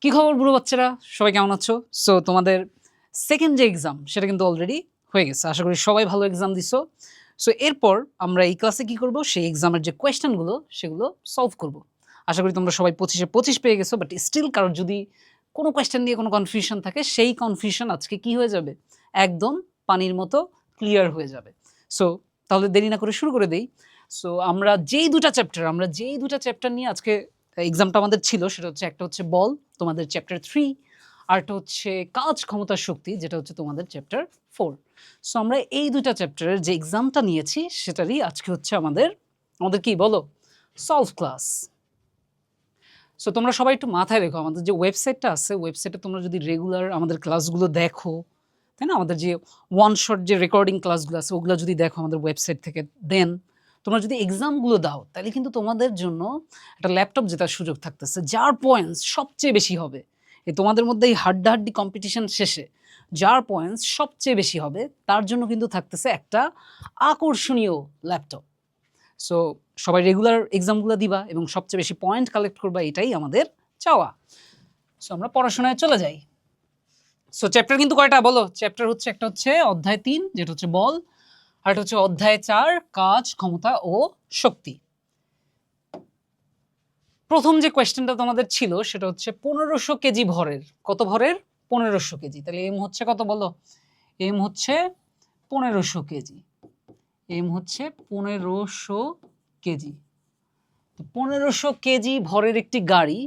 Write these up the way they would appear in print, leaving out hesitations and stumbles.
কি খবর বুড়ো বাচ্চারা, সবাই কেমন আছো? সো তোমাদের সেকেন্ড যে এক্সাম সেটা কিন্তু অলরেডি হয়ে গেছে। আশা করি সবাই ভালো এক্সাম দিছো। সো এরপর আমরা এই ক্লাসে কি করব, সেই এক্সামের যে কোয়েশ্চেনগুলো সেগুলো সলভ করব। আশা করি তোমরা সবাই 25-এ 25 পেয়ে গেছো, বাট স্টিল কারোর যদি কোনো কোয়েশ্চেন নিয়ে কোনো কনফিউশন থাকে, সেই কনফিউশন আজকে কি হয়ে যাবে, একদম পানির মতো ক্লিয়ার হয়ে যাবে। সো তাহলে দেরি না করে শুরু করে দেই। সো আমরা যেই দুটা চ্যাপ্টার নিয়ে আজকে এক্সামটা আমাদের ছিল, সেটা হচ্ছে একটা হচ্ছে বল, তোমাদের চ্যাপ্টার 3, আরটা হচ্ছে কাজ ক্ষমতার শক্তি, যেটা হচ্ছে তোমাদের চ্যাপ্টার 4। সো আমরা এই দুটা চ্যাপ্টারের যে এক্সামটা নিয়েছি সেটারই আজকে হচ্ছে আমাদের কি বলো, সলভ ক্লাস। সো তোমরা সবাই একটু মাথায় রেখো, আমাদের যে ওয়েবসাইটটা আছে, ওয়েবসাইটে তোমরা যদি রেগুলার আমাদের ক্লাসগুলো দেখো, তাই না, আমাদের যে ওয়ান শট যে রেকর্ডিং ক্লাসগুলো আছে ওগুলো যদি দেখো আমাদের ওয়েবসাইট থেকে, দেন তোমরা যদি এক্সামগুলো দাও, তাহলে কিন্তু তোমাদের জন্য একটা ল্যাপটপ জেতার সুযোগ থাকতেছে, যার পয়েন্টস সবচেয়ে বেশি হবে। এই তোমাদের মধ্যে এই হাড্ডাহাড্ডি কম্পিটিশন শেষে যার পয়েন্টস সবচেয়ে বেশি হবে, তার জন্য কিন্তু থাকতেছে একটা আকর্ষণীয় ল্যাপটপ। সো সবাই রেগুলার এক্সামগুলো দিবা এবং সবচেয়ে বেশি পয়েন্ট কালেক্ট করবা, এটাই আমাদের চাওয়া। সো আমরা পড়াশোনায় চলে যাই। সো চ্যাপ্টার কিন্তু কয়টা বলো? চ্যাপ্টার হচ্ছে একটা হচ্ছে অধ্যায় 3, যেটা হচ্ছে বল, আর একটা হচ্ছে অধ্যায় 4, কাজ ক্ষমতা ও শক্তি। প্রথম যে কোয়েশ্চেনটা তোমাদের ছিল সেটা হচ্ছে 1500 কেজি ভরের, কত ভরের? 1500 কেজি। তাহলে এম হচ্ছে কত বলো? এম হচ্ছে 1500 কেজি। এম হচ্ছে 1500 কেজি। 1500 কেজি ভরের একটি গাড়ি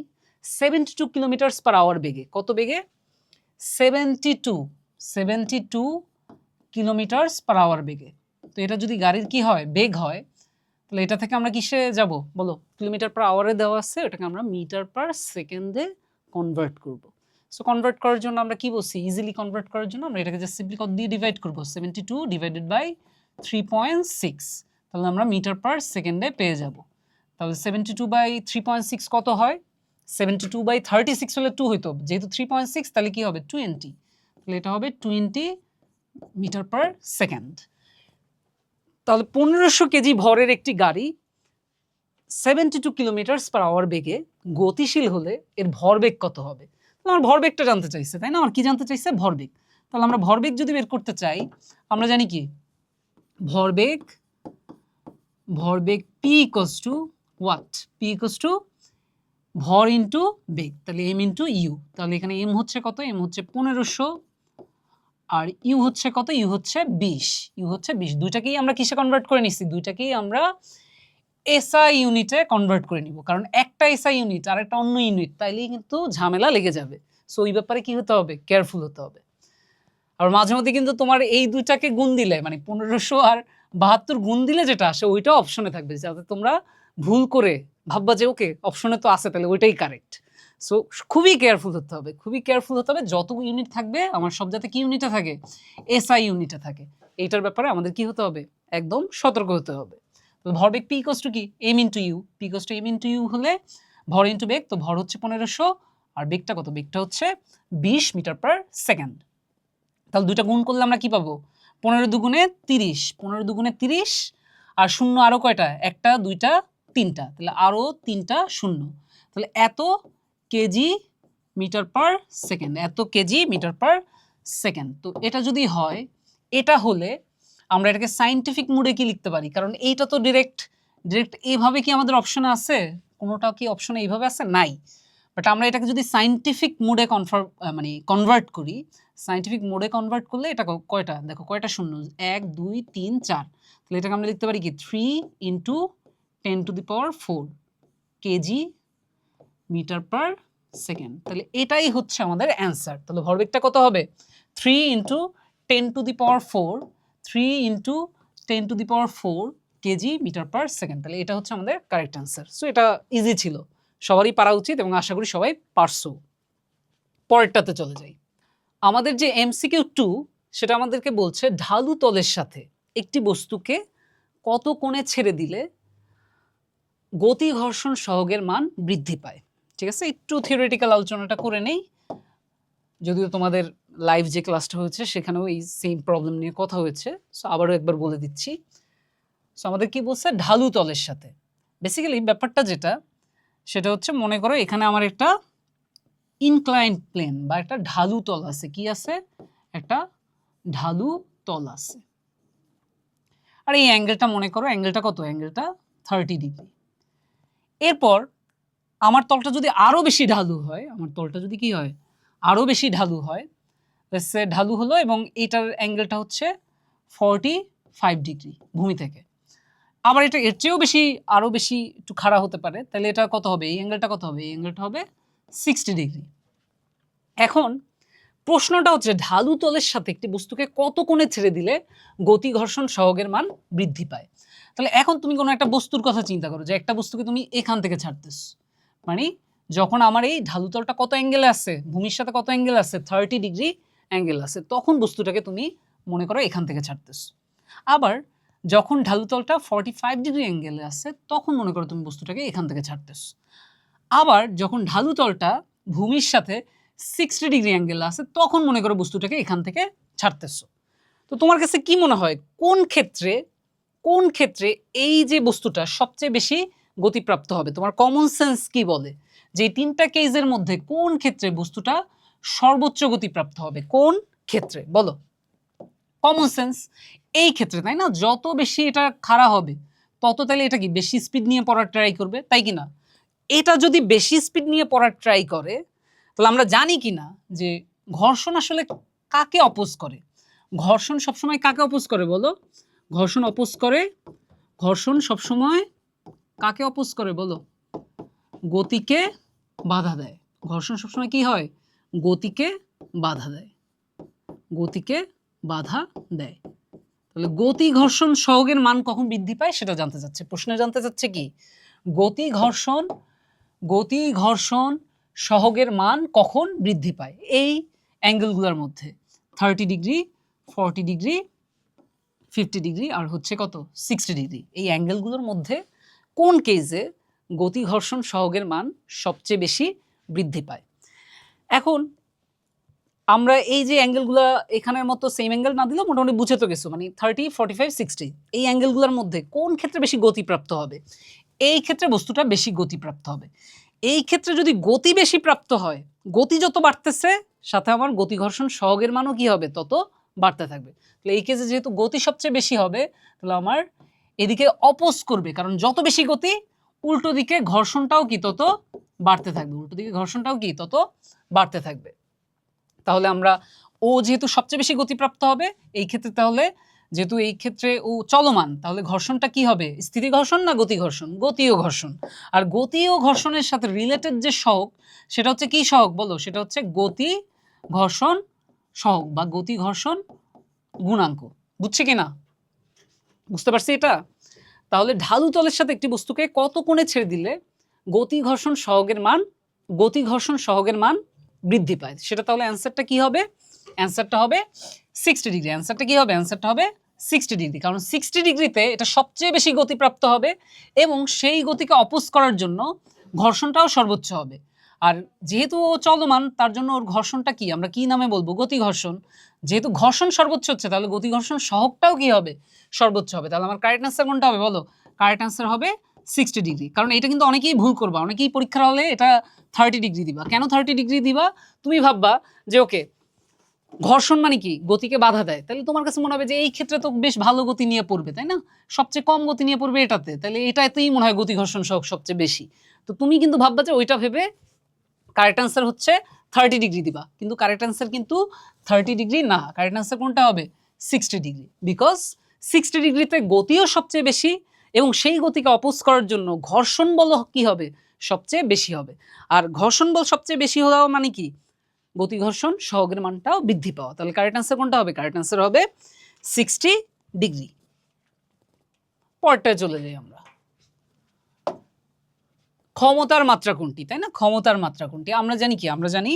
72 কিলোমিটার পার আওয়ার বেগে, কত বেগে? 72 কিলোমিটার পার আওয়ার বেগে। তো এটা যদি গাড়ির কি হয়, বেগ হয়, তাহলে এটা থেকে আমরা কিসে যাব বলো? কিলোমিটার পার আওয়ারে দেওয়া আছে, ওটাকে আমরা মিটার পার সেকেন্ডে কনভার্ট করব। সো কনভার্ট করার জন্য আমরা কি বলছি, ইজিলি কনভার্ট করার জন্য আমরা এটাকে জাস্ট সিম্পলি কত দিয়ে ডিভাইড করব, 72 ডিভাইডেড বাই 3.6, তাহলে আমরা মিটার পার সেকেন্ডে পেয়ে যাব। তাহলে 72 বাই 3.6 কত হয়? 72 বাই 36 হলে 2 হইতো, যেহেতু 3.6 তাহলে কি হবে 20, তাহলে এটা হবে 20 মিটার পার সেকেন্ড। তাহলে 1500 কেজি ভরের একটি গাড়ি 72 কিলোমিটার পার আওয়ার বেগে গতিশীল হলে এর ভরবেগ কত হবে? আমার ভরবেগটা জানতে চাইছে, তাই না? আমার কি জানতে চাইছে? ভরবেগ। তাহলে আমরা ভরবেগ যদি বের করতে চাই, আমরা জানি কি ভরবেগ P equals two what? P equals two ভর ইন্টু বেগ, তাহলে এম ইন্টু ইউ। তাহলে এখানে এম হচ্ছে কত? এম হচ্ছে 1500, আর ইউ হচ্ছে কত? ইউ হচ্ছে 20। দুইটাকেই আমরা কিসে কনভার্ট করে নিচ্ছি? দুইটাকেই আমরা এসআই ইউনিটে কনভার্ট করে নিব, কারণ একটা এসআই ইউনিট আর একটা অন্য ইউনিট, তাইলেই কিন্তু ঝামেলা লেগে যাবে। সো ওই ব্যাপারে কি হতে হবে? কেয়ারফুল হতে হবে। আর মাঝে মধ্যে কিন্তু তোমার এই দুইটাকে গুণ দিলে, মানে 1500 আর 72 গুণ দিলে যেটা আসে ওইটাও অপশনে থাকবে, যাতে তোমরা ভুল করে ভাববা যে ওকে অপশনে তো আছে, তাহলে ওইটাই কারেক্ট। সো খুবই কেয়ারফুল হতে হবে, যত ইউনিট থাকবে আমার সব যাতে কি ইউনিটে থাকে, এসআই ইউনিটে থাকে। এইটার ব্যাপারে আমাদের কি হতে হবে? একদম সতর্ক হতে হবে। তো ভরবেগ পি ইকুয়ালস টু কি? M into U. P equals to M into U হলে ভর ইন্টু বেগ, তো ভর হচ্ছে 1500 আর বেগটা কত? বেগটা হচ্ছে 20 মিটার পার সেকেন্ড। তাহলে দুইটা গুণ করলে আমরা কি পাবো? 15 দুগুণে 30, 15 দুগুণে 30, আর শূন্য আরো কয়টা? একটা, দুইটা, তিনটা, তাহলে আরো তিনটা শূন্য। তাহলে এত কেজি মিটার পার সেকেন্ড, এত কেজি মিটার পার সেকেন্ড। তো এটা যদি হয়, এটা হলে আমরা এটাকে সায়েন্টিফিক মোডে কি লিখতে পারি? কারণ এইটা তো ডিরেক্ট এইভাবে কি আমাদের অপশনে আছে? কোনোটাও কি অপশনে এইভাবে আছে? নাই। বাট আমরা এটাকে যদি সায়েন্টিফিক মোডে কনভার্ট করি, সায়েন্টিফিক মোডে কনভার্ট করলে এটা কয়টা? দেখো কয়টা শূন্য, 1 2 3 4। তাহলে এটাকে আমরা লিখতে পারি কি 3 into 10⁴ kg metre per second. তাহলে এটাই হচ্ছে আমাদের অ্যান্সার। তাহলে ভরবেগটা কত হবে? 3 into 10⁴, 3 into 10⁴ kg metre per second. তাহলে এটা হচ্ছে আমাদের কারেক্ট অ্যান্সার। সো এটা ইজি ছিল, সবারই পারা উচিত এবং আশা করি সবাই পারছো। পরেরটাতে চলে যাই। আমাদের যে MCQ 2 সেটা আমাদেরকে বলছে ঢালু তলের সাথে একটি বস্তুকে কত কোণে ছেড়ে দিলে গতি ঘর্ষণ সহগের মান বৃদ্ধি পায়। ঠিক আছে, একটু থিওরিটিক্যাল আলোচনাটা করে নেই, যদিও তোমাদের লাইভ যে ক্লাসটা হয়েছে সেখানেও এই সেম প্রবলেম নিয়ে কথা হয়েছে। সো আবারও একবার বলে দিচ্ছি। সো আমাদের কি বলছে? ঢালু তলের সাথে। বেসিক্যালি ব্যাপারটা যেটা, সেটা হচ্ছে মনে করো এখানে আমার একটা ইনক্লাইন্ড প্লেন বা একটা ঢালু তল আছে। কি আছে? একটা ঢালু তল আছে। আর এই অ্যাঙ্গেলটা মনে করো, অ্যাঙ্গেলটা কত? অ্যাঙ্গেলটা 30 ডিগ্রি। এরপর আমার তলটা যদি আরো বেশি ঢালু হয়, আমার তলটা যদি কি হয়? আরো বেশি ঢালু হয়, ঢালু হলো এবং এটার অ্যাঙ্গেলটা হচ্ছে 45 ডিগ্রি ভূমি থেকে। আবার এটা এর চেয়েও বেশি, আরো বেশি একটু খাড়া হতে পারে। তাহলে এটা কত হবে? এই অ্যাঙ্গেলটা কত হবে? এই অ্যাঙ্গেলটা হবে 60 ডিগ্রি। এখন প্রশ্নটা হচ্ছে ঢালু তলের সাথে একটি বস্তুকে কত কোণে ছেড়ে দিলে গতি ঘর্ষণ সহগের মান বৃদ্ধি পায়। তাহলে এখন তুমি কোনো একটা বস্তুর কথা চিন্তা করো যে একটা বস্তুকে তুমি এখান থেকে ছাড়তেছ, মানে যখন আমার এই ঢালু তলটা কত অ্যাঙ্গেলে আছে, ভূমির সাথে কত অ্যাঙ্গেল আছে? 30 ডিগ্রি অ্যাঙ্গেল আছে, তখন বস্তুটাকে তুমি মনে করো এখান থেকে ছাড়তেছ। আবার যখন ঢালু তলটা 45 ডিগ্রি অ্যাঙ্গেলে আছে, তখন মনে করো তুমি বস্তুটাকে এখান থেকে ছাড়তেছ। আবার যখন ঢালু তলটা ভূমির সাথে 60 ডিগ্রি অ্যাঙ্গেল আছে, তখন মনে করো বস্তুটাকে এখান থেকে ছাড়তেছো। তো তোমার কাছে কি মনে হয় কোন ক্ষেত্রে এই যে বস্তুটা সবচেয়ে বেশি গতিপ্রাপ্ত হবে? তোমার কমন সেন্স কি বলে যে এই তিনটা কেসের মধ্যে কোন ক্ষেত্রে বস্তুটা সর্বোচ্চ গতিপ্রাপ্ত হবে? কোন ক্ষেত্রে বলো? কমন সেন্স এই ক্ষেত্রে, তাই না? যত বেশি এটা খাড়া হবে তত তাহলে এটা কি বেশি স্পিড নিয়ে পড়ার ট্রাই করবে, তাই কি না? এটা যদি বেশি স্পিড নিয়ে পড়ার ট্রাই করে, তাহলে আমরা জানি কি না যে ঘর্ষণ আসলে কাকে অপোজ করে? ঘর্ষণ সবসময় কাকে অপোজ করে বলো? ঘর্ষণ সবসময় কাকে অপোজ করে বলো? গতিকে বাধা দেয়। ঘর্ষণ সবসময় কি হয়? গতিকে বাধা দেয়। গতিকে বাধা দেয়। তাহলে গতি ঘর্ষণ সহগের মান কখন বৃদ্ধি পায় সেটা জানতে চাচ্ছে। প্রশ্নে জানতে চাচ্ছে কি গতি ঘর্ষণ সহগের মান কখন বৃদ্ধি পায়? এই অ্যাঙ্গেলগুলোর মধ্যে 30 ডিগ্রি, 40 ডিগ্রি, 50 ডিগ্রি আর হচ্ছে কত 60 ডিগ্রি। এই অ্যাঙ্গেলগুলোর মধ্যে কোন কেসে গতি ঘর্ষণ সহগের মান সবচেয়ে বেশি বৃদ্ধি পায়? এখন আমরা এই যে অ্যাঙ্গেলগুলো এখানের মতো সেম অ্যাঙ্গেল না দিলেও মোটামুটি বুঝে তো গেছো, মানে 30, 45, 60 এই অ্যাঙ্গেলগুলোর মধ্যে কোন ক্ষেত্রে বেশি গতিপ্রাপ্ত হবে? এই ক্ষেত্রে বস্তুটা বেশি গতিপ্রাপ্ত হবে। এই ক্ষেত্রে যদি গতি বেশি প্রাপ্ত হয়, গতি যত বাড়তেছে সাথে আমার গতি ঘর্ষণ সহগের মানও কি হবে? তত বাড়তে থাকবে। তাহলে এই কেসে যেহেতু গতি সবচেয়ে বেশি হবে, তাহলে আমার এদিকে অপোজ করবে, কারণ যত বেশি গতি উল্টো দিকে ঘর্ষণটাও কি তত বাড়তে থাকবে। উল্টো দিকে ঘর্ষণটাও কি তত বাড়তে থাকবে। তাহলে আমরা ও যেহেতু সবচেয়ে বেশি গতিপ্রাপ্ত হবে এই ক্ষেত্রে, তাহলে যেহেতু এই ক্ষেত্রে ও চলমান, তাহলে ঘর্ষণটা কি হবে? স্থিতি ঘর্ষণ না গতি ঘর্ষণ? গতীয় ঘর্ষণ। আর গতীয় ঘর্ষণের সাথে রিলেটেড যে সহগ সেটা হচ্ছে কি সহগ বলো? সেটা হচ্ছে গতি ঘর্ষণ সহগ বা গতি ঘর্ষণ গুণাঙ্ক। বুঝছি কিনা? বুঝতে পারছি এটা? তাহলে ঢালু তলের সাথে একটি বস্তুকে কত কোণে ছেড়ে দিলে গতি ঘর্ষণ সহগের মান বৃদ্ধি পায়? সেটা তাহলে অ্যান্সারটা কি হবে? অ্যান্সারটা হবে 60 ডিগ্রি। অ্যান্সারটা কি হবে? অ্যান্সারটা হবে 60 ডিগ্রি, কারণ 60 ডিগ্রিতে এটা সবচেয়ে বেশি গতিপ্রাপ্ত হবে এবং সেই গতিকে অপোজ করার জন্য ঘর্ষণটাও সর্বোচ্চ হবে। আর যেহেতু ও চলমান, তার জন্য ওর ঘর্ষণটা কি আমরা কি নামে বলবো? গতি ঘর্ষণ। যেহেতু ঘর্ষণ সর্বোচ্চ হচ্ছে, তাহলে গতি ঘর্ষণ সহগটাও কি হবে? সর্বোচ্চ হবে। তাহলে আমার কারেক্ট অ্যান্সার কোনটা হবে বলো? কারেক্ট অ্যান্সার হবে 60 ডিগ্রি। কারণ এটা কিন্তু অনেকেই ভুল করবা, অনেকেই পরীক্ষার হলে এটা 30 ডিগ্রি দিবা। কেন 30 ডিগ্রি দিবা? তুমি ভাববা যে ওকে ঘর্ষণ মানে কি? গতিকে বাধা দেয়। তাহলে তোমার কাছে মনে হবে যে এই ক্ষেত্রে তো বেশ ভালো গতি নিয়ে পড়বে, তাই না? সবচেয়ে কম গতি নিয়ে পড়বে এটাতে, তাহলে এটাতেই মনে হয় গতি ঘর্ষণ সহগ সবচেয়ে বেশি। তো তুমি কিন্তু ভাববা যে ওইটা ভেবে কারেক্ট অ্যান্সার হচ্ছে 30 ডিগ্রি দিবা, কিন্তু কারেক্ট অ্যান্সার কিন্তু 30 ডিগ্রি না। কারেক্ট অ্যান্সার কোনটা হবে? 60 ডিগ্রি। বিকজ 60 ডিগ্রিতে গতিও সবচেয়ে বেশি এবং সেই গতিকে অপোজ করার জন্য ঘর্ষণ বল কি হবে? সবচেয়ে বেশি হবে। আর ঘর্ষণ বল সবচেয়ে বেশি হওয়া মানে কি? গতি ঘর্ষণ সহগের মানটাও বৃদ্ধি পাওয়া। তাহলে কারেক্ট অ্যান্সার কোনটা হবে? কারেক্ট অ্যান্সার হবে 60 ডিগ্রি। পরেরটায় চলে যাই আমরা। ক্ষমতার মাত্রা কোনটি, তাই না? ক্ষমতার মাত্রা কোনটি আমরা জানি কি? আমরা জানি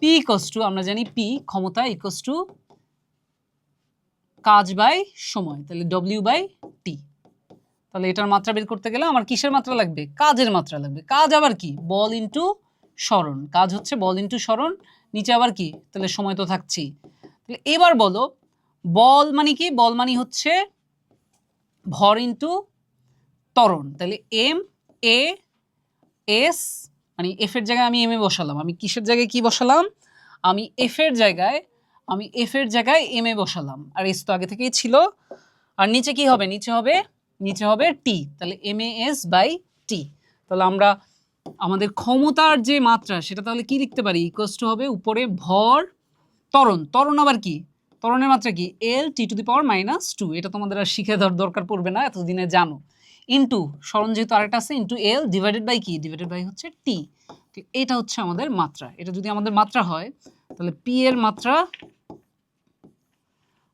পি ইকুয়ালস টু, আমরা জানি পি ক্ষমতা ইকুয়ালস টু কাজ বাই সময়, তাহলে ডব্লিউ বাই টি। তাহলে এটার মাত্রা বের করতে গেলে আমার কিসের মাত্রা লাগবে? কাজের মাত্রা লাগবে। কাজ আবার কি? বল ইন্টু সরণ। কাজ হচ্ছে বল ইন্টু সরণ, নিচে আবার কি? তাহলে সময় তো থাকছেই। তাহলে এবার বলো বল মানে কি? বল মানে হচ্ছে ভর ইন্টু ত্বরণ। তাহলে এম এ এস মানে এফ এর জায়গায় আমি এম এ বসালাম, আমি কিসের জায়গায় কি বসালাম, আমি এফ এর জায়গায় এম এ বসালাম, আর এস তো আগে থেকেই ছিল। আর নিচে কি হবে, নিচে হবে টি, তাহলে M A S by T. তাহলে আমরা আমাদের ক্ষমতার যে মাত্রা সেটা তাহলে কি লিখতে পারি, ইকুয়ালস টু হবে উপরে ভর ত্বরণ আবার কি, ত্বরণের মাত্রা কি এল টি টু দি পাওয়ার -2, এটা তোমাদের আর শিখে দরকার পড়বে না, এতদিনে জানো। ইন্টু সরণ যেহেতু আরেকটা আছে, ইন্টু এল ডিভাইডেড বাই কি, ডিভাইডেড বাই হচ্ছে টি। এটা হচ্ছে আমাদের মাত্রা। এটা যদি আমাদের মাত্রা হয় তাহলে পি এর মাত্রা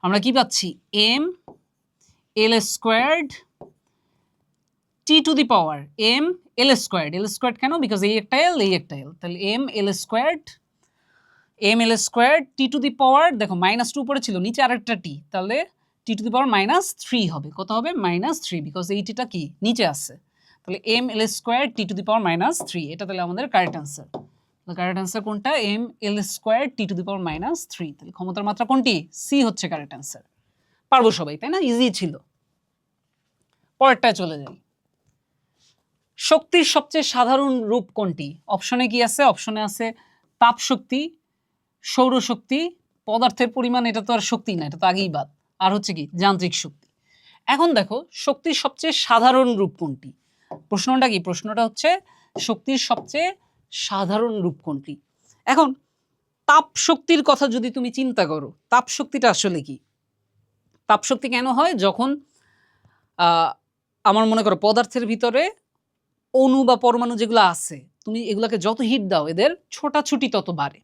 আমরা কি পাচ্ছি, M L squared T to the power M L squared. L squared কেন, বিকজ এই একটা এল এই একটা এল, তাহলে M L squared T to the power, দেখো -2 উপরে ছিল, নিচে আরেকটা টি, তাহলে টি টু দি পাওয়ার -3 হবে। কত হবে, -3, বিকজ এই টিটা কি নিচে আছে। তাহলে M L square T to the power -3, এটা তাহলে আমাদের কারেক্ট আনসার। কারেক্ট আনসার কোনটা, M L square T to the power -3। তাহলে ক্ষমতার মাত্রা কোনটি, সি হচ্ছে কারেক্ট আনসার। পারবো সবাই, তাই না, ইজি ছিল। পরেরটায় চলে যাই। শক্তির সবচেয়ে সাধারণ রূপ কোনটি? অপশনে কি আছে, অপশনে আছে তাপ শক্তি, সৌরশক্তি, পদার্থের পরিমাণ, এটা তো আর শক্তি না, এটা তো আগেই বাদ, আর হচ্ছে কি যান্ত্রিক শক্তি। এখন দেখো শক্তির সবচেয়ে সাধারণ রূপ কোনটি, প্রশ্নটা কি, প্রশ্নটা হচ্ছে শক্তির সবচেয়ে সাধারণ রূপ কোনটি। এখন তাপ শক্তির কথা যদি তুমি চিন্তা করো, তাপ শক্তিটা আসলে কি, তাপ শক্তি কেন হয়, যখন আমার মনে করো পদার্থের ভিতরে অণু বা পরমাণু যেগুলো আছে, তুমি এগুলাকে যত হিট দাও এদের ছোটাছুটি তত বাড়ে।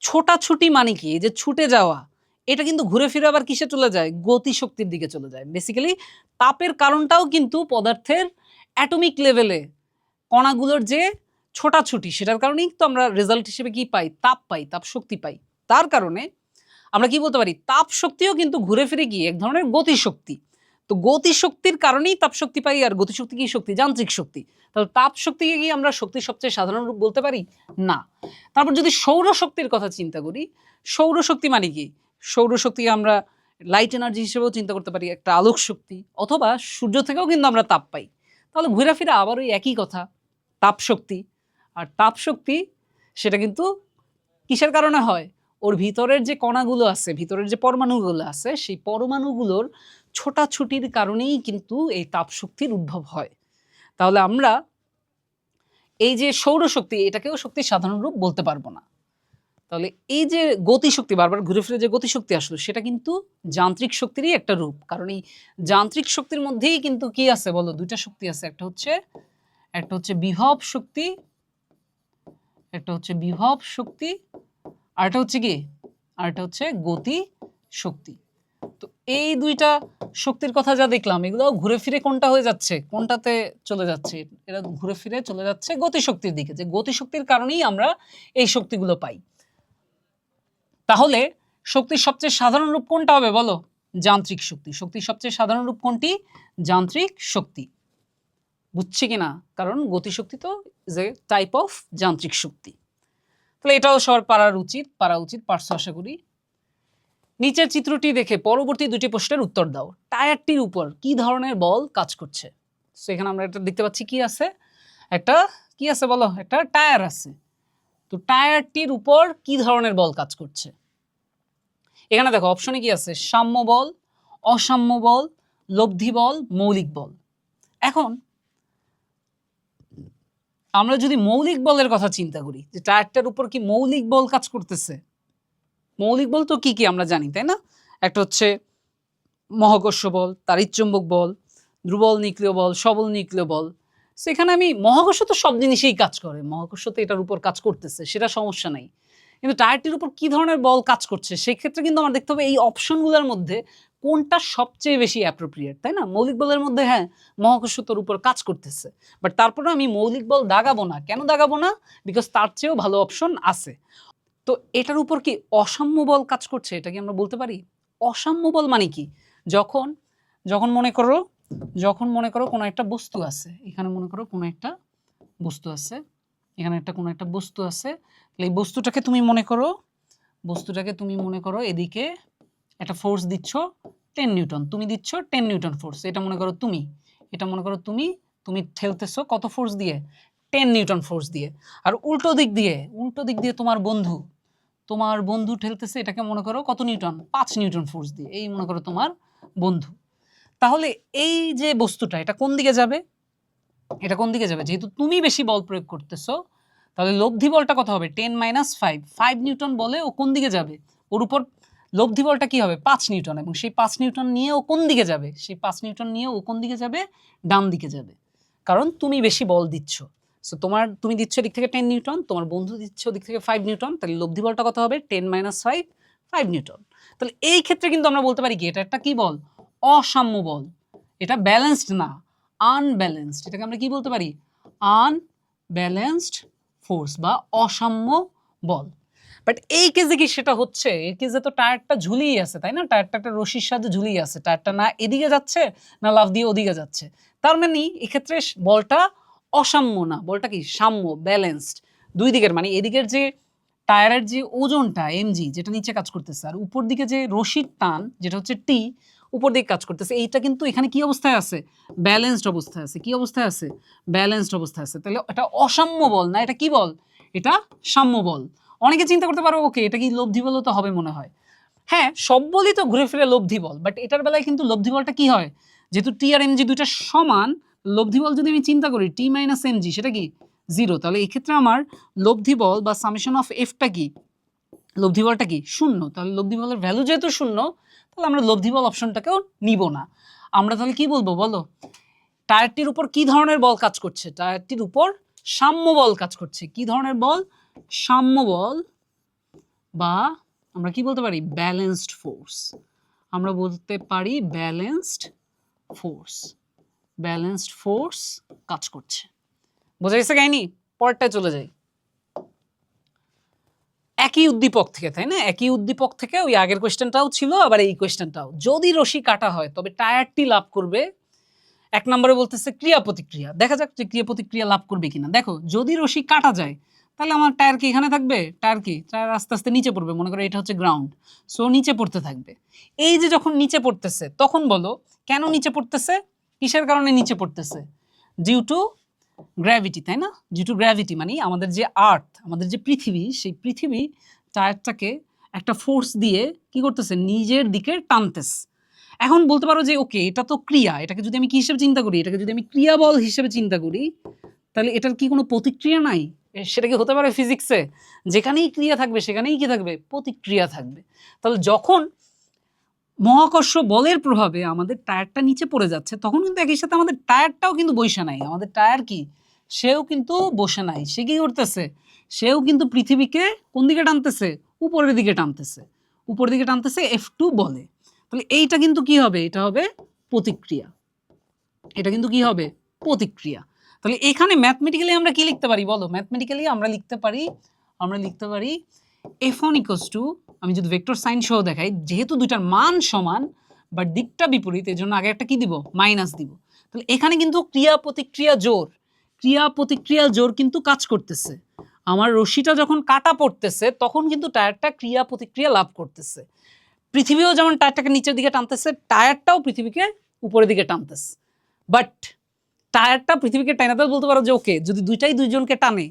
ছোটাছুটি মানে কি, এই যে ছুটে যাওয়া, এটা কিন্তু ঘুরে ফিরে আবার কিসে চলে যায়, গতি শক্তির দিকে চলে যায়। বেসিক্যালি তাপের কারণটাও কিন্তু পদার্থের অ্যাটমিক লেভেলে কণাগুলোর যে ছোটাছুটি, সেটার কারণেই তো আমরা রেজাল্ট হিসেবে কি পাই, তাপ পাই, তাপ শক্তি পাই। তার কারণে আমরা কি বলতে পারি, তাপ শক্তিও কিন্তু ঘুরে ফিরে গিয়ে এক ধরনের গতিশক্তি। তো গতিশক্তির কারণেই তাপ শক্তি পাই, আর গতিশক্তি কি শক্তি, যান্ত্রিক শক্তি। তাহলে তাপ শক্তিকে কি আমরা শক্তির সবচেয়ে সাধারণ রূপ বলতে পারি না। তারপর যদি সৌরশক্তির কথা চিন্তা করি, সৌরশক্তি মানে কি, সৌরশক্তিকে আমরা লাইট এনার্জি হিসেবেও চিন্তা করতে পারি, একটা আলোক শক্তি, অথবা সূর্য থেকেও কিন্তু আমরা তাপ পাই। তাহলে ঘুরে ফিরে আবার ওই একই কথা, তাপ শক্তি। আর তাপ শক্তি সেটা কিন্তু কিসের কারণে হয়, ওর ভিতরের যে কণাগুলো আছে, ভিতরের যে পরমাণুগুলো আছে, সেই পরমাণুগুলোর ছোটাছুটির কারণেই কিন্তু এই তাপ শক্তির উদ্ভব হয়। তাহলে আমরা এই যে সৌরশক্তি, এটাকেও শক্তির সাধারণ রূপ বলতে পারবো না। তাহলে এই যে গতিশক্তি, বারবার ঘুরে ফিরে যে গতিশক্তি আসলো, সেটা কিন্তু যান্ত্রিক শক্তিরই একটা রূপ। কারণ এই যান্ত্রিক শক্তির মধ্যেই কিন্তু কি আছে বলো, দুইটা শক্তি আছে, একটা হচ্ছে বিভব শক্তি, আর এটা হচ্ছে কি, আর এটা হচ্ছে গতি শক্তি। তো এই দুইটা শক্তির কথা যা দেখলাম, এগুলো ঘুরে ফিরে কোনটা হয়ে যাচ্ছে, কোনটাতে চলে যাচ্ছে, এরা ঘুরে ফিরে চলে যাচ্ছে গতিশক্তির দিকে, যে গতিশক্তির কারণেই আমরা এই শক্তিগুলো পাই। তাহলে শক্তির সবচেয়ে সাধারণ রূপ কোনটা হবে বলো, যান্ত্রিক শক্তি। শক্তির সবচেয়ে সাধারণ রূপ কোনটি, যান্ত্রিক শক্তি। বুঝছি কিনা, কারণ গতিশক্তি তো ইজ এ টাইপ অফ যান্ত্রিক শক্তি। তাহলে এটাও সবার পারা উচিত, পারছো আশা করি। নিচের চিত্রটি দেখে পরবর্তী দুটি প্রশ্নের উত্তর দাও। টায়ারটির উপর কি ধরনের বল কাজ করছে? সো এখানে আমরা এটা দেখতে পাচ্ছি, কি আছে, একটা কি আছে বলো, একটা টায়ার আছে। তো টায়ারটির উপর কি ধরনের বল কাজ করছে? এখানে দেখো অপশনে কি আছে, সাম্য বল, অসাম্য বল, লব্ধি বল, মৌলিক বল। এখন আমরা যদি মৌলিক বলের কথা চিন্তা করি, যে টায়ারটার উপর কি মৌলিক বল কাজ করতেছে, মৌলিক বল তো কি কি আমরা জানি, তাই না? একটা হচ্ছে মহাকর্ষ বল, তাড়িৎচুম্বক বল, দুর্বল নিউক্লিয় বল, সবল নিউক্লিয় বল। সেখানে আমি মহাকর্ষ তো সব জিনিসেই কাজ করে, মহাকর্ষ তো এটার উপর কাজ করতেছে, সেটা সমস্যা নাই। কিন্তু টায়ারটির উপর কি ধরনের বল কাজ করছে, সেক্ষেত্রে কিন্তু আমার দেখতে হবে এই অপশনগুলোর মধ্যে কোনটা সবচেয়ে বেশি অ্যাপ্রোপ্রিয়েট, তাই না? মৌলিক বলের মধ্যে হ্যাঁ মহাকর্ষ তোর উপর কাজ করতেছে, বাট তারপরে আমি মৌলিক বল দাগাবো না। কেন দাগাবো না? বিকজ তার চেয়েও ভালো অপশন আছে। তো এটার উপর কি অসাম্য বল কাজ করছে, এটা কি আমরা বলতে পারি? অসাম্য বল মানে কি, যখন যখন মনে করো কোনো একটা বস্তু আছে, এখানে মনে করো কোনো একটা বস্তু আছে, এখানে কোনো একটা বস্তু আছে, তাহলে এই বস্তুটাকে তুমি মনে করো এদিকে একটা ফোর্স দিচ্ছ 10 নিউটন, তুমি দিচ্ছ 10 নিউটন ফোর্স, এটা মনে করো তুমি ঠেলতেছো কত ফোর্স দিয়ে, 10 নিউটন ফোর্স দিয়ে। আর উল্টো দিক দিয়ে তোমার বন্ধু ঠেলতেছে, এটাকে মনে করো কত নিউটন, 5 নিউটন ফোর্স দিয়ে, এই মনে করো তোমার বন্ধু। তাহলে এই যে বস্তুটা এটা কোন দিকে যাবে, যেহেতু তুমি বেশি বল প্রয়োগ করতেছো, তাহলে লব্ধি বলটা কত হবে, 10 - 5 নিউটন বলে ও কোন দিকে যাবে, ওর উপর লব্ধি বলটা কি হবে 5 নিউটন, এবং সেই 5 নিউটন নিয়ে ও কোন দিকে যাবে, ডান দিকে যাবে, কারণ তুমি বেশি বল দিচ্ছ। সো তুমি দিচ্ছ দিক থেকে 10 নিউটন, তোমার বন্ধু দিচ্ছ দিক থেকে 5 নিউটন, তাহলে লব্ধি বলটা কত হবে 10 - 5 নিউটন। তাহলে এই ক্ষেত্রে কিন্তু আমরা বলতে পারি কি এটা একটা কি বল, অসাম্য বল, এটা ব্যালেন্সড না, আনব্যালেন্সড। এটাকে আমরা কি বলতে পারি, আনব্যালেন্সড ফোর্স বা অসাম্য বল। বাট এই কেসে কি সেটা হচ্ছে, এই কেসে তো টায়ারটা ঝুলিয়ে আছে, তাই না, টায়ারটা একটা রশির সাথে ঝুলিয়ে আছে, টায়ারটা না এদিকে যাচ্ছে না লাফ দিয়ে ওদিকে যাচ্ছে, তার মানে এক্ষেত্রে বলটা অসাম্য না, বলটা কি সাম্য, ব্যালেন্সড, দুই দিকের, মানে এদিকের যে টায়ারের যে ওজনটা এমজি যেটা নিচে কাজ করতেছে, আর উপর দিকে যে রশির টান যেটা হচ্ছে টি উপর দিকে কাজ করতেছে, এইটা কিন্তু এখানে কি অবস্থায় আছে, ব্যালেন্সড অবস্থায় আছে। কি অবস্থায় আছে, ব্যালেন্সড অবস্থায় আছে। তাহলে এটা অসাম্য বল না, এটা কি বল, এটা সাম্য বল। অনেকে চিন্তা করতে পারো ওকে এটা কি লব্ধি বলও তো হবে মনে হয়, হ্যাঁ সব বলই তো ঘুরে ফিরে লব্ধি বল, বাট এটার বেলায় কিন্তু লব্ধি বলটা কি হয়, যেহেতু টি আর এমজি দুইটা সমান, লব্ধি বল যদি আমি চিন্তা করি টি মাইনাস এমজি সেটা কি 0, তাহলে এই ক্ষেত্রে আমার লব্ধি বল বা সামেশন অফ এফটা কি, লব্ধি বলটা কি 0, তাহলে লব্ধি বলের ভ্যালু যেহেতু 0, তাহলে আমরা লব্ধি বল অপশনটাকেও নিব না। আমরা তাহলে কি বলবো বলো, টায়ারটির উপর কি ধরনের বল কাজ করছে, টায়ারটির উপর সাম্য বল কাজ করছে। কি ধরনের বল, সাম্য বল, বা আমরা কি বলতে পারি ব্যালেন্সড ফোর্স, আমরা বলতে পারি ব্যালেন্সড ফোর্স কাজ করছে। বোঝা গেছে কাহিনী, পরেরটায় চলে যাই। একই উদ্দীপক থেকে, তাই না, একই উদ্দীপক থেকে ওই আগের কোয়েশ্চেনটাও ছিল, আবার এই কোয়েশ্চেনটাও, যদি রশি কাটা হয় তবে টায়ারটি লাভ করবে, 1 নম্বরে বলতেছে ক্রিয়া প্রতিক্রিয়া, দেখা যাক যে ক্রিয়া প্রতিক্রিয়া লাভ করবে কিনা। দেখো যদি রশি কাটা যায় তাহলে আমার টায়ার কি এখানে থাকবে, টায়ার আস্তে আস্তে নিচে পড়বে, মনে করো এটা হচ্ছে গ্রাউন্ড, সো নিচে পড়তে থাকবে। এই যে যখন নিচে পড়তেছে তখন বলো কেন নিচে পড়তেছে, কিসের কারণে নিচে পড়তেছে, ডিউ টু গ্র্যাভিটি, তাই না, ডিউ টু গ্র্যাভিটি মানে আমাদের যে আর্থ, আমাদের যে পৃথিবী, সেই পৃথিবী টায়ারটাকে একটা ফোর্স দিয়ে কি করতেছে, নিজের দিকে টানতেছে। এখন বলতে পারো যে ওকে এটা তো ক্রিয়া, এটাকে যদি আমি কি হিসেবে চিন্তা করি, এটাকে যদি আমি ক্রিয়া বল হিসেবে চিন্তা করি, তাহলে এটার কি কোনো প্রতিক্রিয়া নাই, সেটা কি হতে পারে ফিজিক্সে, যেখানেই ক্রিয়া থাকবে সেখানেই কি থাকবে, প্রতিক্রিয়া থাকবে। তাহলে যখন মহাকর্ষ বলের প্রভাবে আমাদের টায়ারটা নিচে পড়ে যাচ্ছে, তখন কিন্তু একই সাথে আমাদের টায়ারটাও কিন্তু বসে নাই, আমাদের টায়ার কি সেও কিন্তু বসে নাই, সে কি করতেছে, সেও কিন্তু পৃথিবীকে কোন দিকে টানতেছে, উপরের দিকে টানতেছে F2 বলে। তাহলে এইটা কিন্তু কি হবে, এটা হবে প্রতিক্রিয়া, তাহলে এখানে ম্যাথমেটিক্যালি আমরা কি লিখতে পারি বলো, ম্যাথমেটিক্যালি আমরা লিখতে পারি F1 = আমি যদি ভেক্টর সাইন সহ দেখাই, যেহেতু দুইটার মান সমান বাট দিকটা বিপরীত, এর জন্য আগে একটা কি দিব, মাইনাস দিব। তাহলে এখানে কিন্তু ক্রিয়া প্রতিক্রিয়া জোর কিন্তু কাজ করতেছে। আমার রশিটা যখন কাটা পড়তেছে তখন কিন্তু টায়ারটা ক্রিয়া প্রতিক্রিয়া লাভ করতেছে, পৃথিবীও যেমন টায়ারটাকে নিচের দিকে টানতেছে, টায়ারটাও পৃথিবীকে উপরের দিকে টানতেছে। বাট টায়ারটা পৃথিবীকে টানাতে বলতে পারো যে ওকে যদি দুইজনকে টানে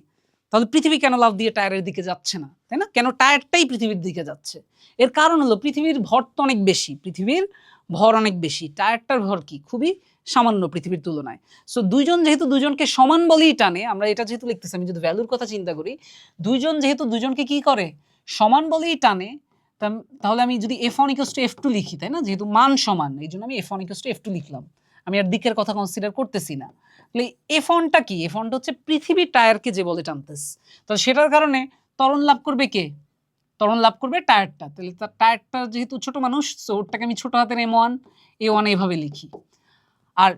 তাহলে পৃথিবী কেন লাফ দিয়ে টায়ারের দিকে যাচ্ছে না, তাই না, কেন টায়ারটাই পৃথিবীর দিকে যাচ্ছে, এর কারণ হলো পৃথিবীর ভর তো অনেক বেশি, টায়ারটার ভর কি খুবই সামান্য পৃথিবীর তুলনায়। সো দুইজন যেহেতু দুজনকে সমান বলেই টানে, আমরা এটা যেহেতু লিখতেছি, আমি যদি ভ্যালুর কথা চিন্তা করি, দুইজন যেহেতু দুজনকে কি করে সমান বলেই টানে, তাহলে আমি যদি F1 = F2 লিখি, তাই না, যেহেতু মান সমান এই জন্য আমি F1 = F2 লিখলাম, আমি আর দিকের কথা কনসিডার করতেছি না। তাহলে F1টা কি, F1টা হচ্ছে পৃথিবীর টায়ারকে যে বলে টানতেছে, তাহলে সেটার কারণে ত্বরণ লাভ করবে কে, টায়ারটা। তাহলে তার টায়ারটা যেহেতু ছোট মানুষ, সো ওটাকে আমি ছোট হাতের A1 এভাবে লিখি। আর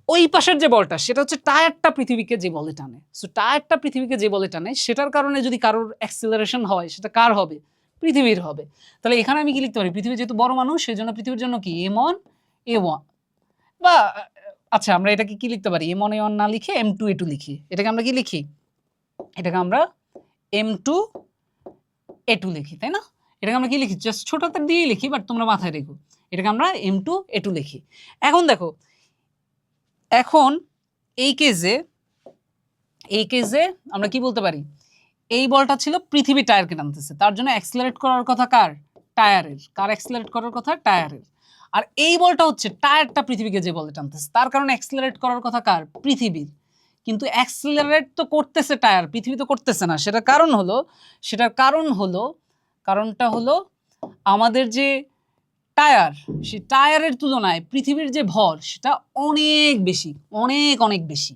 ওই পাশের যে বলটা সেটা হচ্ছে টায়ারটা পৃথিবীকে যে বলে টানে, সো টায়ারটা পৃথিবীকে যে বলে টানে সেটার কারণে যদি কারোর অ্যাক্সিলারেশন হয় সেটা কার হবে, পৃথিবীর হবে। তাহলে এখানে আমি কি লিখতে পারি, পৃথিবী যেহেতু বড় মানুষ সেই জন্য পৃথিবীর জন্য কি M1 A1, বা আচ্ছা আমরা এটাকে কি লিখতে পারি, M1 A1 না লিখে M2 A2 লিখি। এটাকে আমরা কি লিখি, এটাকে আমরা M2 A2 লিখি, তাই না, এটাকে আমরা কি লিখি, জাস্ট ছোট হাতের দিয়েই লিখি, বাট তোমরা মাথায় রেখো এটাকে আমরা M2 A2 লিখি। এখন দেখো, এখন এই কেসে এই কেসে আমরা কি বলতে পারি, এই বলটা ছিল পৃথিবী টায়ারকে টানতেছে, তার জন্য অ্যাক্সিলারেট করার কথা কার, টায়ারের। কার অ্যাক্সিলারেট করার কথা, টায়ারের। আর এই বলটা হচ্ছে টায়ারটা পৃথিবীকে যে বলে টানতেছে, তার কারণে অ্যাক্সিলারেট করার কথা কার, পৃথিবীর। কিন্তু অ্যাক্সিলারেট তো করতেছে টায়ার, পৃথিবী তো করতেছে না। সেটার কারণ হলো কারণটা হলো আমাদের যে টায়ার, সেই টায়ারের তুলনায় পৃথিবীর যে ভর সেটা অনেক বেশি, অনেক অনেক বেশি।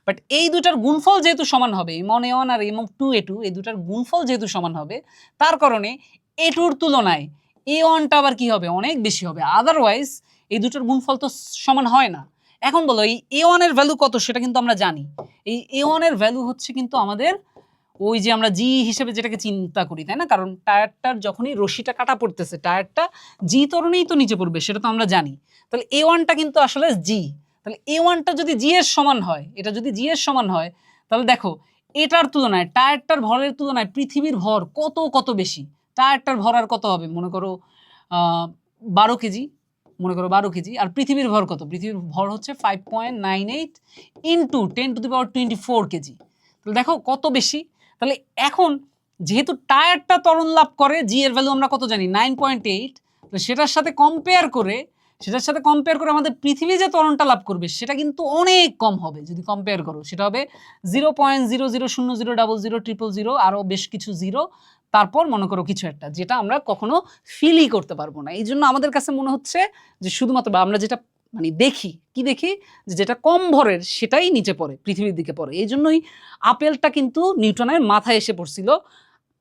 বাট এই দুটার গুণফল যেহেতু সমান হবে, M1A1 আর M2A2, এই দুটার গুণফল যেহেতু সমান হবে, তার কারণে A2-র তুলনায় A1টা আবার কি হবে, অনেক বেশি হবে। আদারওয়াইজ এই দুটার গুণফল তো সমান হয় না। এখন বলো এই A1 এর ভ্যালু কত, সেটা কিন্তু আমরা জানি। এই A1 এর ভ্যালু হচ্ছে কিন্তু আমাদের ওই যে আমরা জি হিসেবে যেটাকে চিন্তা করি, তাই না? কারণ টায়ারটার যখনই রশিটা কাটা পড়তেছে, টায়ারটা জি ত্বরণেই তো নিচে পড়বে, সেটা তো আমরা জানি। তাহলে A1টা কিন্তু আসলে জি। তাহলে A1টা যদি জি এর সমান হয়, এটা যদি জি এর সমান হয়, তাহলে দেখো এটার তুলনায়, টায়ারটার ভরের তুলনায় পৃথিবীর ভর কত কত বেশি। টায়ারটার ভর আর কত হবে, মনে করো 12 কেজি, মনে করো 12 কেজি। আর পৃথিবীর ভর কত, পৃথিবীর ভর হচ্ছে 5.98 ইন্টু 10⁻24 কেজি। তাহলে দেখো কত বেশি। তাহলে এখন যেহেতু টায়ারটা ত্বরণ লাভ করে, জি এর ভ্যালু আমরা কত জানি, 9.8। তো সেটার সাথে কম্পেয়ার করে আমাদের পৃথিবী যে ত্বরণটা লাভ করবে সেটা কিন্তু অনেক কম হবে। যদি কম্পেয়ার করো, সেটা হবে 0.0000000000, আরও বেশ কিছু জিরো, তারপর মনে করো কিছু একটা, যেটা আমরা কখনো ফিলই করতে পারবো না। এই জন্য আমাদের কাছে মনে হচ্ছে যে শুধুমাত্র আমরা যেটা মানে দেখি, কি দেখি, যেটা কম ভরের সেটাই নিচে পড়ে, পৃথিবীর দিকে পড়ে। এই জন্যই আপেলটা কিন্তু নিউটনের মাথায় এসে পড়ছিল,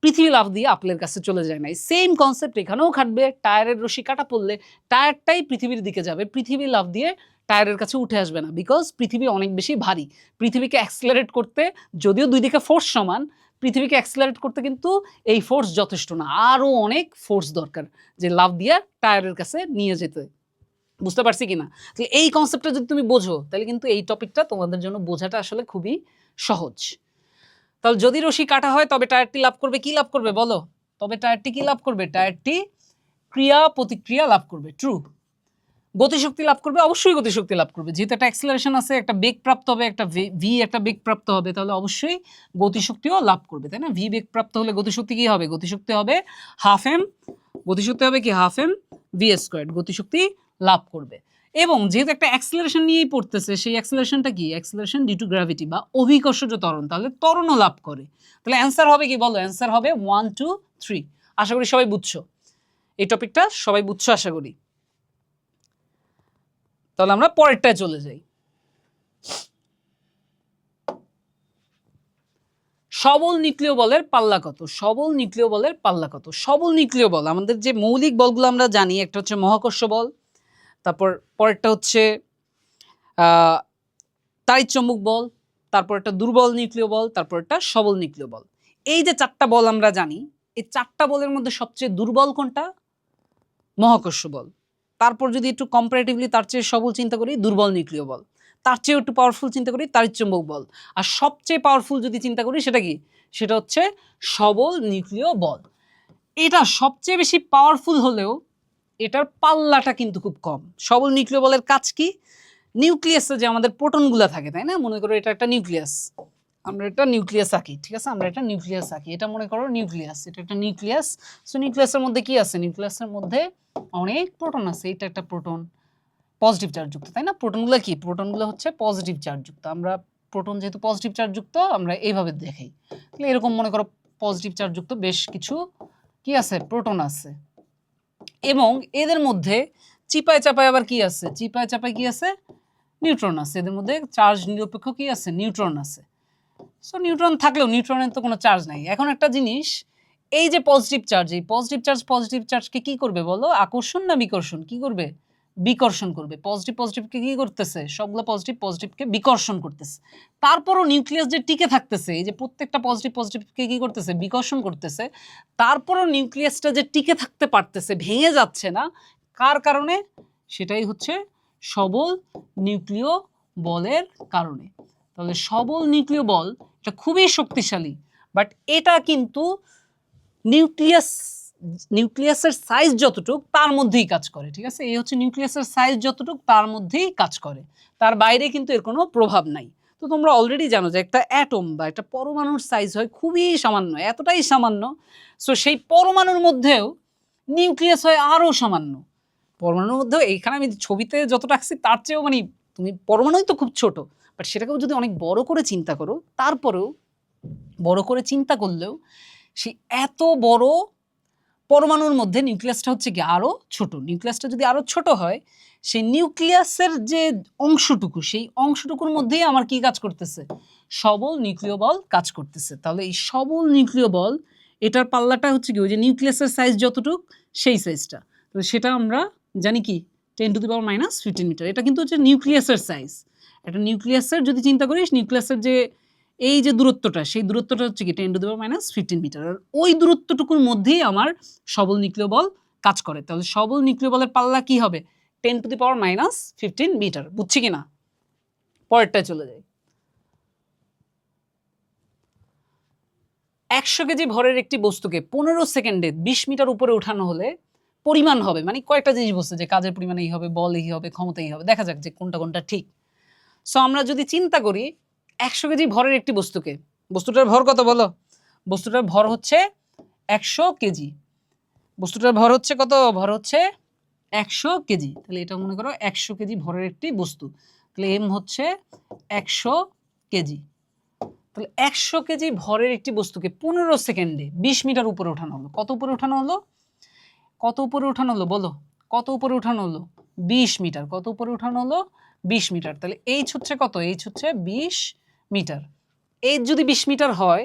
পৃথিবী লাফ দিয়ে আপেলের কাছে চলে যায় নাই। সেম কনসেপ্ট এখানেও খাটবে। টায়ারের রশি কাটা পড়লে টায়ারটাই পৃথিবীর দিকে যাবে, পৃথিবী লাফ দিয়ে টায়ারের কাছে উঠে আসবে না, বিকজ পৃথিবী অনেক বেশি ভারী। পৃথিবীকে অ্যাক্সিলারেট করতে, যদিও দুই দিকে ফোর্স সমান, পৃথিবীকে অ্যাক্সিলারেট করতে কিন্তু এই ফোর্স যথেষ্ট না, আরও অনেক ফোর্স দরকার যে লাফ দিয়ে টায়ারের কাছে নিয়ে যেতে। বুঝতে পারছি কিনা? তাহলে এই কনসেপ্টটা যদি তুমি বোঝো, তাহলে কিন্তু এই টপিকটা তোমাদের জন্য বোঝাটা আসলে খুবই সহজ। তাহলে যদি রশি কাটা হয় তবে টায়ারটি লাভ করবে, কি লাভ করবে বলো? তবে টায়ারটি কি লাভ করবে? টায়ারটি ক্রিয়া প্রতিক্রিয়া লাভ করবে। ট্রু। গতিশক্তি লাভ করবে, অবশ্যই গতিশক্তি লাভ করবে। যেহেতু একটা অ্যাক্সিলারেশন আছে, একটা বেগ প্রাপ্ত হবে, একটা ভি একটা বেগ প্রাপ্ত হবে, তাহলে অবশ্যই গতিশক্তিও লাভ করবে, তাই না? ভি বেগ প্রাপ্ত হলে গতিশক্তি কি হবে? গতিশক্তি হবে হাফ এম, গতিশক্তি হবে কি হাফ এম ভি স্কোয়ার, গতিশক্তি লাভ করবে। এবং যেহেতু একটা অ্যাক্সিলারেশন নিয়েই পড়তেছে, সেই অ্যাক্সিলারেশনটা কি? অ্যাক্সিলারেশন ডিউ টু গ্র্যাভিটি বা অভিকর্ষজ ত্বরণ, তাহলে ত্বরণও লাভ করে। তাহলে অ্যান্সার হবে কি বলো? অ্যান্সার হবে 1 2 3। আশা করি সবাই বুঝছো এই টপিকটা, সবাই বুঝছো আশা করি। তাহলে আমরা পরেরটায় চলে যাই। সবল নিউক্লিয় বলের পাল্লা কত? সবল নিউক্লিয় বলের পাল্লা কত? সবল নিউক্লিয় বল, আমাদের যে মৌলিক বলগুলো আমরা জানি, একটা হচ্ছে মহাকর্ষ বল, তারপর পরেরটা হচ্ছে তাড়িৎচম্বক বল, তারপর একটা দুর্বল নিউক্লিয় বল, তারপর একটা সবল নিউক্লিয় বল। এই যে চারটা বল আমরা জানি, এই চারটা বলের মধ্যে সবচেয়ে দুর্বল কোনটা? মহাকর্ষ বল। তারপর যদি একটু কম্পারেটিভলি তার চেয়ে সবল চিন্তা করি, দুর্বল নিউক্লিয় বল। তার চেয়ে একটু পাওয়ারফুল চিন্তা করি, তাড়িৎচম্বক বল। আর সবচেয়ে পাওয়ারফুল যদি চিন্তা করি, সেটা কি? সেটা হচ্ছে সবল নিউক্লিয় বল। এটা সবচেয়ে বেশি পাওয়ারফুল হলেও এটার পাল্লাটা কিন্তু খুব কম। সবল নিউক্লিয় বলের কাজ কি? নিউক্লিয়াসে যে আমাদের প্রোটনগুলো থাকে, তাই না? মনে করো এটা একটা নিউক্লিয়াস, আমরা একটা নিউক্লিয়াস আঁকি, ঠিক আছে? আমরা একটা নিউক্লিয়াস আঁকি, এটা মনে করো নিউক্লিয়াস, এটা একটা নিউক্লিয়াস। সো নিউক্লিয়াসের মধ্যে কি আছে? নিউক্লিয়াসের মধ্যে অনেক প্রোটন আছে। এটা একটা প্রোটন, পজিটিভ চার্জযুক্ত, তাই না? প্রোটনগুলো কি? প্রোটনগুলো হচ্ছে পজিটিভ চার্জযুক্ত। আমরা প্রোটন যেহেতু পজিটিভ চার্জযুক্ত, আমরা এইভাবে দেখাই। তাহলে এরকম মনে করো পজিটিভ চার্জযুক্ত বেশ কিছু কি আছে? প্রোটন আছে। এবং এদের মধ্যে চিপায় চাপায় আবার কি আছে? চিপায় চাপায় কি আছে? নিউট্রন আছে। এদের মধ্যে চার্জ নিরপেক্ষ কি আছে? নিউট্রন আছে। সো নিউট্রন থাকলেও নিউট্রনের তো কোনো চার্জ নাই। এখন একটা জিনিস, এই যে পজিটিভ চার্জ, এই পজিটিভ চার্জকে কি করবে বলো? আকর্ষণ না বিকর্ষণ? কি করবে? বিকর্ষণ করবে। পজিটিভকে কি করতেছে? সবগুলো পজিটিভকে বিকর্ষণ করতেছে। তারপরও নিউক্লিয়াস যে টিকে থাকতেছে, এই যে প্রত্যেকটা পজিটিভকে কি করতেছে? বিকর্ষণ করতেছে। তারপরও নিউক্লিয়াসটা যে টিকে থাকতে পারতেছে, ভেঙে যাচ্ছে না, কার কারণে? সেটাই হচ্ছে সবল নিউক্লিয় বলের কারণে। তাহলে সবল নিউক্লিয় বল এটা খুবই শক্তিশালী, বাট এটা কিন্তু নিউক্লিয়াসের সাইজ যতটুক তার মধ্যেই কাজ করে, ঠিক আছে? এই হচ্ছে নিউক্লিয়াসের সাইজ যতটুক তার মধ্যেই কাজ করে, তার বাইরে কিন্তু এর কোনো প্রভাব নাই। তো তোমরা অলরেডি জানো যে একটা অ্যাটম বা একটা পরমাণুর সাইজ হয় খুবই সামান্য, এতটাই সামান্য, সো সেই পরমাণুর মধ্যেও নিউক্লিয়াস হয় আরও সামান্য। পরমাণুর মধ্যেও এইখানে আমি ছবিতে যতটা আঁকছি তার চেয়েও মানে তুমি পরমাণুই তো খুব ছোট, বাট সেটাকেও যদি অনেক বড় করে চিন্তা করো, তারপরেও বড় করে চিন্তা করলেও সেই এত বড় পরমাণুর মধ্যে নিউক্লিয়াসটা হচ্ছে কি আরও ছোট। নিউক্লিয়াসটা যদি আরও ছোট হয়, সেই নিউক্লিয়াসের যে অংশটুকু, সেই অংশটুকুর মধ্যেই আমার কি কাজ করতেছে, সবল নিউক্লিয় বল কাজ করতেছে। তাহলে এই সবল নিউক্লিয় বল, এটার পাল্লাটা হচ্ছে কি ওই যে নিউক্লিয়াসের সাইজ যতটুক সেই সাইজটা, তো সেটা আমরা জানি কি 10⁻⁻15 মিটার। এটা কিন্তু হচ্ছে নিউক্লিয়াসের সাইজ। একটা নিউক্লিয়াসের যদি চিন্তা করিস, নিউক্লিয়াসের যে এই যে দূরত্বটা, সেই দূরত্বটা হচ্ছে কি 10⁻⁻15 মিটার। আর ওই দূরত্বটুকুর মধ্যেই আমার সবল নিউক্লিয় বল কাজ করে। তাহলে সবল নিউক্লিয় বলের পাল্লা কি হবে, 10⁻⁻15 মিটার। বুঝছি কি না? পরেরটায় চলে যাই। 100 কেজি ভরের একটি বস্তুকে 15 সেকেন্ডে 20 মিটার উপরে উঠানো হলে পরিমাণ হবে, মানে কয়েকটা জিনিস বলছে যে কাজের পরিমাণ এই হবে, বল এই হবে, ক্ষমতা এই হবে। দেখা যাক যে কোনটা কোনটা ঠিক। সো আমরা যদি চিন্তা করি 100 কেজি ভরের একটি বস্তুকে, বস্তুটার ভর কত বলো? বস্তুটার ভর হচ্ছে 100 কেজি। বস্তুটার ভর হচ্ছে কত? ভর হচ্ছে 100 কেজি। তাহলে এটা মনে করো 100 কেজি ভরের একটি বস্তু। তাহলে এম হচ্ছে 100 কেজি। তাহলে 100 কেজি ভরের একটি বস্তুকে 15 সেকেন্ডে 20 মিটার উপরে ওঠানো হলো। কত উপরে ওঠানো হলো? কত উপরে ওঠানো হলো বলো? কত উপরে ওঠানো হলো? 20 মিটার। কত উপরে ওঠানো হলো? 20 মিটার। তাহলে এইচ হচ্ছে কত? এইচ হচ্ছে 20 মিটার। এইচ যদি 20 মিটার হয়,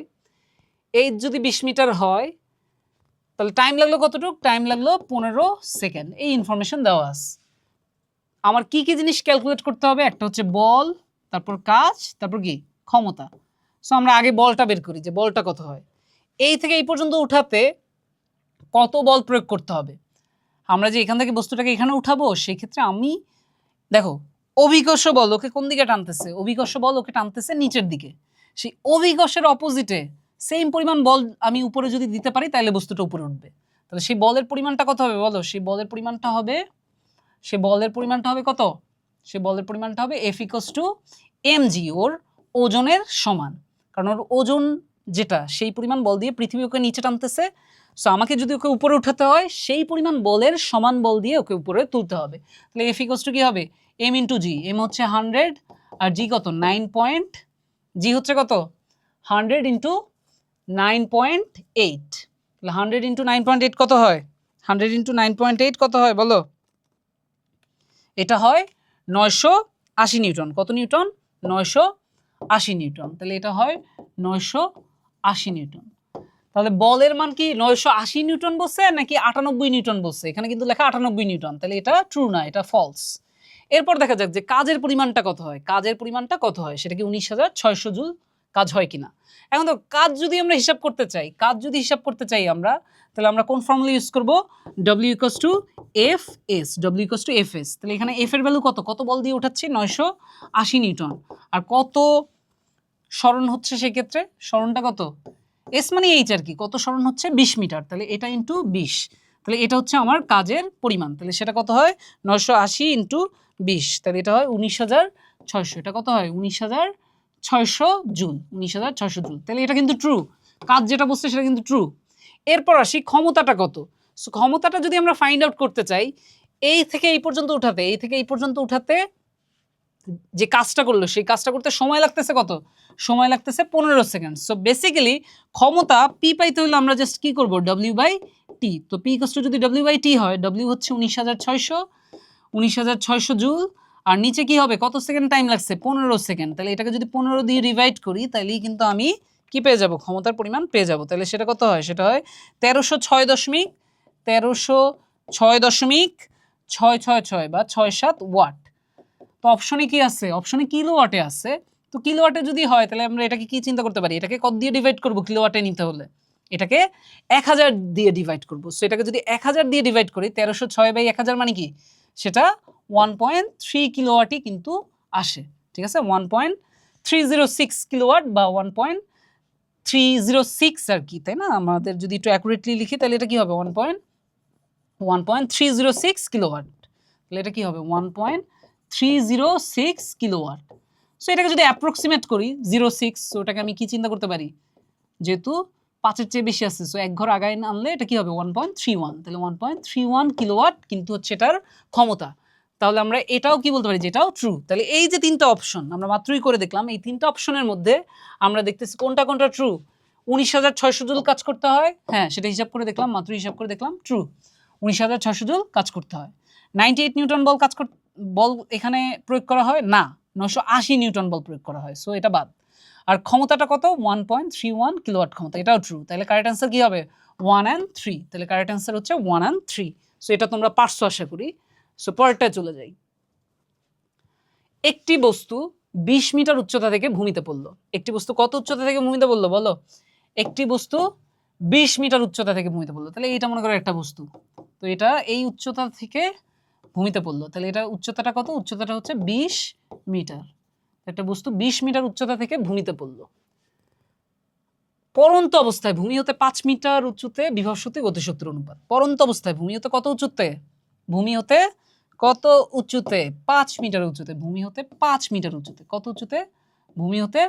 এইচ যদি 20 মিটার হয়, তাহলে টাইম লাগলো কতটুকু? টাইম লাগলো 15 সেকেন্ড। এই ইনফরমেশন দেওয়া আছে। আমার কি কি জিনিস ক্যালকুলেট করতে হবে? একটা হচ্ছে বল, তারপর কাজ, তারপর কি ক্ষমতা। সো আমরা আগে বলটা বের করি যে বলটা কত হয়। এই থেকে এই পর্যন্ত উঠাতে কত বল প্রয়োগ করতে হবে? আমরা যে এখান থেকে বস্তুটাকে এখানে উঠাবো, সেই ক্ষেত্রে আমি দেখো অভিকর্ষ বল ওকে কোন দিকে টানতেছে? অভিকর্ষ বল ওকে টানতেছে নিচের দিকে। সেই অভিকর্ষের অপোজিটে সেম পরিমাণ বল আমি উপরে যদি দিতে পারি, তাহলে বস্তুটা উপরে উঠবে। তাহলে সেই বলের পরিমাণটা কত হবে বলো? সেই বলের পরিমাণটা হবে কত? সেই বলের পরিমাণটা হবে F = mg, ওর ওজনের সমান। কারণ ওর ওজন যেটা, সেই পরিমাণ বল দিয়ে পৃথিবী ওকে নিচে টানতেছে। সো আমাকে যদি ওকে উপরে উঠাতে হয়, সেই পরিমাণ বলের সমান বল দিয়ে ওকে উপরে তুলতে হবে। তাহলে F = কি হবে? m × g। m হচ্ছে 100 আর g কত? 9 পয়েন্ট। g হচ্ছে কত? 100 × 9.8। তাহলে 100 × 9.8 কত হয়? 100 × 9.8 কত হয় বলো? এটা হয় 980 নিউটন। কত নিউটন? 980 নিউটন। তাহলে এটা হয় 980 নিউটন। তাহলে বলের মান কি 980 নিউটন বলছে নাকি 98 নিউটন বলছে? এখানে কিন্তু লেখা 98 নিউটন। তাহলে এটা ট্রু না, এটা ফলস। এরপর দেখা যাক যে কাজের পরিমাণটা কত হয়। কাজের পরিমাণটা কত হয়? সেটা কি 19,600 জুল কাজ হয় কিনা? এখন তো কাজ যদি আমরা হিসাব করতে চাই, আমরা তাহলে আমরা কোন ফর্মুলা ইউজ করব? W = Fs। W = Fs। তাহলে এখানে F এর ভ্যালু কত? কত বল দিয়ে উঠাচ্ছি? 980 নিউটন। আর কত সরণ হচ্ছে সেই ক্ষেত্রে? সরণটা কত? S মানে H আর কি। কত সরণ হচ্ছে? 20 মিটার। তাহলে এটা ইনটু 20। তাহলে এটা হচ্ছে আমার কাজের পরিমাণ। তাহলে সেটা কত হয়? 980 × 20। তাহলে এটা হয় 19,600। এটা কত হয়? 19,600 জুল। 19,600 জুল। তাহলে এটা কিন্তু ট্রু। কাজ যেটা বলছে সেটা কিন্তু ট্রু। এরপর আসি ক্ষমতাটা কত। সো ক্ষমতাটা যদি আমরা ফাইন্ড আউট করতে চাই, এই থেকে এই পর্যন্ত উঠাতে যে কাজটা করলো, সেই কাজটা করতে সময় লাগতেছে কত? সময় লাগতেছে 15 সেকেন্ড। সো বেসিক্যালি ক্ষমতা পি পাইতে হলে আমরা জাস্ট কি করব? W/T। তো P = যদি W/T হয়, W হচ্ছে 19,600 জুল। আর নিচে কি হবে? কত সেকেন্ড টাইম লাগছে? 15 সেকেন্ড। তাহলে এটাকে যদি 15 দিয়ে ডিভাইড করি, তাহলেই কিন্তু আমি কি পেয়ে যাব? ক্ষমতার পরিমাণ পেয়ে যাব। তাহলে সেটা কত হয়? সেটা হয় 1306.666 বা 67 ওয়াট। তো অপশনে কি আছে? অপশনে কিলোওয়াটে আছে। তো কিলোওয়াটে যদি হয়, তাহলে আমরা এটাকে কি চিন্তা করতে পারি? এটাকে কত দিয়ে ডিভাইড করব? কিলোওয়াটে নিতে হলে এটাকে 1000 দিয়ে ডিভাইড করব। সো এটাকে যদি 1000 দিয়ে ডিভাইড করি, 1306/1000 মানে কি? সেটা 1.3 কিলোওয়াটই কিন্তু আসে। ঠিক আছে? 1.306 কিলোওয়াট বা 1.306 আর কি, তাই না? আমাদের যদি একটু অ্যাকুরেটলি লিখি, তাহলে এটা কি হবে? 1.306 কিলোওয়াট। তাহলে এটা কি হবে? 1.306 কিলোওয়াট। সো এটাকে যদি অ্যাপ্রক্সিমেট করি 0.6, সো এটাকে আমি কি চিন্তা করতে পারি, যেহেতু 5-এর চেয়ে বেশি আছে, সো এক ঘর আগায় আনলে এটা কি হবে 1.31, তাহলে 1.31 কিলোওয়াট কিন্তু হচ্ছে এটার ক্ষমতা। তাহলে আমরা এটাও কি বলতে পারি, যেটাও ট্রু। তাহলে এই যে তিনটা অপশন আমরা মাত্রই করে দেখলাম, এই তিনটা অপশনের মধ্যে আমরা দেখতেছি কোনটা কোনটা ট্রু। 19,600 জুল কাজ করতে হয়, হ্যাঁ সেটা হিসাব করে দেখলাম, মাত্র হিসাব করে দেখলাম ট্রু, 19,600 জুল কাজ করতে হয়। 98 নিউটন বল এখানে প্রয়োগ করা হয় না, 980 নিউটন বল প্রয়োগ করা হয়, সো এটা বাদ। আর ক্ষমতাটা কত, 1.31 কিলোওয়াট ক্ষমতা, এটাও ট্রু। তাহলে কারেক্ট অ্যান্সার কি হবে 1 and 3, তাহলে কারেক্ট অ্যান্সার হচ্ছে 1 and 3। সো এটা তোমরা পারছো আশা করি। সো পরেরটায় চলে যাই। একটি বস্তু 20 মিটার উচ্চতা থেকে ভূমিতে পড়লো। একটি বস্তু কত উচ্চতা থেকে ভূমিতে পড়লো বলো? একটি বস্তু 20 মিটার উচ্চতা থেকে ভূমিতে পড়লো। তাহলে এটা মনে করো একটা বস্তু, তো এটা এই উচ্চতা থেকে ভূমিতে পড়লো, তাহলে এটা উচ্চতাটা কত, উচ্চতাটা হচ্ছে 20 মিটার। একটা বস্তু 20 মিটার উচ্চতা থেকে ভূমিতে পড়লো। পড়ন্ত অবস্থায় ভূমি হতে 5 মিটার উঁচুতে বিভব শক্তি গতিশক্তির অনুপাত। পড়ন্ত অবস্থায় ভূমি হতে কত উঁচুতে, ভূমি হতে কত উঁচুতে, 5 মিটার উঁচুতে, ভূমি হতে 5 মিটার উঁচুতে, কত উঁচুতে, ভূমি হতে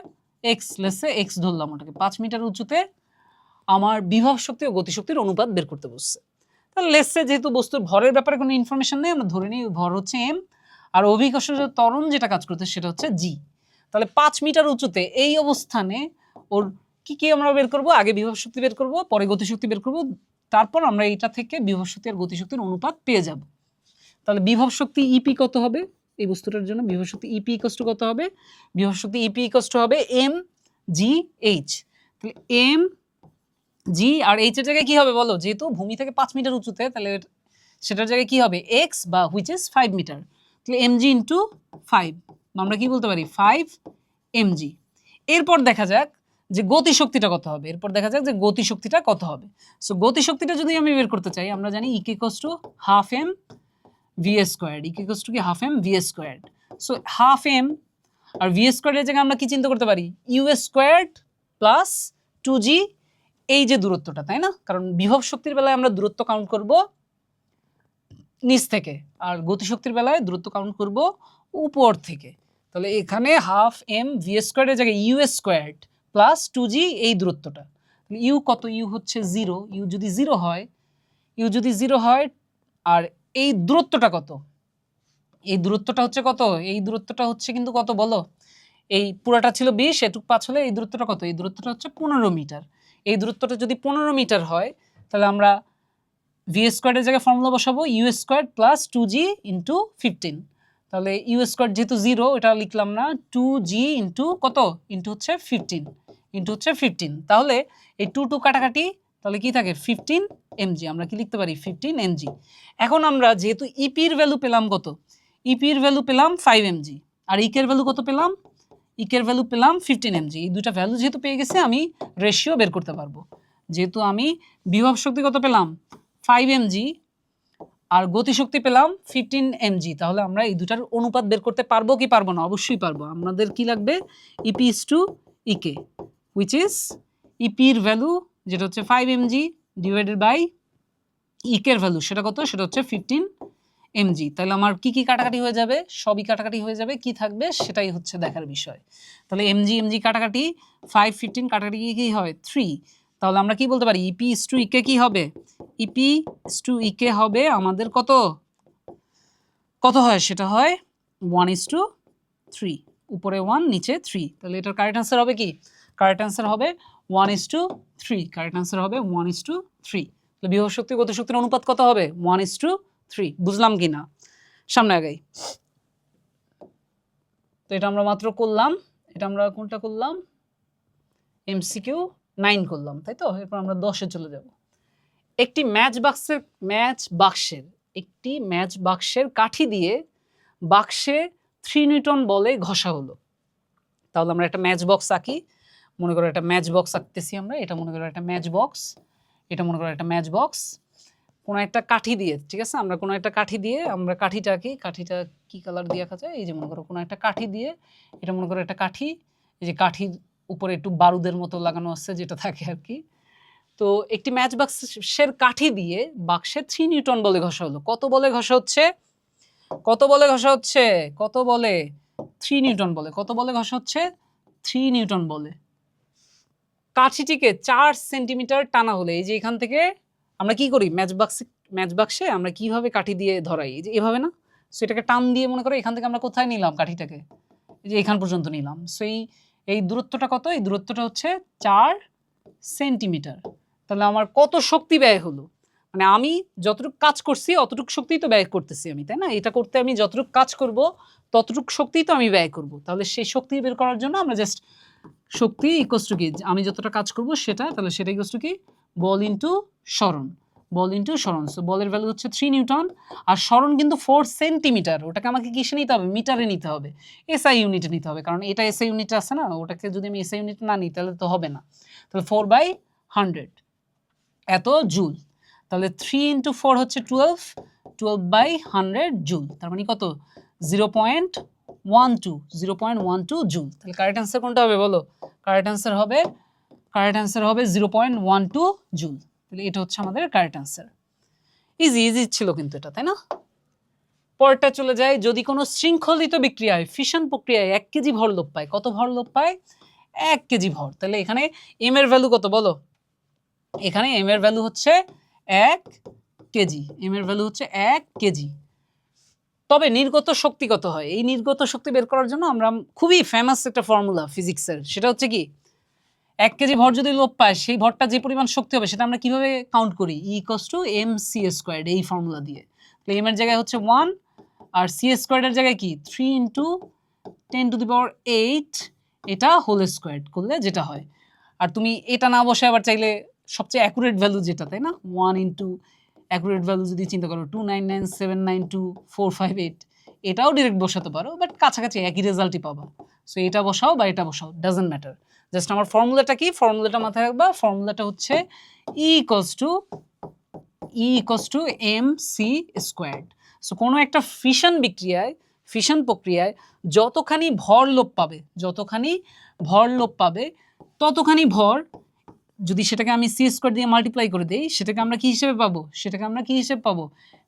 এক্স, লেসে এক্স ধরলাম ওটাকে, 5 মিটার উঁচুতে আমার বিভব শক্তি ও গতিশক্তির অনুপাত বের করতে বসছে। তাহলে লেসে যেহেতু বস্তুর ভরের ব্যাপারে কোনো ইনফরমেশন নেই, আমরা ধরে নিই ভর হচ্ছে এম, আর অভিকর্ষ ত্বরণ যেটা কাজ করতে সেটা হচ্ছে জি। তাহলে 5 মিটার উঁচুতে এই অবস্থানে ওর কি কি আমরা বের করব, আগে বিভব শক্তি বের করব, পরে গতিশক্তি বের করব, তারপর আমরা এটা থেকে বিভব শক্তি আর গতিশক্তির অনুপাত পেয়ে যাব। তাহলে বিভব শক্তি ইপি কত হবে এই বস্তুটার জন্য, বিভব শক্তি ইপি ইকুয়াল টু কত হবে, বিভব শক্তি ইপি ইকুয়াল টু হবে এম জি এইচ। তাহলে এম জি আর এইচ এর জায়গায় কি হবে বলো, যেহেতু ভূমি থেকে 5 মিটার উঁচুতে, তাহলে সেটার জায়গায় কি হবে এক্স বা হুইচ ইজ 5 মিটার। তাহলে এমজি ইন্টু 5, আমরা কি বলতে পারি 5 এমজি। এরপর দেখা যাক যে গতিশক্তিটা কত হবে, এরপর দেখা যাক যে গতিশক্তিটা কত হবে। সো গতিশক্তিটা যদি আমি বের করতে চাই, আমরা জানি EK equal to half M V squared, EK equal to কি half M V squared. So half M আর ভি স্কোয়ার্ডের জায়গায় আমরা কি চিন্তা করতে পারি, ইউ স্কোয়ার্ড প্লাস 2g, এই যে দূরত্বটা, তাই না, কারণ বিভব শক্তির বেলায় আমরা দূরত্ব কাউন্ট করব নিচ থেকে, আর গতিশক্তির বেলায় দূরত্ব কাউন্ট করব উপর থেকে। তাহলে এখানে হাফ এম ভি স্কোয়ার্ডের জায়গায় ইউ স্কোয়ার্ড প্লাস 2g, এই দূরত্বটা, ইউ কত, ইউ হচ্ছে 0, ইউ যদি 0 হয়, ইউ যদি 0 হয়, আর এই দূরত্বটা কত, এই দূরত্বটা হচ্ছে কত, এই দূরত্বটা হচ্ছে কিন্তু কত বলো, এই পুরাটা ছিল 20, এটুক 5 হলে এই দূরত্বটা কত, এই দূরত্বটা হচ্ছে 15 মিটার। এই দূরত্বটা যদি 15 মিটার হয়, তাহলে আমরা ভি স্কোয়ার্ডের জায়গায় ফর্মুলা বসাবো you squared plus 2g into 15। তাহলে ইউ স্কোয়ার্ড যেহেতু 0, এটা লিখলাম না, 2g ইন্টু কত, ইন্টু হচ্ছে 15, ইন্টু হচ্ছে 15। তাহলে এই 2 কাটাকাটি, তাহলে কি থাকে 15 mg, আমরা কি লিখতে পারি 15 mg। এখন আমরা যেহেতু ইপির ভ্যালু পেলাম কত, ইপির ভ্যালু পেলাম 5 mg, আর ইকের ভ্যালু কত পেলাম, ইকের ভ্যালু পেলাম 15 mg। এই দুটা ভ্যালু যেহেতু পেয়ে গেছে, আমি রেশিও বের করতে পারবো। যেহেতু আমি বিভব শক্তি কত পেলাম 5 mg আর গতিশক্তি পেলাম 15 mg, তাহলে আমরা এই দুটার অনুপাত বের করতে পারবো কি পারবো না, অবশ্যই পারবো। আমাদের কি লাগবে, EP is to EK, which is ইপির ভ্যালু যেটা হচ্ছে 5 mg ডিভাইডেড বাই ইকের ভ্যালু সেটা কত, সেটা হচ্ছে 15 mg। তাহলে আমার কি কি কাটাকাটি হয়ে যাবে, সবই কাটাকাটি হয়ে যাবে, কি থাকবে সেটাই হচ্ছে দেখার বিষয়। তাহলে mg mg কাটাকাটি, 5 15 কাটাকাটি কি হয় 3। তাহলে আমরা কি বলতে পারি, ইপি ইজ টু ইকে কি হবে, ইপি ইজ টু ইকে হবে আমাদের কত, কত হয়, সেটা হয় 1:3, উপরে 1 নিচে 3। তাহলে এটার কারেক্ট অ্যান্সার হবে কি, কারেক্ট অ্যান্সার হবে 1:3, কারেক্ট অ্যান্সার হবে 1:3। তাহলে বিভব শক্তি গতিশক্তির অনুপাত কত হবে 1:3, বুঝলাম কি না, সামনে আগাই। তো এটা আমরা মাত্র করলাম, এটা আমরা কোনটা করলাম, এমসিকিউ 9 করলাম, তাই তো। এরপর আমরা 10-এ চলে যাব। একটি ম্যাচ বাক্সের কাঠি দিয়ে বাক্সে 3 নিউটন বলে ঘষা হলো। তাহলে আমরা একটা ম্যাচ বক্স আঁকি, মনে করো একটা ম্যাচ বক্স আঁকতেছি আমরা, এটা মনে করো একটা ম্যাচ বক্স, এটা মনে করো একটা ম্যাচ বক্স, কোনো একটা কাঠি দিয়ে, ঠিক আছে, আমরা কোনো একটা কাঠি দিয়ে আমরা কাঠিটা আঁকি, কাঠিটা কি কালার দিয়ে আঁকা যায়, এই যে মনে করো কোনো একটা কাঠি দিয়ে, এটা মনে করো একটা কাঠি, এই যে কাঠির উপরে একটু বারুদের মতো লাগানো আছে যেটা থাকে আর কি। তো একটি ম্যাচ বাক্সের কাঠি দিয়ে বাক্সে 3 নিউটন বলে ঘষা হলো। কত বলে ঘষা হচ্ছে, কত বলে ঘষা হচ্ছে, কত বলে 3 নিউটন বলে। কত বলে ঘষা হচ্ছে? 3 নিউটন বলে। কাঠিটিকে 4 সেন্টিমিটার টানা হলে, এই যে এখান থেকে আমরা কি করি, ম্যাচ বাক্সে আমরা কিভাবে কাঠি দিয়ে ধরাই, এই যে এভাবে না। সো এটাকে টান দিয়ে মনে করো এখান থেকে আমরা কোথায় নিলাম কাঠিটাকে, এই যে এখান পর্যন্ত নিলাম। সো এই দূরত্বটা কত? এই দূরত্বটা হচ্ছে 4 সেন্টিমিটার। তাহলে আমার কত শক্তি ব্যয় হলো? মানে আমি যতটুকু কাজ করছি অতটুকু শক্তিই তো ব্যয় করতেছি আমি, তাই না? এটা করতে আমি যতটুকু কাজ করব ততটুকু শক্তিই তো আমি ব্যয় করব। তাহলে সেই শক্তি বের করার জন্য আমরা জাস্ট শক্তি ইকুয়ালস টু কি, আমি যতটা কাজ করব সেটা, তাহলে সেটা ইকুয়ালস টু কি, বল ইনটু সরণ। বল ইনটু সরণ। সো বলের ভ্যালু হচ্ছে 3 নিউটন, আর সরণ কিন্তু 4 সেন্টিমিটার। ওটাকে আমাকে কিসে নিতে হবে? মিটারে নিতে হবে, এসআই ইউনিটে নিতে হবে, কারণ এটা এসআই ইউনিটে আছে না। ওটাকে যদি আমি এসআই ইউনিট না নিই তাহলে তো হবে না। তাহলে 4/100 এত জুল। তাহলে 3 ইন্টু 4 হচ্ছে 12, 12/100 জুল। তার মানে কত? 0.12 জুল। তাহলে কারেক্ট অ্যান্সার কোনটা হবে বলো? কারেক্ট অ্যান্সার হবে 0.12 জুল। তাহলে এটা হচ্ছে আমাদের কারেক্ট অ্যান্সার। ইজি ছিল কিন্তু এটা, তাই না? পরেরটা চলে যায়, যদি কোনো শৃঙ্খলিত বিক্রিয়ায় ফিশন প্রক্রিয়ায় 1 কেজি ভর লোপ পায়। কত ভর লোপ পায়? 1 কেজি ভর। তাহলে এখানে এম এর ভ্যালু কত বলো? এখানে এম এর ভ্যালু হচ্ছে 1 কেজি। এম এর ভ্যালু হচ্ছে 1 কেজি। তবে নির্গত শক্তি কত হয়? এই নির্গত শক্তি বের করার জন্য আমরা খুবই ফেমাস একটা ফর্মুলা ফিজিক্সের, সেটা হচ্ছে কি, 1 কেজি ভর যদি লোপ পায় সেই ভরটা যে পরিমাণ শক্তি হবে সেটা আমরা কিভাবে কাউন্ট করি? E = mc², এই ফর্মুলা দিয়ে। তাহলে এম এর জায়গায় হচ্ছে 1 আর c² এর জায়গায় কি 3 × 10⁸ এটা হোল স্কোয়ার্ড করলে যেটা হয়। আর তুমি এটা না বসে আবার চাইলে সবচেয়ে অ্যাকুরেট ভ্যালু যেটা, তাই না, 1 × অ্যাকুরেট ভ্যালু যদি চিন্তা করো 299,792,458, এটাও ডিরেক্ট বসাতে পারো, বাট কাছাকাছি একই রেজাল্টই পাবা। সো এটা বসাও বা এটা বসাও, ডাজন্ট ম্যাটার। জাস্ট আমার ফর্মুলাটা কি, ফর্মুলাটা মাথায় রাখবা। ফর্মুলাটা হচ্ছে E = mc²। সো কোনো একটা ফিশন প্রক্রিয়ায় যতখানি ভর লোপ পাবে ততখানি ভর, যদি সেটাকে আমি c² দিয়ে মাল্টিপ্লাই করে দেই, সেটাকে আমরা কি হিসেবে পাবো?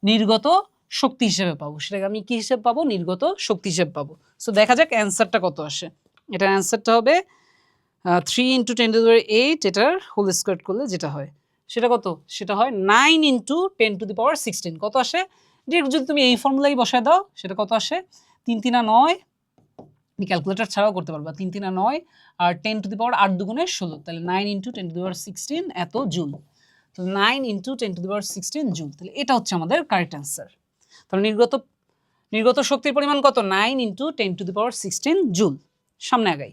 নির্গত শক্তি হিসেবে পাবো। নির্গত শক্তি হিসেবে পাবো। সো দেখা যাক অ্যান্সারটা কত আসে। এটার অ্যান্সারটা হবে 3 × 10⁸, এটার হোল স্কোয়ার করলে যেটা হয় সেটা কত? সেটা হয় 9 × 10⁻16। কত আসে? ডিরেক্ট যদি তুমি এই ফর্মুলাই বসায় দাও সেটা কত আসে? 3 × 9, ক্যালকুলেটর ছাড়াও করতে পারবা। 3 × 9 আর 10⁻8 × 16, তাহলে 9 × 10⁻16 এত জুল। তো 9 × 10⁻16 জুল। তাহলে এটা হচ্ছে আমাদের কারেক্ট অ্যান্সার। তাহলে নির্গত শক্তির পরিমাণ কত? 9 × 10⁻16 জুল। সামনে আগাই।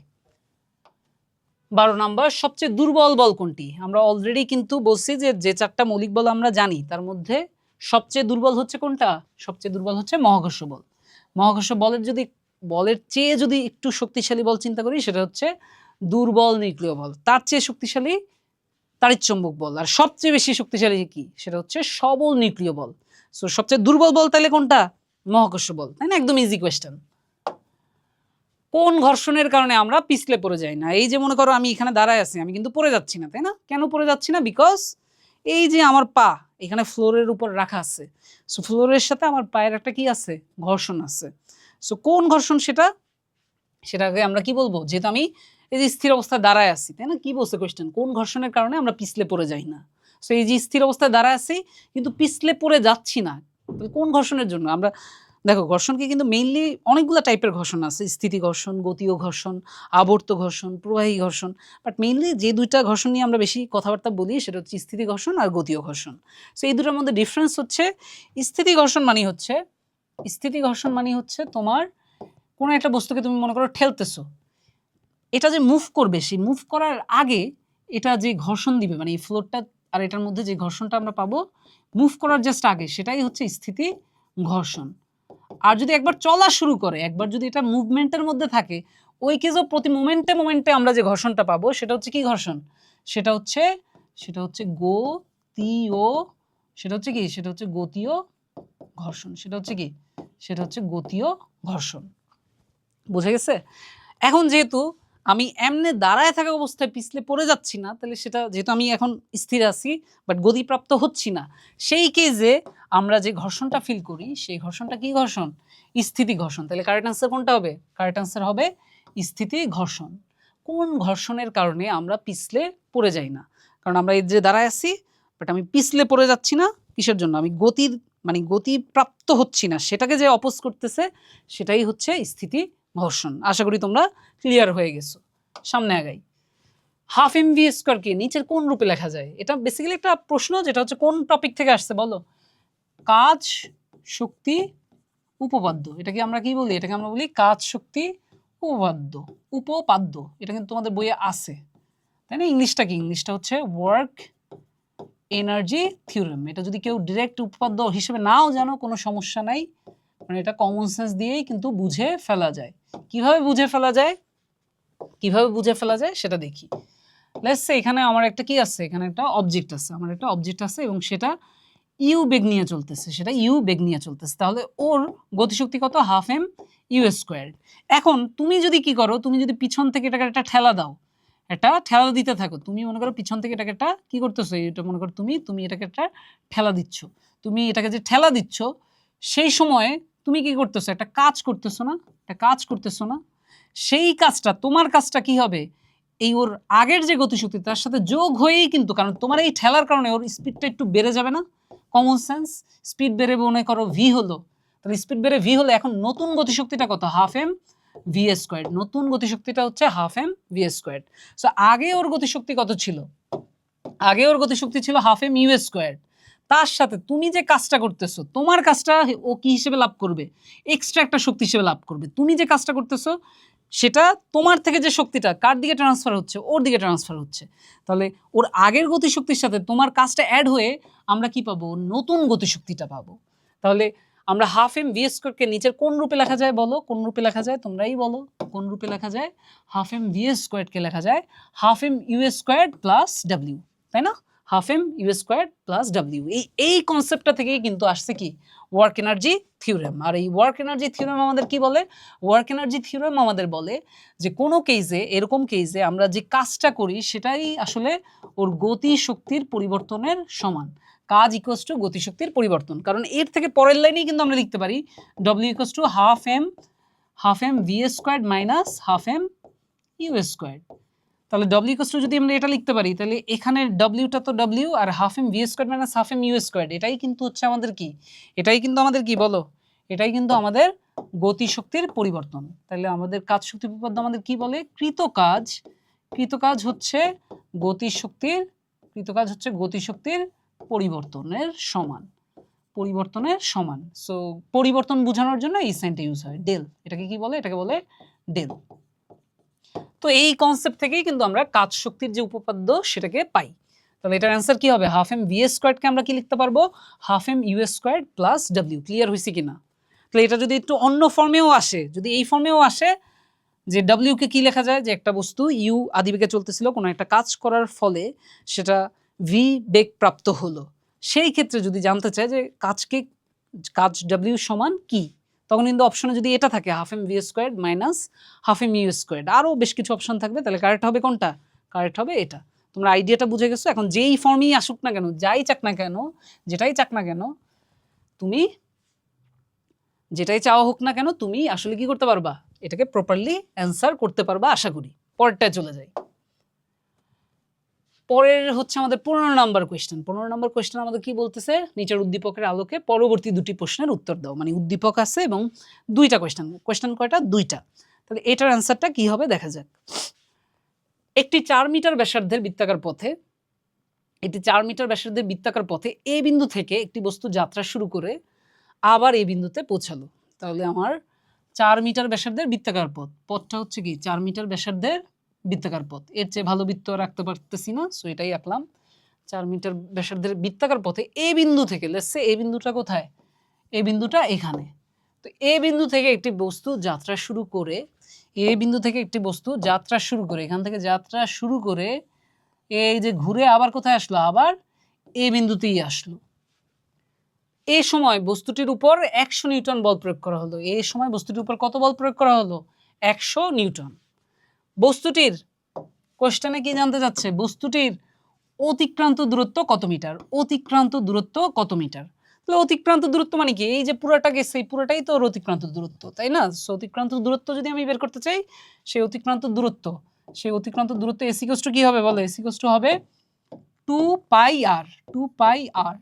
12 নাম্বার, সবচেয়ে দুর্বল বল কোনটি? আমরা অলরেডি কিন্তু বলছি যে 4টা মৌলিক বল আমরা জানি, তার মধ্যে সবচেয়ে দুর্বল হচ্ছে কোনটা? সবচেয়ে দুর্বল হচ্ছে মহাকর্ষ বল। মহাকর্ষ বলের চেয়ে যদি একটু শক্তিশালী বল চিন্তা করি, সেটা হচ্ছে দুর্বল নিউক্লিয় বল। তার চেয়ে শক্তিশালী তাড়িৎচম্বক বল। আর সবচেয়ে বেশি শক্তিশালী কি? সেটা হচ্ছে সবল নিউক্লিয় বল। সো সবচেয়ে দুর্বল বল তাহলে কোনটা? মহাকর্ষ বল, তাই না? একদম ইজি কোয়েশ্চেন। কোন ঘর্ষণের কারণে আমরা পিছলে পড়ে যাই না? এই যে মনে করো আমি এখানে দাঁড়ায় আছি, আমি কিন্তু পড়ে যাচ্ছি না, তাই না? কেন পড়ে যাচ্ছি না? বিকজ এই যে আমার পা এখানে ফ্লোরের উপর রাখা আছে। সো ফ্লোরের সাথে আমার পায়ের একটা কি আছে? ঘর্ষণ আছে। সো কোন ঘর্ষণ সেটাকে আমরা কি বলবো? যেহেতু আমি এই যে স্থির অবস্থায় দাঁড়ায় আছি, তাই না? কি বলছে কোয়েশ্চেন? কোন ঘর্ষণের কারণে আমরা পিছলে পড়ে যাই না? সো এই যে স্থির অবস্থায় দাঁড়ায় আছি কিন্তু পিছলে পড়ে যাচ্ছি না, তাহলে কোন ঘর্ষণের জন্য? আমরা দেখো ঘর্ষণকে কিন্তু মেইনলি অনেকগুলো টাইপের ঘর্ষণ আছে, স্থিতি ঘর্ষণ, গতীয় ঘর্ষণ, আবর্ত ঘর্ষণ, প্রবাহী ঘর্ষণ। বাট মেইনলি যে দুইটা ঘর্ষণ নিয়ে আমরা বেশি কথাবার্তা বলি সেটা হচ্ছে স্থিতি ঘর্ষণ আর গতীয় ঘর্ষণ। সো এই দুটোর মধ্যে ডিফারেন্স হচ্ছে, স্থিতি ঘর্ষণ মানে হচ্ছে তোমার কোনো একটা বস্তুকে তুমি মনে করো ঠেলতেছো, এটা যে মুভ করবে, সেই মুভ করার আগে এটা যে ঘর্ষণ দিবে, মানে এই ফ্লোরটা আর এটার মধ্যে যে ঘর্ষণটা আমরা পাবো মুভ করার জাস্ট আগে, সেটাই হচ্ছে স্থিতি ঘর্ষণ। আর যদি একবার চলা শুরু করে, একবার যদি এটা মুভমেন্টের মধ্যে থাকে, ওই কেজও প্রতি মোমেন্টে আমরা যে ঘর্ষণটা পাবো সেটা হচ্ছে কি ঘর্ষণ? সেটা হচ্ছে গতীয় ঘর্ষণ। সেটা হচ্ছে গতীয় ঘর্ষণ। বুঝে গেছে? এখন যেহেতু আমি এমনে দাঁড়ায় থাকা অবস্থায় পিছলে পড়ে যাচ্ছি না, তাহলে সেটা যেহেতু আমি এখন স্থির আছি বাট গতিপ্রাপ্ত হচ্ছি না, সেই কেজে আমরা যে ঘর্ষণটা ফিল করি সেই ঘর্ষণটা কি ঘর্ষণ? স্থিতি ঘর্ষণ। তাহলে কারেক্ট আনসার কোনটা হবে? কারেক্ট আনসার হবে স্থিতি ঘর্ষণ। কোন ঘর্ষণের কারণে আমরা পিছলে পড়ে যাই না? কারণ আমরা এই যে দাঁড়ায় আছি, বাট আমি পিছলে পড়ে যাচ্ছি না। কিসের জন্য? আমি গতির মানে গতি প্রাপ্ত হচ্ছি না, সেটাকে যে অপোজ করতেছে সেটাই হচ্ছে স্থিতি ঘর্ষণ। আশা করি তোমরা ক্লিয়ার হয়ে গেছো। সামনে আগাই। হাফ এম ভি স্কোয়ারকে নিচের কোন রূপে লেখা যায়? এটা বেসিক্যালি একটা প্রশ্ন, যেটা হচ্ছে কোন টপিক থেকে আসছে বলো? কাজ শক্তি উপপাদ্য। এটাকে আমরা কি বলি? এটাকে আমরা বলি কাজ শক্তি উপপাদ্য। উপপাদ্য এটা কিন্তু তোমাদের বইয়ে আছে, তাই না? ইংলিশটা কি? ইংলিশটা হচ্ছে ওয়ার্ক এনার্জি থিওরেম। এটা যদি কেউ ডিরেক্ট উপপাদ্য হিসেবে নাও জানো, কোনো সমস্যা নাই, মানে এটা কমন সেন্স দিয়েই কিন্তু বুঝে ফেলা যায়। কিভাবে বুঝে ফেলা যায়? কিভাবে বুঝে ফেলা যায় সেটা দেখি। লেটস সে এখানে আমার একটা কি আছে? এখানে একটা অবজেক্ট আছে, আমার একটা অবজেক্ট আছে এবং সেটা ইউ বেগ নিয়ে চলতেছে, সেটা ইউ বেগ নিয়ে চলতেছে। তাহলে ওর গতিশক্তি কত? Half M U square. এখন তুমি যদি কি করো, তুমি যদি পিছন থেকে এটাকে একটা ঠেলা দাও, একটা ঠেলা দিতে থাকো, তুমি মনে করো পিছন থেকে এটাকে একটা কি করতেছো, এটা মনে করো তুমি এটাকে একটা ঠেলা দিচ্ছ। তুমি এটাকে যে ঠেলা দিচ্ছ সেই সময়ে তুমি কি করতেছো? একটা কাজ করতেছো না? একটা কাজ করতেছো না? সেই কাজটা, তোমার কাজটা কি হবে? এই ওর আগের যে গতিশক্তি তার সাথে যোগ হয়েই কিন্তু, কারণ তোমার এই ঠেলার কারণে ওর স্পিডটা একটু বেড়ে যাবে না? Common sense. স্পিড বেড়ে মনে করো ভি হলো, তাহলে স্পিড বেড়ে ভি হলে এখন নতুন গতিশক্তিটা কত? Half M V square. নতুন গতিশক্তিটা হচ্ছে half M V square. So আগে ওর গতিশক্তি কত ছিল? আগে ওর গতিশক্তি ছিল হাফ এম ইউ স্কোয়ার। তার সাথে তুমি যে কাজটা করতেছো, তোমার কাজটা ও কি হিসেবে লাভ করবে? এক্সট্রা একটা শক্তি হিসেবে লাভ করবে। তুমি যে কাজটা করতেছো সেটা তোমার থেকে যে শক্তিটা কার দিকে ট্রান্সফার হচ্ছে? ওর দিকে ট্রান্সফার হচ্ছে। তাহলে ওর আগের গতিশক্তির সাথে তোমার কাজটা অ্যাড হয়ে আমরা কি পাবো? নতুন গতিশক্তিটা পাবো। তাহলে আমরা হাফ এম ভি স্কোয়ারকে নিচের কোন রূপে লেখা যায় বলো? কোন রূপে লেখা যায় তোমরাই বলো? কোন রূপে লেখা যায়? হাফ এম ভি স্কোয়ারকে লেখা যায় half M U square plus W, তাই না? Half M U square plus W. এই কনসেপ্টটা থেকেই কিন্তু আসছে কি? Work energy theorem. আর এই ওয়ার্ক এনার্জি থিওরেম আমাদের কি বলে? ওয়ার্ক এনার্জি থিওরেম আমাদের বলে যে কোনো কেসে, এরকম কেসে আমরা যে কাজটা করি সেটাই আসলে ওর গতি শক্তির পরিবর্তনের সমান। কাজ ইকুয়ালস টু গতিশক্তির পরিবর্তন। কারণ এর থেকে পরের লাইনেই কিন্তু আমরা লিখতে পারি W equals to half M V square minus half M U square. তাহলে ডব্লিউ ইকুয়ালস টু যদি আমরা এটা লিখতে পারি, তাহলে এখানে ডব্লিউটা তো ডব্লিউ, আর half M V square minus half M U square, এটাই কিন্তু হচ্ছে আমাদের কি? এটাই কিন্তু আমাদের কি বলো? এটাই কিন্তু আমাদের গতিশক্তির পরিবর্তন। তাহলে আমাদের কাজ শক্তি উপপাদ্য আমাদের কি বলে? কৃতকাজ হচ্ছে গতিশক্তির পরিবর্তনের সমান। সো পরিবর্তন বোঝানোর জন্য এই সাইনটা ইউজ হয়, ডেল। এটাকে কি বলে? এটাকে বলে ডেল। তো এই কনসেপ্ট থেকেই কিন্তু আমরা কাজ শক্তির যে উপপাদ্য সেটাকে পাই। তাহলে এটার অ্যান্সার কি হবে? হাফ এম ভি স্কোয়ারকে আমরা কি লিখতে পারবো? Half M U square plus W. Clear হয়েছে কিনা? তাহলে এটা যদি একটু অন্য ফর্মেও আসে, যদি এই ফর্মেও আসে যে ডাব্লিউকে কি লেখা যায়? যে একটা বস্তু ইউ আদিবেগে চলতেছিল, কোনো একটা কাজ করার ফলে সেটা ভি বেগ প্রাপ্ত হলো, সেই ক্ষেত্রে যদি জানতে চায় যে কাজ ডাব্লিউ সমান কি, তখন কিন্তু অপশনে যদি এটা থাকে half M V square minus half M U square, আরও বেশ কিছু অপশন থাকবে, তাহলে কারেক্ট হবে কোনটা? কারেক্ট হবে এটা। তোমরা আইডিয়াটা বুঝে গেছো? এখন যেই ফর্মেই আসুক না কেন, যেটাই চাক না কেন, তুমি যেটাই চাওয়া হোক না কেন, তুমি আসলে কি করতে পারবা? এটাকে প্রপারলি অ্যান্সার করতে পারবা আশা করি। পরেরটায় চলে যাই। পরের হচ্ছে আমাদের 15 নম্বর কোয়েশ্চেন। 15 নম্বর কোয়েশ্চেন আমাদের কি বলতেছে? নিচের উদ্দীপকের আলোকে পরবর্তী দুটি প্রশ্নের উত্তর দাও। মানে উদ্দীপক আছে এবং দুইটা কোয়েশ্চেন কয়টা? দুইটা। তাহলে এটার অ্যান্সারটা কি হবে দেখা যাক। একটি 4 মিটার ব্যাসার্ধের বৃত্তাকার পথে এ বিন্দু থেকে একটি বস্তু যাত্রা শুরু করে আবার এই বিন্দুতে পৌঁছালো। তাহলে আমার 4 মিটার ব্যাসার্ধের বৃত্তাকার পথটা হচ্ছে কি? 4 মিটার ব্যাসার্ধের বৃত্তাকার পথ। এর চেয়ে ভালো বৃত্ত রাখতে পারতেছি না, সো এটাই আঁকলাম। 4 মিটার ব্যাসার্ধের বৃত্তাকার পথে এ বিন্দু থেকে, লেটস সে এ বিন্দুটা কোথায়? এ বিন্দুটা এখানে। তো এ বিন্দু থেকে একটি বস্তু যাত্রা শুরু করে, এখান থেকে যাত্রা শুরু করে এই যে ঘুরে আবার কোথায় আসলো? আবার এ বিন্দুতেই আসলো। এই সময় বস্তুটির উপর 100 নিউটন বল প্রয়োগ করা হলো। এই সময় বস্তুটির উপর কত বল প্রয়োগ করা হলো? 100 নিউটন। বস্তুটির কোশ্চেনে কি জানতে চাচ্ছে? বস্তুটির অতিক্রান্ত দূরত্ব কত মিটার? তাহলে অতিক্রান্ত দূরত্ব মানে কি, এই যে পুরোটা গেছে এই পুরোটাই তো ওর অতিক্রান্ত দূরত্ব, তাই না? সো অতিক্রান্ত দূরত্ব যদি আমি বের করতে চাই, সেই অতিক্রান্ত দূরত্ব এস ইকুয়ালস টু কি হবে বলো? এস ইকুয়ালস টু হবে 2 পাই আর, 2 পাই আর,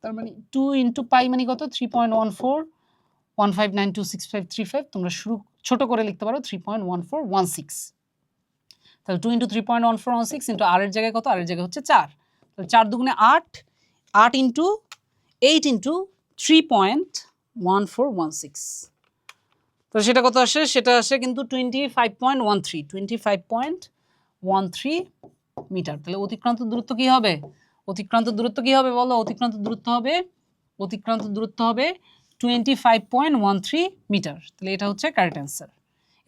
তার মানে 2 ইন্টু পাই মানে কত? 3.1415926535। তোমরা শুরু ছোট করে লিখতে পারো 3.1416। তাহলে 2 ইন্টু 3.1416 ইন্টু আর এর জায়গায় কত? আর এর জায়গায় হচ্ছে 4। তাহলে 4 দুগুণে 8, 8 ইন্টু 8 ইন্টু 3.1416। তো সেটা কত আসে? সেটা আসে কিন্তু 25.13 মিটার। তাহলে অতিক্রান্ত দূরত্ব কি হবে? অতিক্রান্ত দূরত্ব কি হবে বলো? অতিক্রান্ত দূরত্ব হবে 25.13 মিটার। তাহলে এটা হচ্ছে কারেক্ট অ্যান্সার।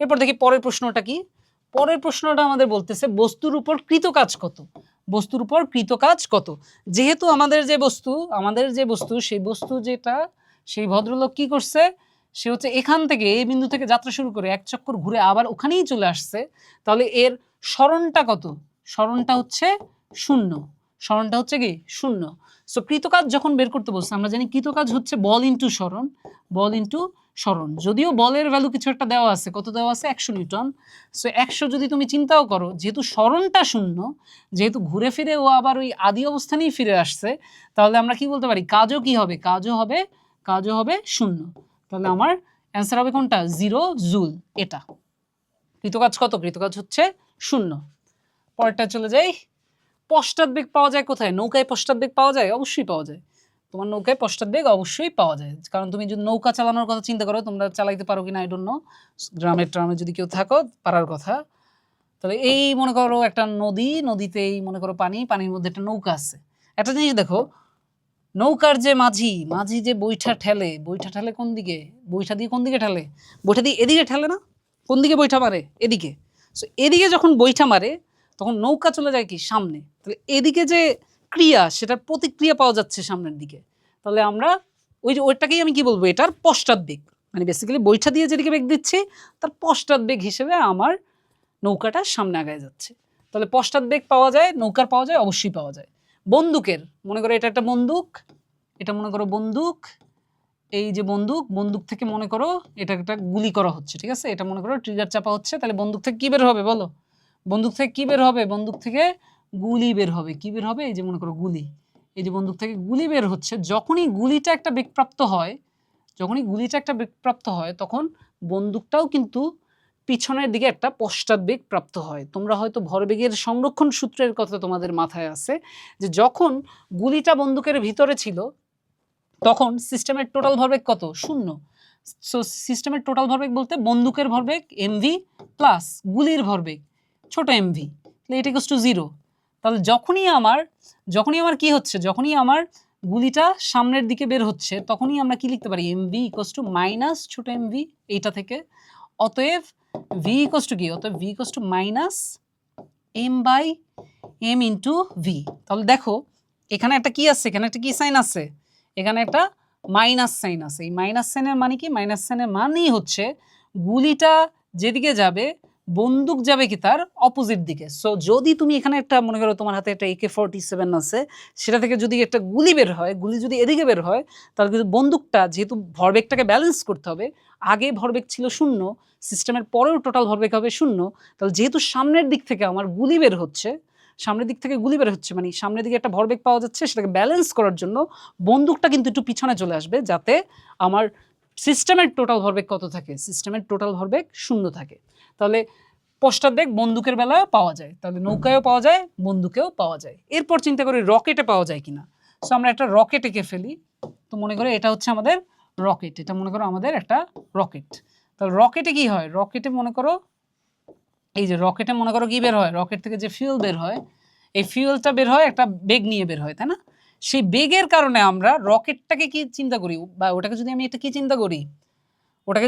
এরপর দেখি পরের প্রশ্নটা কি। পরের প্রশ্নটা আমাদের বলতেছে বস্তুর উপর কৃত কাজ কত? বস্তুর উপর কৃত কাজ কত? যেহেতু আমাদের যে বস্তু সেই বস্তু যেটা, সেই ভদ্রলোক কি করছে? সে হচ্ছে এখান থেকে এই বিন্দু থেকে যাত্রা শুরু করে এক চক্কর ঘুরে আবার ওখানেই চলে আসছে। তাহলে এর সরণটা কত? সরণটা হচ্ছে 0। সরণটা হচ্ছে কি 0। সো কৃতকাজ যখন বের করতে বলছে, আমরা জানি কৃতকাজ হচ্ছে বল ইন্টু সরণ, বল ইন্টু সরণ। যদিও বলের ভ্যালু কিছু একটা দেওয়া আছে, কত দেওয়া আছে? 100 নিউটন। সো 100 যদি তুমি চিন্তাও করো, যেহেতু সরণটা 0, যেহেতু ঘুরে ফিরে ও আবার ওই আদি অবস্থানেই ফিরে আসছে, তাহলে আমরা কি বলতে পারি? কাজও কি হবে? কাজও হবে 0। তাহলে আমার অ্যান্সার হবে কোনটা? 0 জুল। এটা কৃতকাজ কত? কৃতকাজ হচ্ছে 0। পরেরটা চলে যাই। পশ্চাৎবেগ পাওয়া যায় কোথায়? নৌকায় পশ্চাৎবেগ পাওয়া যায়? অবশ্যই পাওয়া যায়। তোমার নৌকায় পশ্চাৎবেগ অবশ্যই পাওয়া যায়, কারণ তুমি যদি নৌকা চালানোর কথা চিন্তা করো, তোমরা চালাইতে পারো কিনা আই ডোন্ট নো, গ্রামের ট্রামে যদি কেউ থাকো পারার কথা, তাহলে এই মনে করো একটা নদী, নদীতে এই মনে করো পানি, পানির মধ্যে একটা নৌকা আছে। একটা জিনিস দেখো, নৌকার যে মাঝি যে বৈঠা ঠেলে কোন দিকে? বৈঠা দিয়ে কোন দিকে ঠেলে? বৈঠা দিয়ে এদিকে ঠেলে না? কোন দিকে বৈঠা মারে? এদিকে। সো এদিকে যখন বৈঠা মারে তখন নৌকা চলে যায় কি সামনে। তাহলে এদিকে যে ক্রিয়া, সেটার প্রতিক্রিয়া পাওয়া যাচ্ছে সামনের দিকে। তাহলে আমরা ওইটাকেই আমি কি বলবো? এটার পশ্চাৎবেগ। মানে বেসিক্যালি বৈঠা দিয়ে যেদিকে বেগ দিচ্ছি তার পশ্চাৎবেগ হিসেবে আমার নৌকাটা সামনে আগায় যাচ্ছে। তাহলে পশ্চাৎবেগ পাওয়া যায়, নৌকার পাওয়া যায়, অবশ্যই পাওয়া যায়। বন্দুকের, মনে করো এটা একটা বন্দুক, এটা মনে করো বন্দুক, এই যে বন্দুক থেকে মনে করো এটা একটা গুলি করা হচ্ছে, ঠিক আছে? এটা মনে করো ট্রিগার চাপা হচ্ছে, তাহলে বন্দুক থেকে কি বের হবে বলো? বন্দুক থেকে কি বের হবে? বন্দুক থেকে গুলি বের হবে। কি বের হবে? এই যে মনে করো গুলি, এই যে বন্দুক থেকে গুলি বের হচ্ছে। যখনই গুলিটা একটা বেগপ্রাপ্ত হয়, তখন বন্দুকটাও কিন্তু পিছনের দিকে একটা পশ্চাৎবেগ প্রাপ্ত হয়। তোমরা হয়তো ভরবেগের সংরক্ষণ সূত্রের কথা তোমাদের মাথায় আছে, যে যখন গুলিটা বন্দুকের ভিতরে ছিল তখন সিস্টেমের টোটাল ভরবেগ কত? 0। সো সিস্টেমের টোটাল ভরবেগ বলতে বন্দুকের ভরবেগ mv প্লাস গুলির ভরবেগ ছোট mv, তাহলে এটা ইকুয়ালস টু 0। তাহলে যখনই আমার কি হচ্ছে? যখনই আমার গুলিটা সামনের দিকে বের হচ্ছে, তখনই আমরা কি লিখতে পারি? mv ইকুয়ালস টু মাইনাস ছোট mv এইটা থেকে। অতএব v ইকুয়ালস টু কি? অতএব v equals to minus m/m into v। তাহলে দেখো এখানে একটা কি আছে? এখানে একটা কি সাইন আছে? এখানে একটা মাইনাস সাইন আছে। এই মাইনাস সাইনের মানে কি? মাইনাস সাইনের মানেই হচ্ছে গুলিটা যেদিকে যাবে বন্দুক যাবে কি তার অপোজিট দিকে। সো যদি তুমি এখানে একটা মনে করো তোমার হাতে একটা AK-47 আছে, সেটা থেকে যদি একটা গুলি বের হয়, গুলি যদি এদিকে বের হয়, তাহলে কিন্তু বন্দুকটা যেহেতু ভরবেগটাকে ব্যালেন্স করতে হবে, আগে ভরবেগ ছিল 0, সিস্টেমের পরেও টোটাল ভরবেগ হবে 0, তাহলে যেহেতু সামনের দিক থেকে আমার গুলি বের হচ্ছে, মানে সামনের দিকে একটা ভরবেগ পাওয়া যাচ্ছে, সেটাকে ব্যালেন্স করার জন্য বন্দুকটা কিন্তু একটু পিছনে চলে আসবে, যাতে আমার সিস্টেমের টোটাল ভরবেগ কত থাকে? সিস্টেমের টোটাল ভরবেগ 0 থাকে। তাহলে পশ্চাৎবেগ বন্দুকের বেলায় পাওয়া যায়, তাহলে নৌকায়ও পাওয়া যায়, বন্দুকেও পাওয়া যায়। এরপর চিন্তা করি রকেটে পাওয়া যায় কিনা। সো আমরা একটা রকেট এঁকে ফেলি। তো মনে করো এটা হচ্ছে আমাদের রকেট, এটা মনে করো আমাদের একটা রকেট। তাহলে রকেটে কি হয়? রকেটে মনে করো এই যে রকেটে মনে করো কি বের হয়? রকেট থেকে যে ফিউল বের হয়, এই ফিউলটা বের হয় একটা বেগ নিয়ে বের হয়, তাই না? সেই বেগের কারণে আমরা রকেটটাকে কি চিন্তা করি, বা ওটাকে যদি আমি একটা কি চিন্তা করি, এটাকে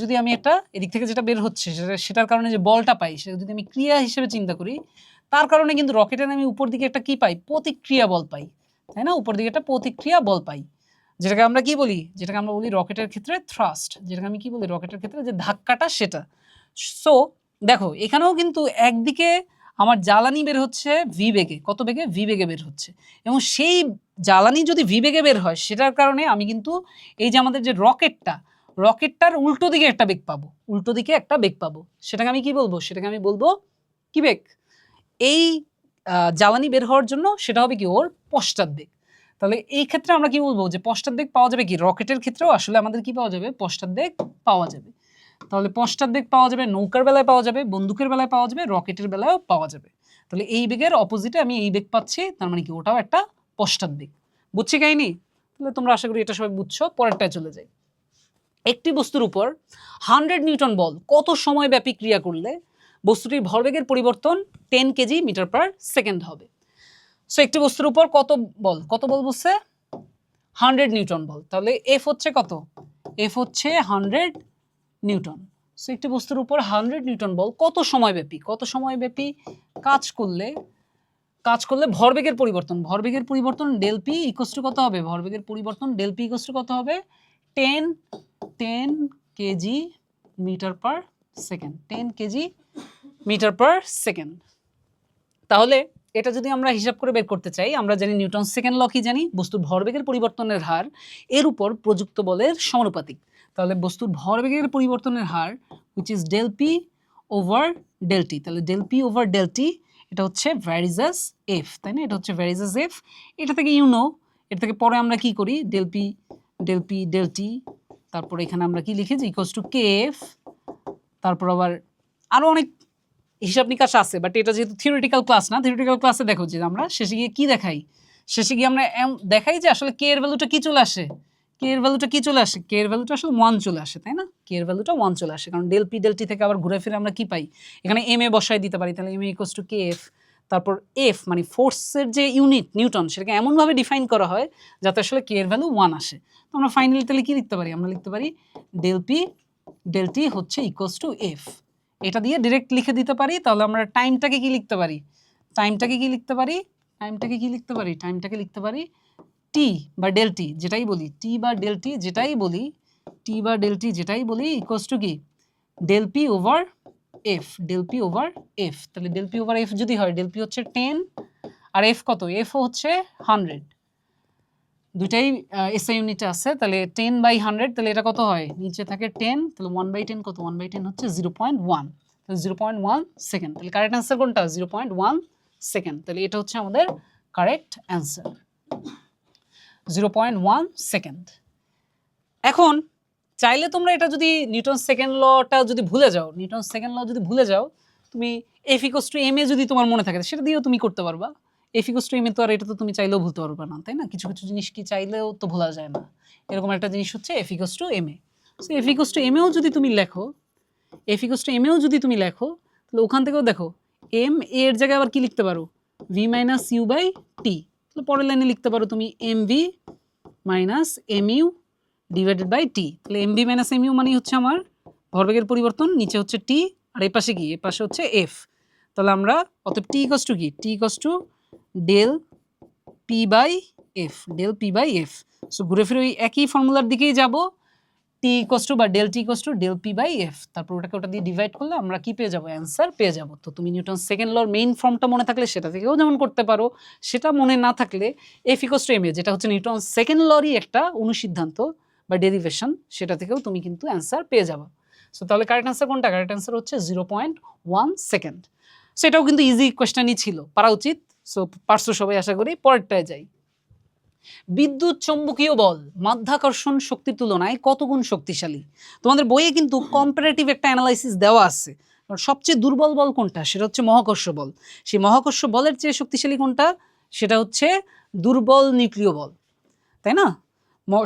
যদি আমি একটা এদিক থেকে যেটা বের হচ্ছে সেটার কারণে যে বলটা পাই, সেটা যদি আমি ক্রিয়া হিসেবে চিন্তা করি, তার কারণে কিন্তু রকেটের আমি উপর দিকে একটা কি পাই? প্রতিক্রিয়া বল পাই, তাই না? উপর দিকে একটা প্রতিক্রিয়া বল পাই, যেটাকে আমরা কি বলি? যেটাকে আমরা বলি রকেটের ক্ষেত্রে থ্রাস্ট, যেটাকে আমি কি বলি? রকেটের ক্ষেত্রে যে ধাক্কাটা, সেটা। সো দেখো এখানেও কিন্তু একদিকে আমার জ্বালানি বের হচ্ছে ভি বেগে, কত বেগে? ভি বেগে বের হচ্ছে, এবং সেই জ্বালানি যদি ভি বেগে বের হয় সেটার কারণে আমি কিন্তু এই যে আমাদের যে রকেটটার উল্টো দিকে একটা বেগ পাবো, উল্টো দিকে একটা বেগ পাবো, সেটাকে আমি কি বলবো? সেটাকে আমি বলবো কি বেগ? এই জ্বালানি বের হওয়ার জন্য সেটা হবে কি? ওর পশ্চাৎবেগ। তাহলে এই ক্ষেত্রে আমরা কি বলবো? যে পশ্চাৎবেগ পাওয়া যাবে কি? রকেটের ক্ষেত্রেও আসলে আমাদের কি পাওয়া যাবে? পশ্চাৎবেগ পাওয়া যাবে। তাহলে পশ্চাৎবেগ পাওয়া যাবে নৌকার বেলায়, পাওয়া যাবে বন্দুকের বেলায়, পাওয়া যাবে রকেটের বেলায়ও পাওয়া যাবে। তাহলে এই বেগের অপোজিটে আমি এই বেগ পাচ্ছি, তার মানে কি ওটাও একটা পশ্চাৎবেগ। বুঝছি কাহিনী? তাহলে তোমরা আশা করি এটা সবাই বুঝছো। পরেরটায় চলে যাই। একটি বস্তুর উপর 100 নিউটন বল কত সময় ব্যাপী ক্রিয়া করলে বস্তুটির ভরবেগের পরিবর্তন 10 কেজি মিটার পার সেকেন্ড হবে? সো একটি বস্তুর উপর কত বল বলছে? 100 নিউটন বল। তাহলে এফ হচ্ছে কত? এফ হচ্ছে 100 নিউটন। সো একটি বস্তুর উপর 100 নিউটন বল কত সময় ব্যাপী কাজ করলে ভরবেগের পরিবর্তন ডেল পি ইকুয়ালস টু কত হবে? ভরবেগের পরিবর্তন ডেল পি ইকুয়ালস টু কত হবে? 10 kg metre per second. 10 kg metre per second. তাহলে এটা যদি আমরা হিসাব করে বের করতে চাই, আমরা জানি নিউটন সেকেন্ড ল কি জানি? বস্তুর ভরবেগের পরিবর্তনের হার এর উপর প্রযুক্ত বলের সমানুপাতিক। তাহলে বস্তুর ভরবেগের পরিবর্তনের হার which is del p over del t। তাহলে del p over del t এটা হচ্ছে ভ্যারিজাস f, তাই না? এটা হচ্ছে ভ্যারিজাস f। এটা থেকে এটা থেকে পরে আমরা কি করি? del p del t, তারপর এখানে আমরা কি লিখি? যে ইকুয়ালস টু kf। তারপর আবার আরো অনেক হিসাব নিকাশ আছে, বাট এটা যেহেতু থিওরিটিক্যাল ক্লাস না, থিওরিটিক্যাল ক্লাসে দেখো যে আমরা শেষে গিয়ে কি দেখাই? শেষে গিয়ে আমরা দেখাই যে আসলে কে এর ভ্যালুটা কি চলে আসে? কে এর ভ্যালুটা আসলে 1 চলে আসে, তাই না? কে এর ভ্যালুটা 1 চলে আসে, কারণ ডেল পি ডেল টি থেকে আবার ঘুরে ফিরে আমরা কি পাই? এখানে এম এ বসাই দিতে পারি। তাহলে M equals to K F. তারপর এফ মানে ফোর্সের যে ইউনিট নিউটন, সেটাকে এমনভাবে ডিফাইন করা হয় যাতে আসলে কে এর ভ্যালু 1 আসে। তো আমরা ফাইনালি তাহলে কি লিখতে পারি? আমরা লিখতে পারি ডেল পি ডেল টি হচ্ছে ইকুয়ালস টু এফ। এটা দিয়ে ডিরেক্ট লিখে দিতে পারি। তাহলে আমরা টাইমটাকে কি লিখতে পারি? টাইমটাকে লিখতে পারি টি বা ডেল টি যেটাই বলি, টি বা ডেল টি যেটাই বলি ইকুয়ালস টু কি? Del P over F. তাহলে ডেল পি ওভার এফ যদি হয়, ডেল পি হচ্ছে 10 আর এফ কত? এফ হচ্ছে 100। দুইটাই এসআই ইউনিটে আছে। তাহলে 10/100, তাহলে এটা কত হয়? নিচে থাকে 10, তাহলে 1/10 কত? 1/10 হচ্ছে 0.1। তাহলে 0.1 সেকেন্ড। তাহলে কারেক্ট অ্যান্সার কোনটা? 0.1 সেকেন্ড। তাহলে এটা হচ্ছে আমাদের কারেক্ট অ্যান্সার, 0.1 সেকেন্ড। এখন চাইলে তোমরা এটা যদি নিউটন সেকেন্ড লটা যদি ভুলে যাও, তুমি এফ ইকুয়ালস টু এম এ যদি তোমার মনে থাকে সেটা দিয়েও তুমি করতে পারবা। F equals to M A তো আর এটা তো তুমি চাইলেও ভুলতে পারবে না, তাই না? কিছু জিনিস কি চাইলেও তো ভোলা যায় না। এরকম একটা জিনিস হচ্ছে F equals to M A. So F equals to M এও যদি তুমি লেখো, তাহলে ওখান থেকেও দেখো এম এর জায়গায় আবার কি লিখতে পারো? V minus U by T. তাহলে পরের লাইনে লিখতে পারো তুমি M V minus M U divided by T. তাহলে M V minus M U মানে হচ্ছে আমার ভরবেগের পরিবর্তন, নিচে হচ্ছে টি, আর এই পাশে কি? এ পাশে হচ্ছে এফ। তাহলে আমরা অতএব টি ইকুয়ালস টু কি? T equals to del P by F. So ঘুরে ফিরে ওই একই ফর্মুলার দিকেই যাব। টি ইকুয়ালস টু বা del T equals to del P by F. তারপর ওটা দিয়ে ডিভাইড করলে আমরা কি পেয়ে যাবো? অ্যান্সার পেয়ে যাবো। তো তুমি নিউটন সেকেন্ড লর মেইন ফর্মটা মনে থাকলে সেটা থেকেও যেমন করতে পারো, সেটা মনে না থাকলে এফ ইকুয়ালস টু এম এ, যেটা হচ্ছে নিউটন সেকেন্ড লরই একটা অনুসিদ্ধান্ত বা ডেরিভেশন, সেটা থেকেও তুমি কিন্তু অ্যান্সার পেয়ে যাবে। সো তাহলে কারেক্ট অ্যান্সার কোনটা? কারেক্ট অ্যান্সার হচ্ছে 0.1 সেকেন্ড। সো এটাও কিন্তু ইজি কোয়েশ্চেনই ছিল, পারা উচিত। সো পারছো সবাই আশা করি। পরেরটায় যাই। বিদ্যুৎ চৌম্বকীয় বল মাধ্যাকর্ষণ শক্তির তুলনায় কত গুণ শক্তিশালী? তোমাদের বইয়ে কিন্তু কম্পারেটিভ একটা অ্যানালাইসিস দেওয়া আছে। সবচেয়ে দুর্বল বল কোনটা? সেটা হচ্ছে মহাকর্ষ বল। সেই মহাকর্ষ বলের চেয়ে শক্তিশালী কোনটা? সেটা হচ্ছে দুর্বল নিউক্লিয় বল, তাই না?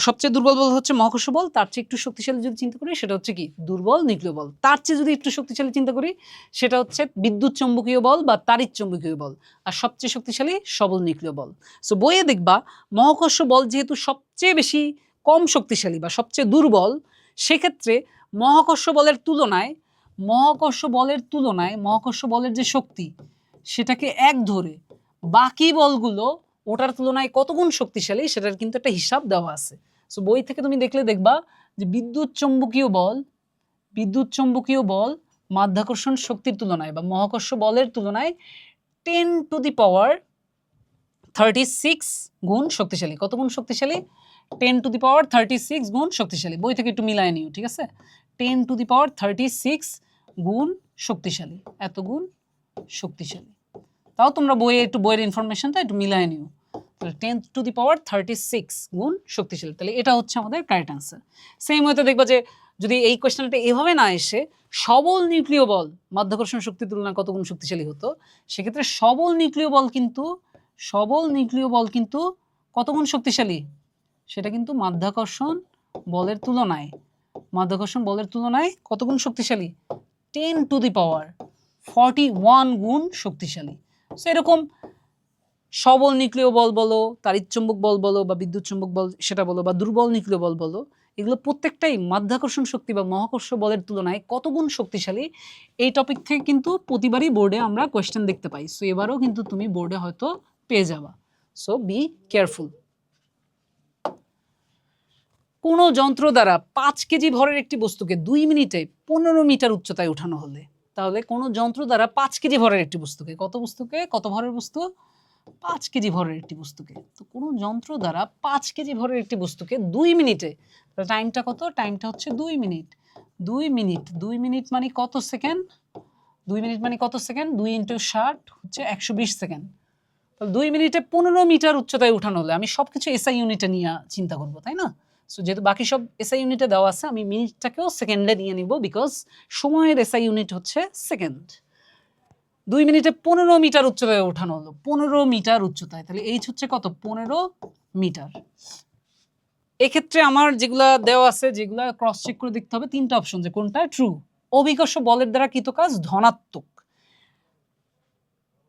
সবচেয়ে দুর্বল বল হচ্ছে মহাকর্ষ বল, তার চেয়ে একটু শক্তিশালী যদি চিন্তা করি সেটা হচ্ছে কি? দুর্বল নিউক্লিয় বল। তার চেয়ে যদি একটু শক্তিশালী চিন্তা করি সেটা হচ্ছে বিদ্যুৎ চৌম্বকীয় বল বা তাড়িৎ চৌম্বকীয় বল। আর সবচেয়ে শক্তিশালী সবল নিউক্লিয় বল। সো বইয়ে দেখবা মহাকর্ষ বল যেহেতু সবচেয়ে বেশি কম শক্তিশালী বা সবচেয়ে দুর্বল, সেক্ষেত্রে মহাকর্ষ বলের যে শক্তি সেটাকে এক ধরে বাকি বলগুলো ওটার তুলনায় কত গুণ শক্তিশালী সেটার কিন্তু একটা হিসাব দেওয়া আছে। সো বই থেকে তুমি দেখবা যে বিদ্যুৎ চৌম্বকীয় বল মাধ্যাকর্ষণ শক্তির তুলনায় বা মহাকর্ষ বলের তুলনায় 10⁻36 গুণ শক্তিশালী। কত গুণ শক্তিশালী? 10⁻36 গুণ শক্তিশালী। বই থেকে একটু মিলায় নিও, ঠিক আছে? 10⁻36 গুণ শক্তিশালী, এত গুণ শক্তিশালী। তাও তোমরা বইয়ে একটু বইয়ের ইনফরমেশনটা একটু মিলায় নিও। তাহলে 10⁻36 গুণ শক্তিশালী, তাহলে এটা হচ্ছে আমাদের কারেক্ট অ্যান্সার। সেম ওয়েতে দেখবা যে যদি এই কোয়েশ্চেনটা এভাবে না এসে সবল নিউক্লিয় বল মাধ্যাকর্ষণ শক্তির তুলনায় কত গুণ শক্তিশালী হতো, সেক্ষেত্রে সবল নিউক্লিয় বল কিন্তু কত গুণ শক্তিশালী, সেটা কিন্তু মাধ্যাকর্ষণ বলের তুলনায় কত গুণ শক্তিশালী? 10⁻41 গুণ শক্তিশালী। সো এরকম সবল নিউক্লিয় বল বলো, তাড়িৎচুম্বক বল বলো, বা বিদ্যুৎ চুম্বক বল সেটা বলো, বা দুর্বল নিউক্লিয় বল বলো, এগুলো প্রত্যেকটাই মাধ্যাকর্ষণ শক্তি বা মহাকর্ষ বলের তুলনায় কত গুণ শক্তিশালী, এই টপিক থেকে কিন্তু প্রতিবারই বোর্ডে আমরা কোয়েশ্চেন দেখতে পাই। সো এবারও কিন্তু তুমি বোর্ডে হয়তো পেয়ে যাবা। So be careful. কোনো যন্ত্র দ্বারা 5 কেজি ভরের একটি বস্তুকে 2 মিনিটে 15 মিটার উচ্চতায় উঠানো হলে, তাহলে কোনো যন্ত্র দ্বারা 5 কেজি ভরের একটি বস্তুকে, কত ভরের বস্তু? 5 কেজি ভরের একটি বস্তুকে, তো কোনো যন্ত্র দ্বারা 5 কেজি ভরের একটি বস্তুকে 2 মিনিটে, টাইমটা কত? টাইমটা হচ্ছে 2 মিনিট। 2 মিনিট মানে কত সেকেন্ড? 2 মিনিট মানে কত সেকেন্ড? 2 × 60 হচ্ছে 120 সেকেন্ড। তাহলে 2 মিনিটে 15 মিটার উচ্চতায় উঠানো হলে আমি সবকিছু এসআই ইউনিটে নিয়ে চিন্তা করবো, তাই না? সো যেহেতু বাকি সব এসআই ইউনিটে দেওয়া আছে, আমি মিনিটটাকেও সেকেন্ডে নিয়ে নিব, বিকজ সময়ের এসআই ইউনিট হচ্ছে সেকেন্ড। 2 মিনিটে 15 মিটার উচ্চতায় ওঠানো হলো, 15 মিটার উচ্চতায়, তাহলে এইচ হচ্ছে কত? 15 মিটার। এক্ষেত্রে আমার যেগুলা দেওয়া আছে, যেগুলা ক্রস চেক করে দেখতে হবে, 3টা অপশন, যে কোনটা ট্রু। অভিকর্ষ বলের দ্বারা কৃত কাজ ধনাত্মক।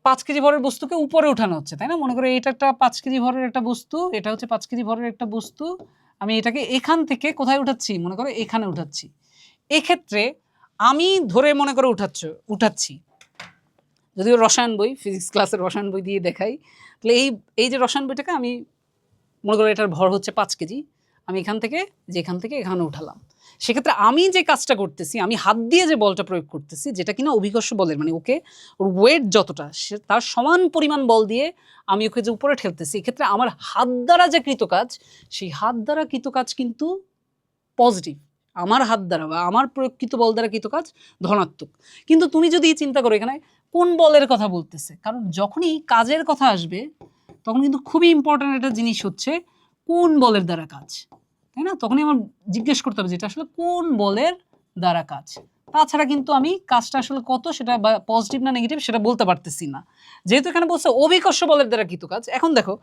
5 কেজি ভরের বস্তুকে উপরে উঠানো হচ্ছে, তাই না? মনে করো এটা একটা 5 কেজি ভরের একটা বস্তু, এটা হচ্ছে 5 কেজি ভরের একটা বস্তু, আমি এটাকে এখান থেকে কোথায় উঠাচ্ছি? মনে করো এখানে উঠাচ্ছি। এক্ষেত্রে আমি ধরে মনে করে উঠাচ্ছি, যদিও রসায়ন বই, ফিজিক্স ক্লাসের রসায়ন বই দিয়ে দেখাই, তাহলে এই যে রসায়ন বইটাকে আমি মনে করো এটার ভর হচ্ছে 5 কেজি, আমি এখান থেকে এখানে উঠালাম। সেক্ষেত্রে আমি যে কাজটা করতেছি, আমি হাত দিয়ে যে বলটা প্রয়োগ করতেছি, যেটা কিনা অভিকর্ষ বলের, মানে ওকে ওর ওয়েট যতটা, তার সমান পরিমাণ বল দিয়ে আমি ওকে যে উপরে ঠেলতেছি, এক্ষেত্রে আমার হাত দ্বারা যে কৃত কাজ, সেই হাত দ্বারা কৃত কাজ কিন্তু পজিটিভ। আমার হাত দ্বারা বা আমার প্রয়োগকৃত বল দ্বারা কৃত কাজ ধনাত্মক। কিন্তু তুমি যদি চিন্তা করো এখানে কোন বলের কথা বলতেছে, কারণ যখনই কাজের কথা আসবে তখন কিন্তু খুবই ইম্পর্ট্যান্ট একটা জিনিস হচ্ছে কোন বলের দ্বারা কাজ, তাই না? তখনই আমার জিজ্ঞেস করতে হবে যেটা আসলে কোন বলের দ্বারা কাজ। তাছাড়া কিন্তু আমি কাজটা আসলে কত, সেটা পজিটিভ না নেগেটিভ সেটা বলতে পারতেছি না। যেহেতু এখানে বলছে অভিকর্ষ বলের দ্বারা কৃত কাজ, এখন দেখো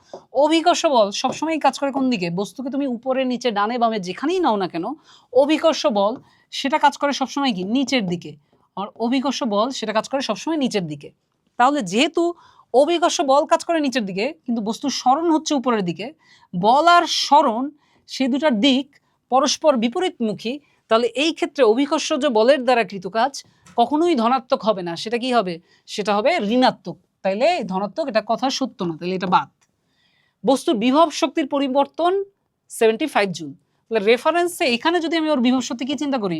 অভিকর্ষ বল সবসময় কাজ করে কোন দিকে? বস্তুকে তুমি উপরে নিচে ডানে বামে যেখানেই নাও না কেন, অভিকর্ষ বল সেটা কাজ করে সবসময় কি? নিচের দিকে। আর অভিকর্ষ বল সেটা কাজ করে সবসময় নিচের দিকে। তাহলে যেহেতু অভিকর্ষ বল কাজ করে নিচের দিকে, কিন্তু বস্তুর সরণ হচ্ছে উপরের দিকে, বল আর সরণ সেই দুটার দিক পরস্পর বিপরীতমুখী, তাহলে এই ক্ষেত্রে অভিকর্ষজ বলের দ্বারা কৃত কাজ কখনোই ধনাত্মক হবে না, সেটা কি হবে? সেটা হবে ঋণাত্মক। তাইলে ধনাত্মক, এটা কথা সত্য না, তাহলে এটা বাদ। বস্তুর বিভব শক্তির পরিবর্তন 75 জুল। তাহলে রেফারেন্সে এখানে যদি আমি ওর বিভব শক্তি কি চিন্তা করি,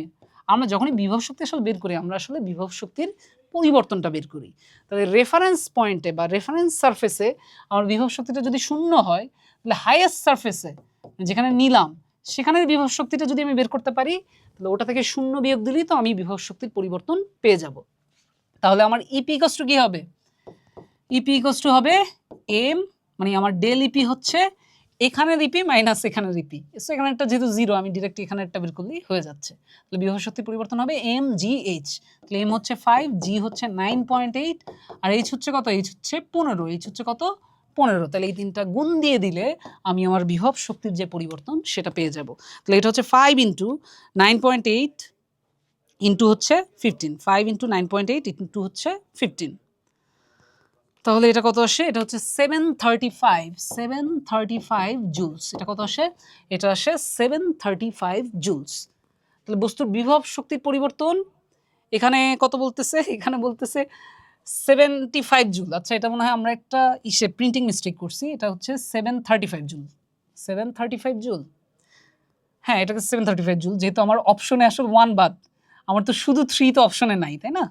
আমরা যখনই বিভব শক্তি আসলে বের করি, আমরা আসলে বিভব শক্তির পরিবর্তনটা বের করি। তাহলে রেফারেন্স পয়েন্টে বা রেফারেন্স সারফেসে আমার বিভব শক্তিটা যদি 0 হয়, তাহলে হাইয়েস্ট সারফেসে যেখানে নিলাম সেখানের বিভব শক্তিটা যদি আমি বের করতে পারি, তাহলে ওটা থেকে 0 বিয়োগ দিলেই তো আমি বিভব শক্তির পরিবর্তন পেয়ে যাব। তাহলে আমার ইপি ইকুয়ালস টু কি হবে? ইপি ইকুয়ালস টু হবে এম, মানে আমার ডেল ইপি হচ্ছে এখানের ইপি মাইনাস এখানের ইপি। সো এখানে একটা যেহেতু 0, আমি ডিরেক্ট এখানে একটা বের করলেই হয়ে যাচ্ছে। তাহলে বিভব শক্তির পরিবর্তন হবে এম জি এইচ। তাহলে এম হচ্ছে 5, জি হচ্ছে 9.8, আর এইচ হচ্ছে কত? এইচ হচ্ছে 15, এইচ হচ্ছে কত? 15। তাহলে এই তিনটা গুণ দিয়ে দিলে আমি আমার বিভব শক্তির যে পরিবর্তন সেটা পেয়ে যাব। তাহলে এটা হচ্ছে 5 × 9.8 ইন্টু হচ্ছে 15, 5 × 9.8 ইন্টু হচ্ছে 15। তাহলে এটা কত আসে? এটা হচ্ছে 735 জুলস। এটা কত আসে? এটা আসে 735 জুলস। তাহলে বস্তুর বিভব শক্তির পরিবর্তন এখানে কত বলতেছে? এখানে বলতেছে 75 জুল। আচ্ছা, এটা মনে হয় আমরা একটা প্রিন্টিং মিস্টেক করছি। এটা হচ্ছে 735 জুল। 735 জুল, হ্যাঁ, এটাকে 735 জুল, যেহেতু আমার অপশনে আসলে 1 বাদ, আমার তো শুধু 3 তো অপশনে নাই, তাই না?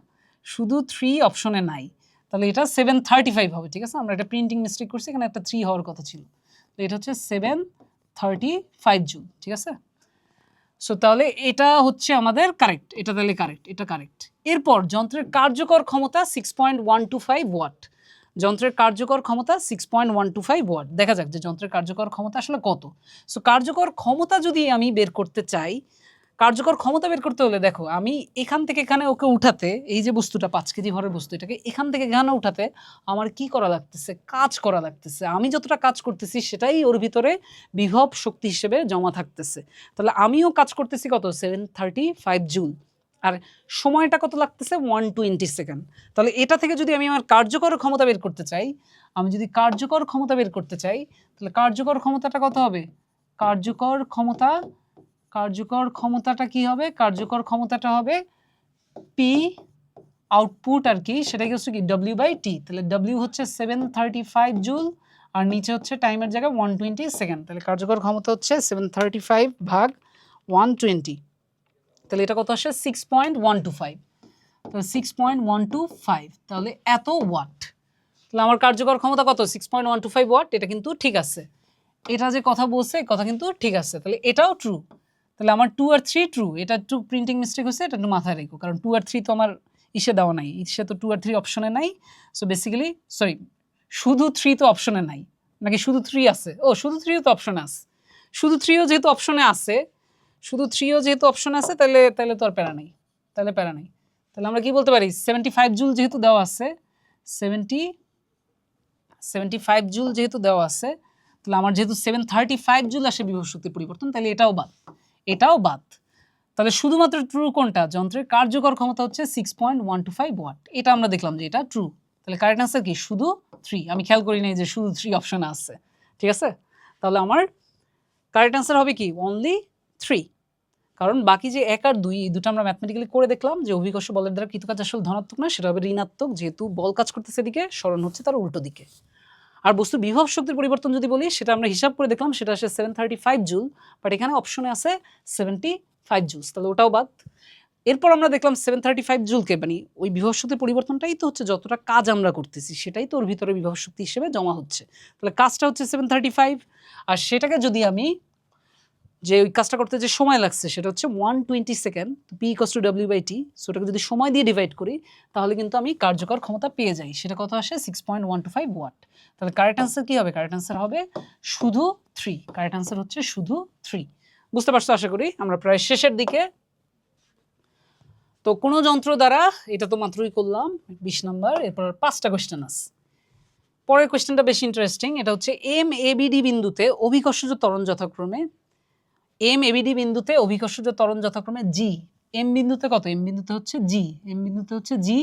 শুধু 3 অপশনে নাই, তাহলে এটা 735 হবে। ঠিক আছে, আমরা এটা প্রিন্টিং মিস্টেক করছি, এখানে একটা 3 হওয়ার কথা ছিল, তো এটা হচ্ছে 735 জুল। ঠিক আছে, সো তাহলে এটা হচ্ছে আমাদের কারেক্ট, এটা তাহলে কারেক্ট, এটা কারেক্ট। এরপর যন্ত্রের কার্যকর ক্ষমতা 6.125 ওয়াট। যন্ত্রের কার্যকর ক্ষমতা 6.125 ওয়াট। দেখা যাক যে যন্ত্রের কার্যকর ক্ষমতা আসলে কত। সো কার্যকর ক্ষমতা যদি আমি বের করতে চাই, কার্যকর ক্ষমতা বের করতে হলে দেখো আমি এখান থেকে এখানে ওকে উঠাতে, এই যে বস্তুটা 5 কেজি ভরের বস্তু, এটাকে এখান থেকে এখানে উঠাতে আমার কি করা লাগতেছে, কাজ করা লাগতেছে। আমি যতটা কাজ করতেছি সেটাই ওর ভিতরে বিভব শক্তি হিসেবে জমা থাকতেছে। তাহলে আমিও কাজ করতেছি কত, 735 জুল, আর সময়টা কত লাগতেছে, 120 সেকেন্ড। তাহলে এটা থেকে যদি আমি আমার কার্যকর ক্ষমতা বের করতে চাই, আমি যদি কার্যকর ক্ষমতা বের করতে চাই, তাহলে কার্যকর ক্ষমতাটা কত হবে, কার্যকর ক্ষমতাটা কি হবে, কার্যকর ক্ষমতাটা হবে পি আউটপুট আর কি, সেটা হচ্ছে কি W/T। তাহলে W হচ্ছে 735 জুল, আর নিচে হচ্ছে টাইমের জায়গায় 120 সেকেন্ড। তাহলে কার্যকর ক্ষমতা হচ্ছে 735 ভাগ 120, তাহলে এটা কত আসে, 6.125। তাহলে 6.125, তাহলে এত ওয়াট। তাহলে আমার কার্যকর ক্ষমতা কত, 6.125 ওয়াট। এটা কিন্তু ঠিক আছে, এটা যে কথা বলছে কথা কিন্তু ঠিক আছে, তাহলে এটাও ট্রু। তাহলে আমার 2 আর 3 ট্রু, এটা একটু প্রিন্টিং মিস্টেক হয়েছে, এটা একটু মাথায় রেখো, কারণ 2 আর 3 তো আমার ইসে দেওয়া নাই, ইসে তো 2 আর 3 অপশনে নাই। সো বেসিক্যালি শুধু 3 তো অপশনে নাই, নাকি শুধু 3 আছে? ও শুধু 3ও তো অপশনে আছে, শুধু 3ও যেহেতু অপশনে আছে, তাহলে তো আর প্যারা নেই, তাহলে প্যারা নেই। তাহলে আমরা কি বলতে পারি, 75 জুল যেহেতু দেওয়া আছে, 75 জুল যেহেতু দেওয়া আছে, তাহলে আমার যেহেতু 735 জুল আসে বিভব শক্তির পরিবর্তন, তাহলে এটাও বাদ। তাহলে শুধুমাত্র ট্রু কোনটা, যন্ত্রের কার্যকর ক্ষমতা হচ্ছে 6.125 ওয়াট। এটা আমরা দেখলাম যে এটা ট্রু। তাহলে কারেক্ট আনসার কি, শুধু 3। আমি খেয়াল করি নাই যে শুধু 3 অপশন আছে। ঠিক আছে, তাহলে আমার কারেক্ট আনসার হবে কি, অনলি 3। কারণ বাকি যে 1 আর 2, এই দুটো আমরা ম্যাথমেটিক্যালি করে দেখলাম যে অভিকর্ষ বলের দ্বারা কৃত কাজ আসলে ধনাত্মক না, সেটা হবে ঋণাত্মক, যেহেতু বল কাজ করতেছে এদিকে, সরণ হচ্ছে তার উল্টো দিকে। আর বস্তুর বিভব শক্তির পরিবর্তন যদি বলি, সেটা আমরা হিসাব করে দেখলাম, সেটা আসে 735 জুল, বাট এখানে অপশনে আছে 75 জুল, তাহলে ওটাও বাদ। এরপর আমরা দেখলাম 735 জুলকে, মানে ওই বিভব শক্তির পরিবর্তনটাই তো হচ্ছে যতটা কাজ আমরা করতেছি সেটাই তো ওর ভিতরে বিভব শক্তি হিসেবে জমা হচ্ছে। তাহলে কাজটা হচ্ছে 735, আর সেটাকে যদি আমি, যে ওই কাজটা করতে যে সময় লাগছে সেটা হচ্ছে 120 সেকেন্ড, P = W/T, সো ওটাকে যদি সময় দিয়ে ডিভাইড করি তাহলে কিন্তু আমি কার্যকর ক্ষমতা পেয়ে যাই, সেটা কত আসে, 6.125 ওয়াট। তাহলে কারেক্ট আনসার কি হবে, কারেক্ট আনসার হবে শুধু 3। কারেক্ট আনসার হচ্ছে শুধু 3। বুঝতে পারছো আশা করি, আমরা প্রায় শেষের দিকে। তো কোনো যন্ত্র দ্বারা, এটা তো মাত্রই করলাম 20 নাম্বার, এরপর 5টা কোয়েশ্চেন আছে। পরের কোয়েশ্চেনটা বেশি ইন্টারেস্টিং, এটা হচ্ছে MABD বিন্দুতে অভিকর্ষজ ত্বরণ যথাক্রমে, MABD বিন্দুতে অভিকর্ষজ ত্বরণ যথাক্রমে জি। এম বিন্দুতে কত, এম বিন্দুতে হচ্ছে জি, এম বিন্দুতে হচ্ছে জি,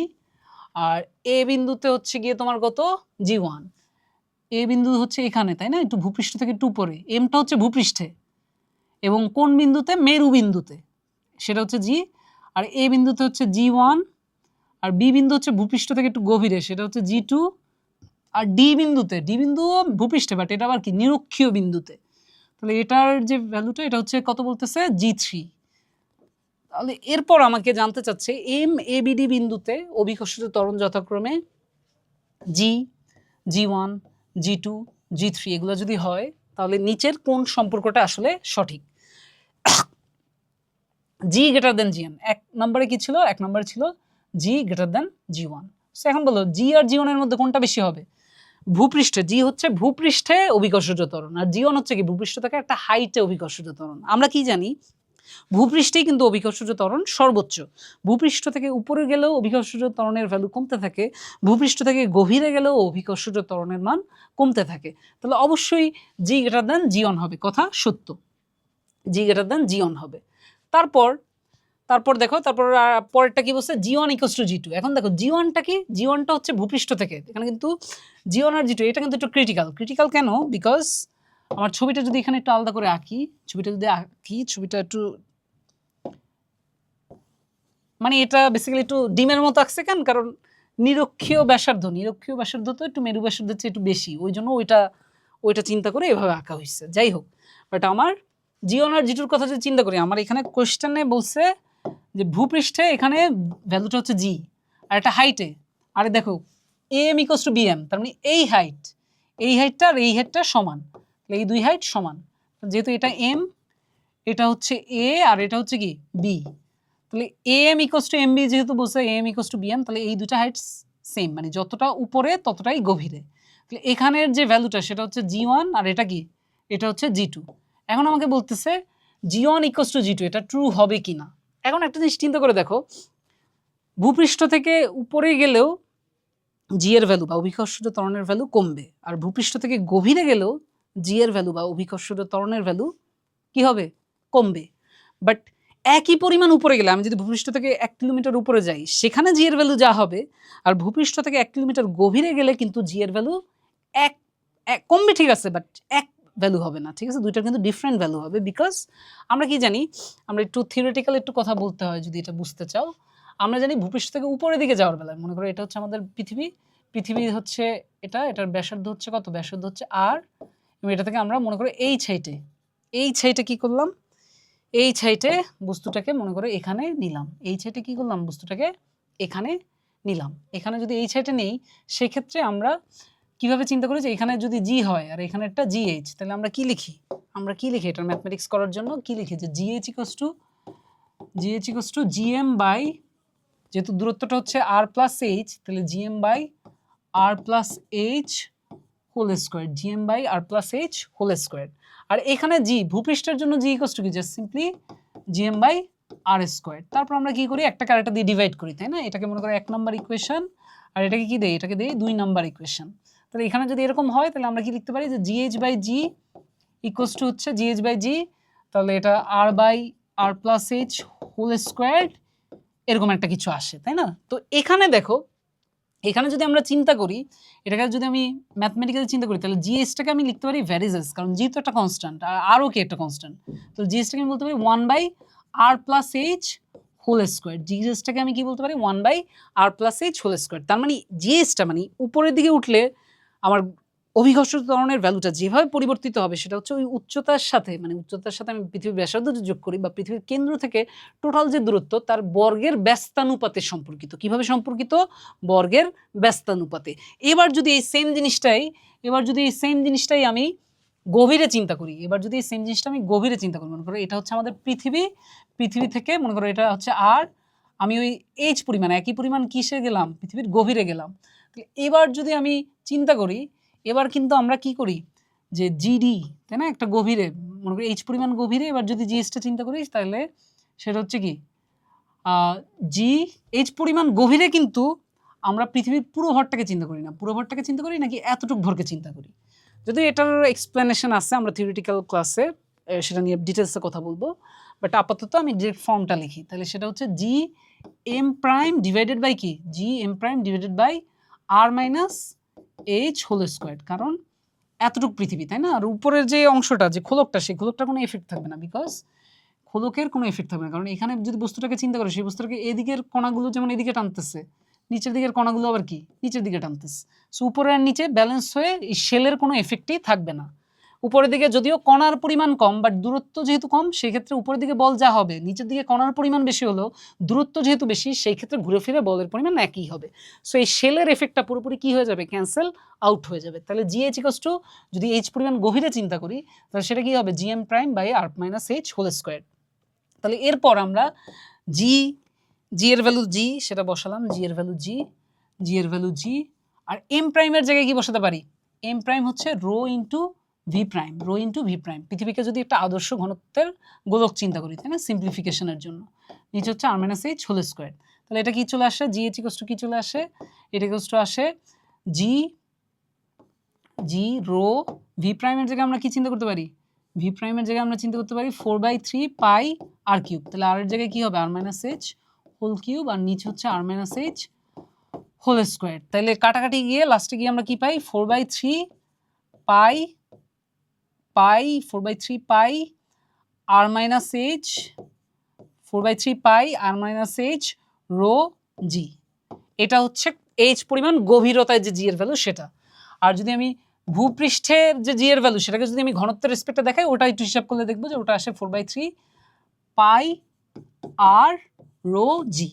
আর এ বিন্দুতে হচ্ছে গিয়ে তোমার কত, G1। এ বিন্দু হচ্ছে এখানে, তাই না, একটু ভূপৃষ্ঠ থেকে একটু উপরে, এমটা হচ্ছে ভূপৃষ্ঠে, এবং কোন বিন্দুতে, মেরু বিন্দুতে, সেটা হচ্ছে জি। আর এ বিন্দুতে হচ্ছে G1, আর বি বিন্দু হচ্ছে ভূপৃষ্ঠ থেকে একটু গভীরে, সেটা হচ্ছে G2। আর ডি বিন্দু ভূপৃষ্ঠে, বাট এটা আবার কি, নিরক্ষীয় বিন্দুতে। তাহলে এটার যে ভ্যালুটা, এটা হচ্ছে কত বলতেছে, G3। তাহলে এরপর আমাকে জানতে চাচ্ছে MABD বিন্দুতে অভিকর্ষজ ত্বরণ যথাক্রমে জি, G1, G2, G3 এগুলো যদি হয়, তাহলে নিচের কোন সম্পর্কটা আসলে সঠিক। G > Gn, এক নম্বরে কি ছিল, এক নম্বরে ছিল G > G1। সো এখন বলো G আর G1 এর মধ্যে কোনটা বেশি হবে, ভূপৃষ্ঠে। জি হচ্ছে ভূপৃষ্ঠে অভিকর্ষজ ত্বরণ, আর G1 হচ্ছে কি ভূপৃষ্ঠ থেকে একটা হাইটে অভিকর্ষজ ত্বরণ। আমরা কি জানি, ভূপৃষ্ঠেই কিন্তু অভিকর্ষজ ত্বরণ সর্বোচ্চ। ভূপৃষ্ঠ থেকে উপরে গেলেও অভিকর্ষজ ত্বরণের ভ্যালু কমতে থাকে, ভূপৃষ্ঠ থেকে গভীরে গেলেও অভিকর্ষজ ত্বরণের মান কমতে থাকে। তাহলে অবশ্যই G > G1 হবে, কথা সত্য, G > G1 হবে। তারপর দেখো, পরেরটা কি বলছে, G1 = G2। এখন দেখো G1টা কি, G1টা হচ্ছে ভূপৃষ্ঠ থেকে, এখানে কিন্তু G1 আর G2 এটা কিন্তু একটু ক্রিটিক্যাল কেন, বিকজ আমার ছবিটা যদি এখানে একটু আলাদা করে আঁকি, ছবিটা একটু, মানে এটা বেসিক্যালি একটু ডিমের মতো আঁকছে কেন, কারণ নিরক্ষীয় ব্যাসার্ধ তো একটু মেরু ব্যাসার্ধের চেয়ে একটু বেশি, ওই জন্য ওইটা চিন্তা করে এভাবে আঁকা হয়েছে। যাই হোক, বাট আমার G1 আর G2 কথা যদি চিন্তা করি, আমার এখানে কোয়েশ্চেনে বলছে যে ভূপৃষ্ঠে এখানে ভ্যালুটা হচ্ছে জি, আর এটা হাইটে, আরে দেখো এম ইকুয়ালস টু বিএম, তার মানে এই হাইটটা আর এই হাইটটা সমান, তাহলে এই দুই হাইট সমান, যেহেতু এটা এম, এটা হচ্ছে এ, আর এটা হচ্ছে কি বি, তাহলে M equals to M B, যেহেতু বলছে এম ইকুয়ালস টু বিএম, তাহলে এই দুটা হাইট সেম, মানে যতটা উপরে ততটাই গভীরে। তাহলে এখানের যে ভ্যালুটা সেটা হচ্ছে জি ওয়ান, আর এটা কি, এটা হচ্ছে জি টু। এখন আমাকে বলতেছে G one equals to G two, এটা ট্রু হবে কি না। এখন একটা জিনিস চিন্তা করে দেখো, ভূপৃষ্ঠ থেকে উপরে গেলেও জি এর ভ্যালু বা অভিকর্ষজ ত্বরণের ভ্যালু কমবে, আর ভূপৃষ্ঠ থেকে গভীরে গেলেও জি এর ভ্যালু বা অভিকর্ষজ ত্বরণের ভ্যালু কি হবে, কমবে। বাট একই পরিমাণ উপরে গেলে, আমি যদি ভূপৃষ্ঠ থেকে 1 কিলোমিটার উপরে যাই, সেখানে জি এর ভ্যালু যা হবে, আর ভূপৃষ্ঠ থেকে 1 কিলোমিটার গভীরে গেলে কিন্তু জি এর ভ্যালু এক কমবে, ঠিক আছে, বাট এক ভ্যালু হবে না, ঠিক আছে, দুইটার কিন্তু ডিফারেন্ট ভ্যালু হবে। বিকজ আমরা কি জানি, আমরা একটু থিওরিটিক্যাল একটু কথা বলতে হয় যদি এটা বুঝতে চাও। আমরা জানি ভূপৃষ্ঠ থেকে উপরের দিকে যাওয়ার বেলায়, মনে করো এটা হচ্ছে আমাদের পৃথিবী হচ্ছে এটা, এটার ব্যাসার্ধ হচ্ছে কত, ব্যাসার্ধ হচ্ছে আর, এবং এটা থেকে আমরা মনে করো এই সাইটে কি করলাম, এই সাইটে বস্তুটাকে মনে করো এখানে নিলাম, এই সাইটে কি করলাম, বস্তুটাকে এখানে নিলাম। এখানে যদি এই সাইটে নেই, সেক্ষেত্রে আমরা কিভাবে চিন্তা করি যে এখানে যদি জি হয় আর এখানে একটা জিএইচ, তাহলে আমরা কি লিখি, এটার ম্যাথমেটিক্স করার জন্য কি লিখি, যে GH equals to GM by, যেহেতু দূরত্বটা হচ্ছে আর প্লাস এইচ, তাহলে GM by R plus H whole square, GM by R plus H whole square. আর এখানে জি, ভূপৃষ্ঠের জন্য জি ইকুয়ালস টু কি, just simply GM by R square. তারপর আমরা কি করি, একটা আরেকটা দিয়ে ডিভাইড করি, তাই না, এটাকে মনে করো 1 নম্বর ইকুয়েশন, আর এটাকে কি দেই, এটাকে দেই 2 নম্বর ইকুয়েশন। তাহলে এখানে যদি এরকম হয়, তাহলে আমরা কি লিখতে পারি, যে GH by G equals to হচ্ছে জিএইচ বাই জি, তাহলে এটা R by R plus H whole square, এরকম একটা কিছু আসে, তাই না। তো এখানে দেখো, এখানে যদি আমরা চিন্তা করি, এটাকে যদি আমি ম্যাথমেটিক্যালি চিন্তা করি, তাহলে জিএসটাকে আমি লিখতে পারি ভ্যারিজেস, কারণ জি তো একটা কনস্ট্যান্ট, আর আরও কি একটা কনস্ট্যান্ট, তো জিএসটাকে আমি বলতে পারি 1 by R plus H whole square. জিএসটাকে আমি কি বলতে পারি, 1 by R plus H whole square. তার মানে জিএসটা মানে উপরের দিকে উঠলে আমার অভিকর্ষ ত্বরণের ভ্যালুটা যেভাবে পরিবর্তিত হবে, সেটা হচ্ছে ওই উচ্চতার সাথে, মানে উচ্চতার সাথে আমি পৃথিবীর ব্যাসার্ধ যোগ করি, বা পৃথিবীর কেন্দ্র থেকে টোটাল যে দূরত্ব তার বর্গের ব্যস্তানুপাতে সম্পর্কিত। কিভাবে সম্পর্কিত, বর্গের ব্যস্তানুপাতে। এবার যদি এই সেম জিনিসটাই আমি গভীরে চিন্তা করি, মনে করো এটা হচ্ছে আমাদের পৃথিবী থেকে মনে করো এটা হচ্ছে আর, আমি ওই এইচ পরিমাণ, একই পরিমাণ কিসে গেলাম, পৃথিবীর গভীরে গেলাম। এবার যদি আমি চিন্তা করি, এবার কিন্তু আমরা কি করি, যে জিডি, তাই না, একটা গভীরে মনে করি এইচ পরিমাণ গভীরে, এবার যদি জিএসটা চিন্তা করি, তাহলে সেটা হচ্ছে কি জি এইচ পরিমাণ গভীরে, কিন্তু আমরা পৃথিবীর পুরো ভরটাকে চিন্তা করি না, নাকি এতটুকু ভরকে চিন্তা করি। যদি এটার এক্সপ্লেনেশন আছে আমরা থিওরিটিক্যাল ক্লাসে সেটা নিয়ে ডিটেলসে কথা বলবো, বাট আপাতত আমি ডিরেক্ট ফর্মটা লিখি, তাহলে সেটা হচ্ছে G M prime divided by কি, G M prime divided by R minus H whole square, কারণ এতটুকু পৃথিবী, তাই না, আর উপরের যে অংশটা, যে খোলকটা, সেই খোলকটার কোনো এফেক্ট থাকবে না, বিকজ খোলকের কোনো এফেক্ট থাকবে না, কারণ এখানে যদি বস্তুটাকে চিন্তা করে, সেই বস্তুটাকে এদিকের কণাগুলো যেমন এদিকে টানতেছে, নিচের দিকের কণাগুলো আবার কি নিচের দিকে টানতেছে, সো উপরে আর নিচে ব্যালেন্স হয়ে এই শেলের কোনো এফেক্টই থাকবে না। উপরের দিকে যদিও কণার পরিমাণ কম, বাট দূরত্ব যেহেতু কম, সেই ক্ষেত্রে উপরের দিকে বল যা হবে, নিচের দিকে কণার পরিমাণ বেশি হলেও দূরত্ব যেহেতু বেশি, সেই ক্ষেত্রে ঘুরে ফিরে বলের পরিমাণ একই হবে। সো এই শেলের এফেক্টটা পুরোপুরি কি হয়ে যাবে, ক্যান্সেল আউট হয়ে যাবে। তাহলে জিএইচ ইকুয়ালস টু, যদি এইচ পরিমাণ গভীরে চিন্তা করি, তাহলে সেটা কি হবে, G M prime by R minus H whole square. তাহলে এরপর আমরা জি এর ভ্যালু জি, সেটা বসালাম, জি এর ভ্যালু জি, আর এম প্রাইমের জায়গায় কি বসাতে পারি, এম প্রাইম হচ্ছে রো ইন্টু ভি প্রাইম। পৃথিবীকে যদি একটা আদর্শ ঘনত্বের গোলক চিন্তা করি, তাই না, সিম্পলিফিকেশনের জন্য, নিচে হচ্ছে আর মাইনাস এইচ হোল স্কোয়ার। তাহলে এটা কি চলে আসে, জি এইচ ইকুয়ালস টু কি চলে আসে, এটা ইকুয়ালস টু আসে জি রো ভি প্রাইমের জায়গায় আমরা কি চিন্তা করতে পারি, 4/3 পাই আর কিউব। তাহলে আর এর জায়গায় কি হবে, আর মাইনাস এইচ হোল কিউব, আর নিচে হচ্ছে আর মাইনাস এইচ হোল স্কোয়ার। তাহলে কাটাকাটি গিয়ে লাস্টে গিয়ে আমরা কি পাই, 4/3 পাই আর মাইনাস এইচ, 4/3 পাই আর মাইনাস এইচ রো জি। এটা হচ্ছে এইচ পরিমাণ গভীরতায় যে জি এর ভ্যালু সেটা। আর যদি আমি ভূপৃষ্ঠের যে জি এর ভ্যালু, সেটাকে যদি আমি ঘনত্বের রেসপেক্টে দেখাই, ওটা একটু হিসাব করলে দেখবো যে ওটা আসে 4/3 পাই আর রো জি।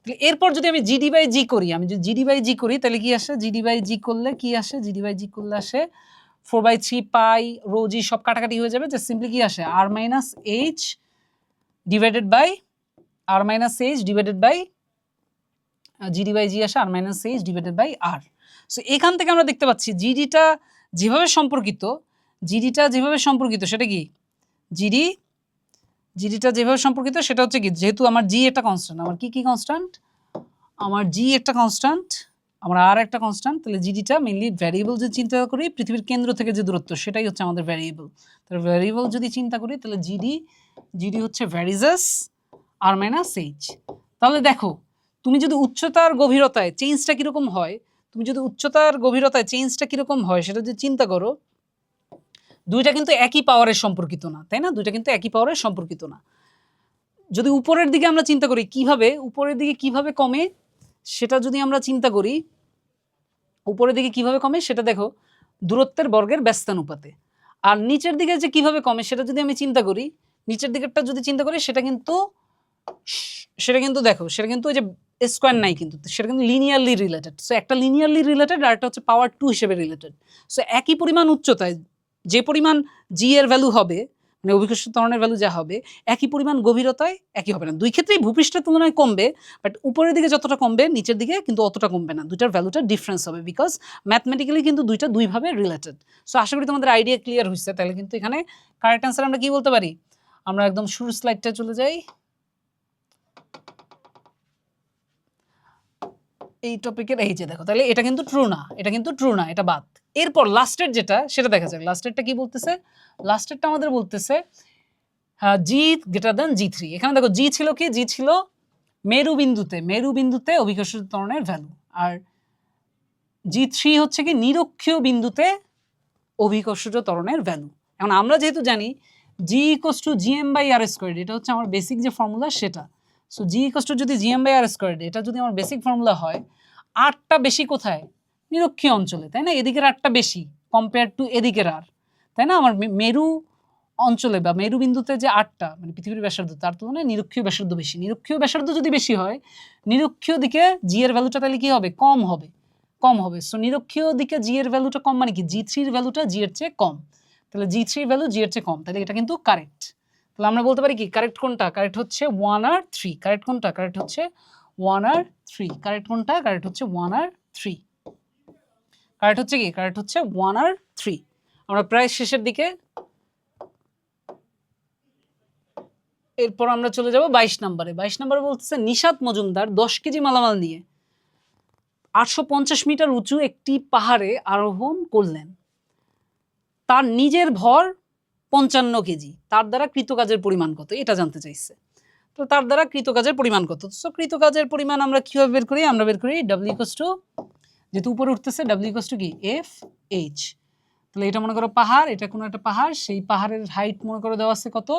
তাহলে এরপর যদি আমি জিডি বাই জি করি, আমি যদি জিডি বাই জি করি তাহলে কি আসে? জিডি বাই জি করলে কি আসে? জিডি বাই জি করলে আসে 4/3 পাই রো জি সব কাটাকাটি হয়ে যাবে, জাস্ট সিম্পলি কি আসে? R minus H divided by R minus H divided by GD by G আসে R minus H divided by R. So এখান থেকে আমরা দেখতে পাচ্ছি জিডিটা যেভাবে সম্পর্কিত সেটা কি? জিডিটা যেভাবে সম্পর্কিত সেটা হচ্ছে কি, যেহেতু আমার জি একটা কনস্ট্যান্ট, আমার কি কনস্ট্যান্ট? আমার জি একটা কনস্ট্যান্ট, আমার আর একটা কনস্ট্যান্ট, তাহলে জিডিটা মেইনলি ভ্যারিয়েবল যদি চিন্তা করি, পৃথিবীর কেন্দ্র থেকে যে দূরত্ব সেটাই হচ্ছে আমাদের ভ্যারিয়েবল। তাহলে ভ্যারিয়েবল যদি চিন্তা করি তাহলে জিডি হচ্ছে ভ্যারিজাস আর মাইনাস এইচ। তাহলে দেখো তুমি যদি উচ্চতার গভীরতায় চেঞ্জটা কীরকম হয়, সেটা যদি চিন্তা করো, দুইটা কিন্তু একই পাওয়ারের সম্পর্কিত না, তাই না? দুইটা কিন্তু একই পাওয়ারের সম্পর্কিত না। যদি উপরের দিকে আমরা চিন্তা করি উপরের দিকে কিভাবে কমে, সেটা যদি আমরা চিন্তা করি, উপরের দিকে কিভাবে কমে সেটা দেখো দূরত্বের বর্গের ব্যস্তানুপাতে। আর নিচের দিকে যে কিভাবে কমে সেটা যদি আমি চিন্তা করি, নিচের দিকেরটা যদি চিন্তা করি সেটা কিন্তু দেখো সেটা কিন্তু ওই যে স্কোয়ার নাই, কিন্তু সেটা কিন্তু লিনিয়ারলি রিলেটেড। সো একটা লিনিয়ারলি রিলেটেড আর একটা হচ্ছে পাওয়ার 2 হিসেবে রিলেটেড। সো একই পরিমাণ উচ্চতায় যে পরিমাণ জি এর ভ্যালু হবে, মানে অভিকর্ষ ত্বরণের ভ্যালু যা হবে, একই পরিমাণ গভীরতায় একই হবে না। দুই ক্ষেত্রেই ভূপৃষ্ঠের তুলনায় কমবে, বাট উপরের দিকে যতটা কমবে নিচের দিকে কিন্তু অতটা কমবে না। দুইটার ভ্যালুটা ডিফারেন্স হবে, বিকজ ম্যাথমেটিক্যালি কিন্তু দুইটা দুইভাবে রিলেটেড। সো আশা করি তোমাদের আইডিয়া ক্লিয়ার হয়েছে। তাহলে কিন্তু এখানে কারেক্ট অ্যান্সার আমরা কি বলতে পারি? আমরা একদম শুরুর স্লাইডটা চলে যাই। এই টপিকের এই যে দেখো, তাহলে এটা কিন্তু ট্রু না, এটা বাদ। এরপর লাস্টের যেটা সেটা দেখা যাক। লাস্টেরটা কি বলতেছে? লাস্টেরটা আমাদের বলতেছে জি গ্রেটার দ্যান জি থ্রি। এখানে দেখো জি ছিল কি? জি ছিল মেরুবিন্দুতে অভিকর্ষ ত্বরণের ভ্যালু, আর জি থ্রি হচ্ছে কি নিরক্ষীয় বিন্দুতে অভিকর্ষজ ত্বরণের ভ্যালু। এখন আমরা যেহেতু জানি G equals to GM by R square, এটা হচ্ছে আমার বেসিক যে ফর্মুলা সেটা। সো জি ইকুয়ালস টু যদি জিএম বাই আর স্কোয়ার, এটা যদি আমার বেসিক ফর্মুলা হয়, আরটা বেশি কোথায়? নিরক্ষীয় অঞ্চলে, তাই না? এদিকের আরটা বেশি কম্পেয়ার টু এদিকের আর, তাই না? আমার মেরু অঞ্চলে বা মেরু বিন্দুতে যে আরটা, মানে পৃথিবীর ব্যাসার্ধ, তার তুলনায় নিরক্ষীয় ব্যাসার্ধ বেশি। নিরক্ষীয় ব্যাসার্ধ যদি বেশি হয়, নিরক্ষীয় দিকে জি এর ভ্যালুটা তাহলে কি হবে? কম হবে। সো নিরক্ষীয় দিকে জি এর ভ্যালুটা কম মানে কি? জি থ্রির ভ্যালুটা জি এর চেয়ে কম। তাহলে জি থ্রির ভ্যালু জি এর চেয়ে কম, তাহলে এটা কিন্তু কারেক্ট। তাহলে আমরা বলতে পারি কি কারেক্ট কোনটা? কারেক্ট হচ্ছে 1 আর 3। কারেক্ট কোনটা? কারেক্ট হচ্ছে 1 আর 3। কারেক্ট কোনটা? কারেক্ট হচ্ছে 1 আর 3। কারেক্ট হচ্ছে কি? কারেক্ট হচ্ছে 1 আর 3। আমরা প্রায় শেষের দিকে। এরপর আমরা চলে যাব 22 নম্বরে। 22 নম্বরে বলতেছে নিশাত মজুমদার 10 কেজি মালামাল নিয়ে 850 মিটার উঁচু একটি পাহাড়ে আরোহণ করলেন। তার নিজের ভর 55 কেজি। তার দ্বারা কৃতকাজের পরিমাণ কত? এটা জানতে চাইছে। তো তার দ্বারা কৃতকাজের পরিমাণ কত? সো কৃতকাজের পরিমাণ আমরা কিভাবে বের করি? আমরা বের করি W ইকুয়ালস টু, যেহেতু উপরে উঠতেছে W ইকুয়ালস টু কি? F H. তাহলে এটা মনে করো পাহাড়, এটা কোনো একটা পাহাড়, সেই পাহাড়ের হাইট মনে করো দেওয়া আছে কত?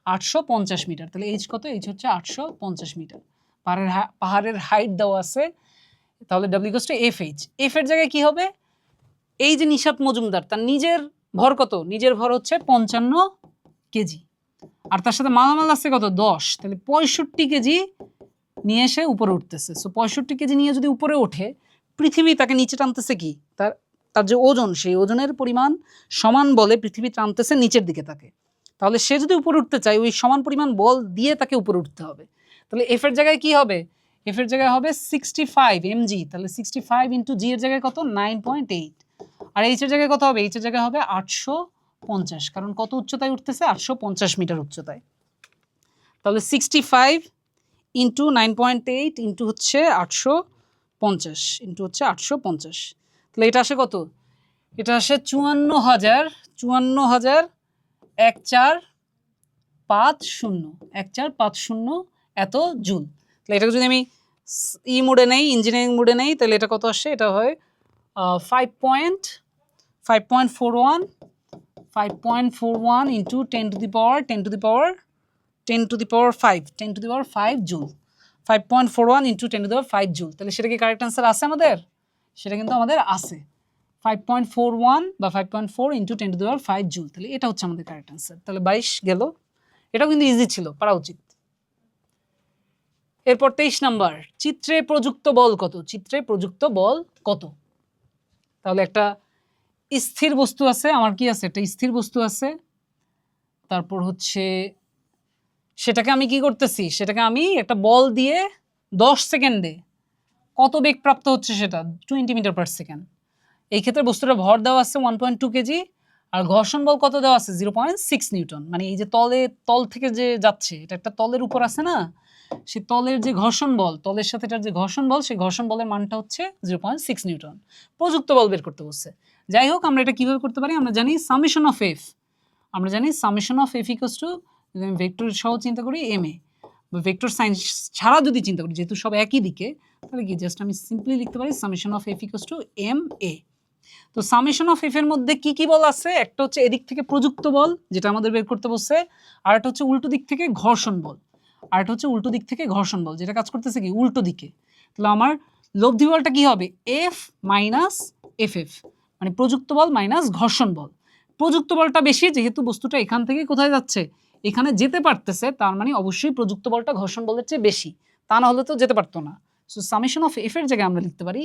850 মিটার। তাহলে এইচ কত? এইচ হচ্ছে 850 মিটার। পাহাড়ের হাইট দেওয়া আছে, তাহলে W equals to F H. F এর জায়গায় কি হবে? এই যে নিশাত মজুমদার, তার নিজের ভর কত? নিজের ভর হচ্ছে 55 কেজি, আর তার সাথে মালামাল আছে কত? 10। তাহলে 65 কেজি নিয়ে এসে উপরে উঠতেছে। সো 65 কেজি নিয়ে যদি উপরে ওঠে, পৃথিবী তাকে নিচে টানতেছে কি? তার যে ওজন, সেই ওজনের পরিমাণ সমান বলে পৃথিবী টানতেছে নিচের দিকে তাকে। তাহলে সে যদি উপরে উঠতে চায়, ওই সমান পরিমাণ বল দিয়ে তাকে উপরে উঠতে হবে। তাহলে এফ এর জায়গায় কি হবে? এফ এর জায়গায় হবে 65 mg। তাহলে 65 ইন্টু জি এর জায়গায় কত? 9.8। আর এইচ এর জায়গায় কত হবে? এইচ এর জায়গায় হবে 850, কারণ কত উচ্চতায় উঠতেছে? 850 মিটার উচ্চতায়। তাহলে 65 ইন্টু 9.8 ইন্টু হচ্ছে 850 ইন্টু হচ্ছে 850। তাহলে এটা আসে কত? এটা আসে 54,1450 এত জুল। তাহলে এটা যদি আমি মোডে নেই, ইঞ্জিনিয়ারিং মোডে নেই, তাহলে এটা কত আসে? এটা হয় 5.41 into 10 two the power 5 joule. 5.41 into 10 two the power 5 joule. তাহলে সেটা কি কারেক্ট অ্যান্সার আছে আমাদের? সেটা কিন্তু আমাদের আছে, 5.41 বা 5.4 into 10 two the power 5 joule. তাহলে এটা হচ্ছে আমাদের কারেক্ট অ্যান্সার। তাহলে 22 গেল। এটাও কিন্তু ইজি ছিল, পারা উচিত। এরপর 23 নাম্বার, চিত্রে প্রযুক্ত বল কত? চিত্রে প্রযুক্ত বল কত? তাহলে একটা স্থির বস্তু আছে, আমার কি আছে, একটা স্থির বস্তু আছে, তারপর হচ্ছে সেটাকে আমি কি করতেছি, সেটাকে আমি একটা বল দিয়ে 10 সেকেন্ডে কত বেগ প্রাপ্ত হচ্ছে, সেটা 20 মিটার পার সেকেন্ড। এই ক্ষেত্রে বস্তুটা ভর দেওয়া আছে 1.2 কেজি, আর ঘর্ষণ বল কত দেওয়া আছে 0.6 নিউটন। মানে এই যে তল থেকে যে যাচ্ছে, এটা একটা তলের উপর আছে না, সেই তলের যে ঘর্ষণ বল, তলের সাথে এটার যে ঘর্ষণ বল, সেই ঘর্ষণ বলের মানটা হচ্ছে 0.6 নিউটন। প্রযুক্ত বল বের করতে বলছে। যাই হোক, আমরা এটা কিভাবে করতে পারি, আমরা জানি সামেশন অফ এফ, আমরা জানি summation of F equals to, যদি আমি ভেক্টর সহ চিন্তা করি এম এ, বা ভেক্টর সাইন্স ছাড়া যদি চিন্তা করি, যেহেতু সব একই দিকে, তাহলে কি জাস্ট আমি সিম্পলি লিখতে পারি summation of F equals to M A. তো সামেশন অফ এফ এর মধ্যে কি কি বল আছে, একটা হচ্ছে এদিক থেকে প্রযুক্ত বল যেটা আমাদের বের করতে বলছে, আর একটা হচ্ছে উল্টো দিক থেকে ঘর্ষণ বল, আর একটা হচ্ছে উল্টো দিক থেকে ঘর্ষণ বল যেটা কাজ করতেছে কি উল্টো দিকে। তাহলে আমার লব্ধি বলটা কি হবে, এফ মাইনাস এফ এফ, মানে প্রযুক্ত বল মাইনাস ঘর্ষণ বল। প্রযুক্ত বলটা বেশি, যেহেতু বস্তুটা এখান থেকে কোথায় যাচ্ছে, এখানে যেতে পারতেছে, তার মানে অবশ্যই প্রযুক্ত বলটা ঘর্ষণ বলের চেয়ে বেশি, তা না হলে তো যেতে পারতো না। সো সামেশন অফ এফ এর জায়গায় আমরা লিখতে পারি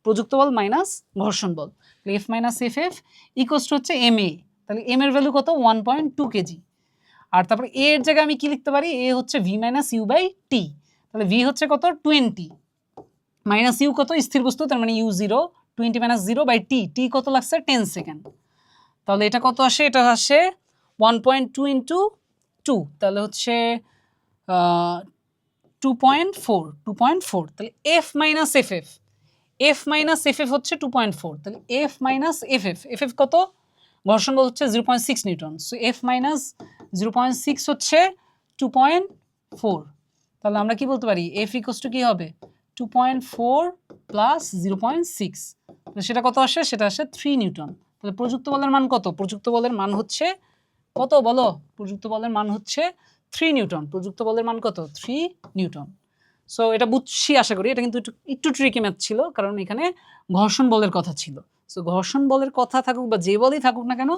প্রযুক্ত বল মাইনাস ঘর্ষণ বল, F minus F F equals to হচ্ছে এম এ। তাহলে এম এর ভ্যালু কত, 1.2 কেজি। আর তারপর এ এর জায়গায় আমি কি লিখতে পারি, এ হচ্ছে V minus U by T. তাহলে ভি হচ্ছে কত 20, মাইনাস ইউ কত স্থির বস্তু, তার মানে ইউ 0, 20 মাইনাস 0 বাই টি, টি কত লাগছে 10 সেকেন্ড। তাহলে এটা কত আসে, এটা আসে 1.2 ইন্টু 2, তাহলে হচ্ছে 2.4। তাহলে F minus F F, F minus F F হচ্ছে 2.4। তাহলে F minus F F, F F কত, ঘর্ষণ বল হচ্ছে 0.6 নিউটন। সো এফ মাইনাস 0.6 হচ্ছে 2.4। তাহলে আমরা কি বলতে পারি, এফ ইকুয়ালস টু কি হবে 2.4 প্লাস 0.6, সেটা কত আসে, সেটা আসে 3 নিউটন। তাহলে প্রযুক্ত বলের মান কত, প্রযুক্ত বলের মান হচ্ছে কত বলো, প্রযুক্ত বলের মান হচ্ছে 3 নিউটন। প্রযুক্ত বলের মান কত, 3 নিউটন। সো এটা বুঝছি আশা করি, এটা কিন্তু একটু ট্রিকি ম্যাথ ছিল, কারণ এখানে ঘর্ষণ বলের কথা ছিল। সো ঘর্ষণ বলের কথা থাকুক বা যে বলই থাকুক না কেন,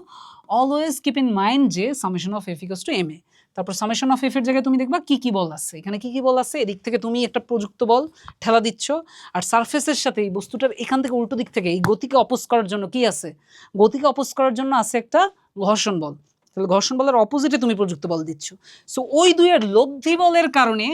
অলওয়েজ কিপ ইন মাইন্ড যে summation of F equals to M A. তারপর সামেশন অফ এফ এর জায়গায় তুমি দেখবা কি কি বল আছে, এখানে কি কি বল আছে, এদিক থেকে তুমি একটা প্রযুক্ত বল ঠেলা দিচ্ছ, আর সারফেসের সাথে এই বস্তুটার এখান থেকে উল্টো দিক থেকে এই গতিকে অপোজ করার জন্য কি আছে, গতিকে অপোজ করার জন্য আছে একটা ঘর্ষণ বল। তাহলে ঘর্ষণ বলের অপোজিটে তুমি প্রযুক্ত বল দিচ্ছ। সো ওই দুইয়ের লব্ধি বলের কারণে,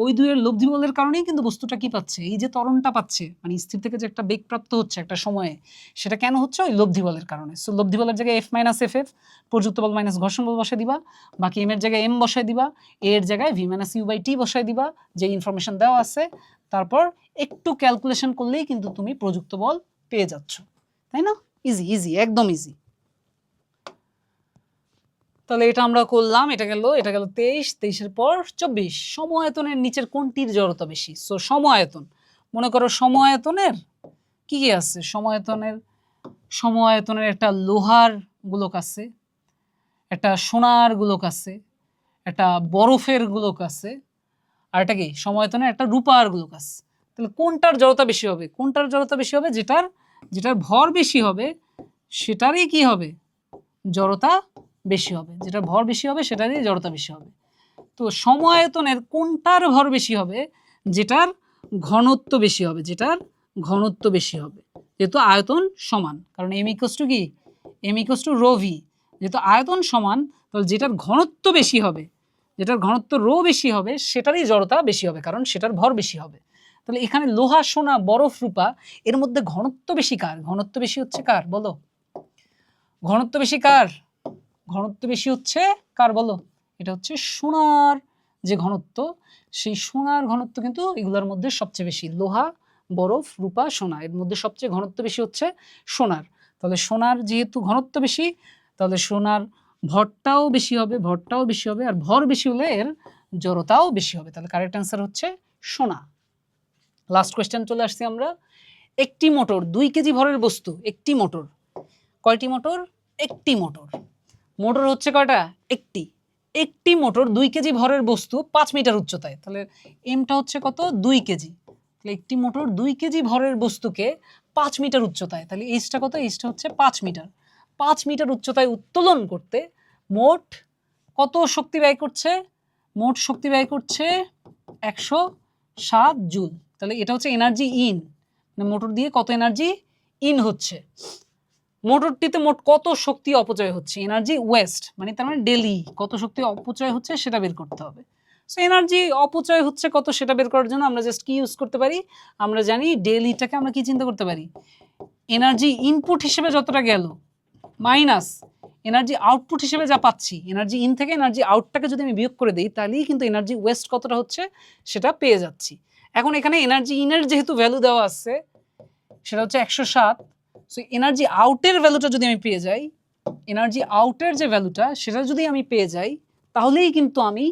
ওই দুইয়ের লব্ধি বলের কারণেই কিন্তু বস্তুটা কি পাচ্ছে, এই যে ত্বরণটা পাচ্ছে, মানে স্থির থেকে যে একটা বেগ প্রাপ্ত হচ্ছে একটা সময়ে, সেটা কেন হচ্ছে, ওই লব্ধি বলের কারণে। সো লব্ধি বলের জায়গায় এফ মাইনাস এফ এফ, প্রযুক্ত বল মাইনাস ঘর্ষণ বল বসায় দিবা, বাকি এম এর জায়গায় এম বসায় দিবা, এ এর জায়গায় ভি মাইনাস ইউ বাই টি বসায় দিবা, যে ইনফরমেশন দেওয়া আছে, তারপর একটু ক্যালকুলেশন করলেই কিন্তু তুমি প্রযুক্ত বল পেয়ে যাচ্ছ, তাই না? ইজি ইজি, একদম ইজি। তাহলে এটা আমরা করলাম, এটা গেল 23, 23-এর পর 24, সমআয়তনের নিচের কোনটির জড়তা বেশি। সো সমআয়তন, মনে করো সমআয়তনের কি কি আছে, সমআয়তনের একটা লোহার গোলক আছে, একটা সোনার গোলক আছে, একটা বরফের গোলক আছে, আর এটা কি সমআয়তনের একটা রূপার গোলক আছে। তাহলে কোনটার জড়তা বেশি হবে, কোনটার জড়তা বেশি হবে, যেটার ভর বেশি হবে সেটারই কি হবে, জড়তা বেশি হবে, যেটার ভর বেশি হবে সেটারই জড়তা বেশি হবে। তো সমআয়তনের কোনটার ভর বেশি হবে, যেটার ঘনত্ব বেশি হবে, যেটার ঘনত্ব বেশি হবে, যেহেতু আয়তন সমান, কারণ এম ইকুয়ালস টু কি, M equals to rho V, যেহেতু আয়তন সমান, তাহলে যেটার ঘনত্ব বেশি হবে, যেটার ঘনত্ব রো বেশি হবে সেটারই জড়তা বেশি হবে, কারণ সেটার ভর বেশি হবে। তাহলে এখানে লোহা, সোনা, বরফ, রূপা, এর মধ্যে ঘনত্ব বেশি কার, ঘনত্ব বেশি হচ্ছে কার বলো, ঘনত্ব বেশি কার, ঘনত্ব বেশি হচ্ছে কার বলো, এটা হচ্ছে সোনার যে ঘনত্ব, সেই সোনার ঘনত্ব কিন্তু এগুলোর মধ্যে সবচেয়ে বেশি, লোহা, বরফ, রূপা, সোনা, এর মধ্যে সবচেয়ে ঘনত্ব বেশি হচ্ছে সোনার। তাহলে সোনার যেহেতু ঘনত্ব বেশি, তাহলে সোনার ভরটাও বেশি হবে, ভরটাও বেশি হবে, আর ভর বেশি হলে এর জড়তাও বেশি হবে। তাহলে কারেক্ট অ্যান্সার হচ্ছে সোনা। লাস্ট কোয়েশ্চেন চলে আসছি আমরা। একটি মোটর 2 কেজি ভরের বস্তু, একটি মোটর, কয়টি মোটর, একটি মোটর, মোটর হচ্ছে কয়টা, একটি মোটর 2 কেজি ভরের বস্তু 5 মিটার উচ্চতায়। তাহলে এমটা হচ্ছে কত, 2 কেজি। তাহলে একটি মোটর 2 কেজি ভরের বস্তুকে 5 মিটার উচ্চতায়, তাহলে এইচটা কত, এইচটা হচ্ছে 5 মিটার, 5 মিটার উচ্চতায় উত্তোলন করতে মোট কত শক্তি ব্যয় করছে, মোট শক্তি ব্যয় করছে 100 7 জুল। তাহলে এটা হচ্ছে এনার্জি ইন, মানে মোটর দিয়ে কত এনার্জি ইন হচ্ছে। মোটরটিতে মোট কত শক্তি অপচয় হচ্ছে, এনার্জি ওয়েস্ট, মানে তার মানে ডেলি কত শক্তি অপচয় হচ্ছে সেটা বের করতে হবে। সো এনার্জি অপচয় হচ্ছে কত সেটা বের করার জন্য আমরা জাস্ট কি ইউজ করতে পারি, আমরা জানি ডেলিটাকে আমরা কি চিন্তা করতে পারি, এনার্জি ইনপুট হিসেবে যতটা গেল মাইনাস এনার্জি আউটপুট হিসেবে যা পাচ্ছি, এনার্জি ইন থেকে এনার্জি আউটটাকে যদি আমি বিয়োগ করে দিই তাহলেই কিন্তু এনার্জি ওয়েস্ট কতটা হচ্ছে সেটা পেয়ে যাচ্ছি। এখন এখানে এনার্জি ইনের যেহেতু ভ্যালু দেওয়া আছে সেটা হচ্ছে 107, সো এনার্জি আউটের ভ্যালুটা যদি আমি পেয়ে যাই, এনার্জি আউটের যে ভ্যালুটা সেটা যদি আমি পেয়ে যাই তাহলেই কিন্তু আমি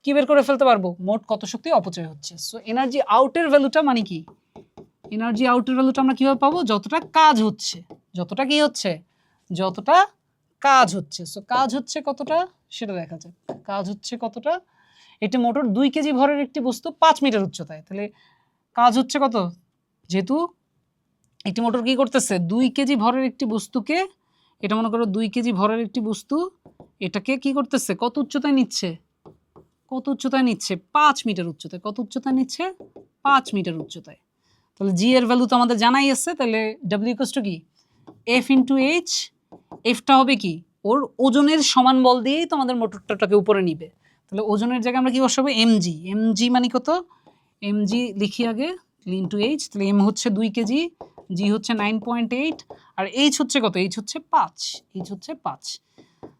কি বের করে ফেলতে পারবো, মোট কত শক্তি অপচয় হচ্ছে। সো এনার্জি আউটের ভ্যালুটা মানে কি, এনার্জি আউটের ভ্যালুটা আমরা কিভাবে পাবো, যতটা কাজ হচ্ছে, যতটা কি হচ্ছে, যতটা কাজ হচ্ছে। সো কাজ হচ্ছে কতটা সেটা দেখা যাক, কাজ হচ্ছে কতটা, একটি মোটর 2 কেজি ভরের একটি বস্তু 5 মিটার উচ্চতায়, তাহলে কাজ হচ্ছে কত, যেহেতু একটি মোটর কি করতেছে 2 কেজি ভরের একটি বস্তুকে, এটা মনে করো 2 কেজি ভরের একটি বস্তু, এটাকে কি করতেছে কত উচ্চতায় নিচ্ছে, কত উচ্চতায় নিচ্ছে 5 মিটার উচ্চতায়, কত উচ্চতায় নিচ্ছে 5 মিটার উচ্চতায়। তাহলে জি এর ভ্যালু তো আমাদের জানাই আছে, তাহলে ডাব্লিউ ইকুয়ালস টু কি এফ ইন্টু এইচ, এফটা হবে কি ওর ওজনের সমান বল দিয়েই তো আমাদের মোটরটাকে উপরে নিবে, তাহলে ওজনের জায়গায় আমরা কি বসাবো এমজি, এমজি মানে কত, এমজি লিখি আগে ইন্টু এইচ, তাহলে এম হচ্ছে 2 কেজি, জি হচ্ছে 9.8 আর এইচ হচ্ছে কত, এইচ হচ্ছে 5, এইচ হচ্ছে 5,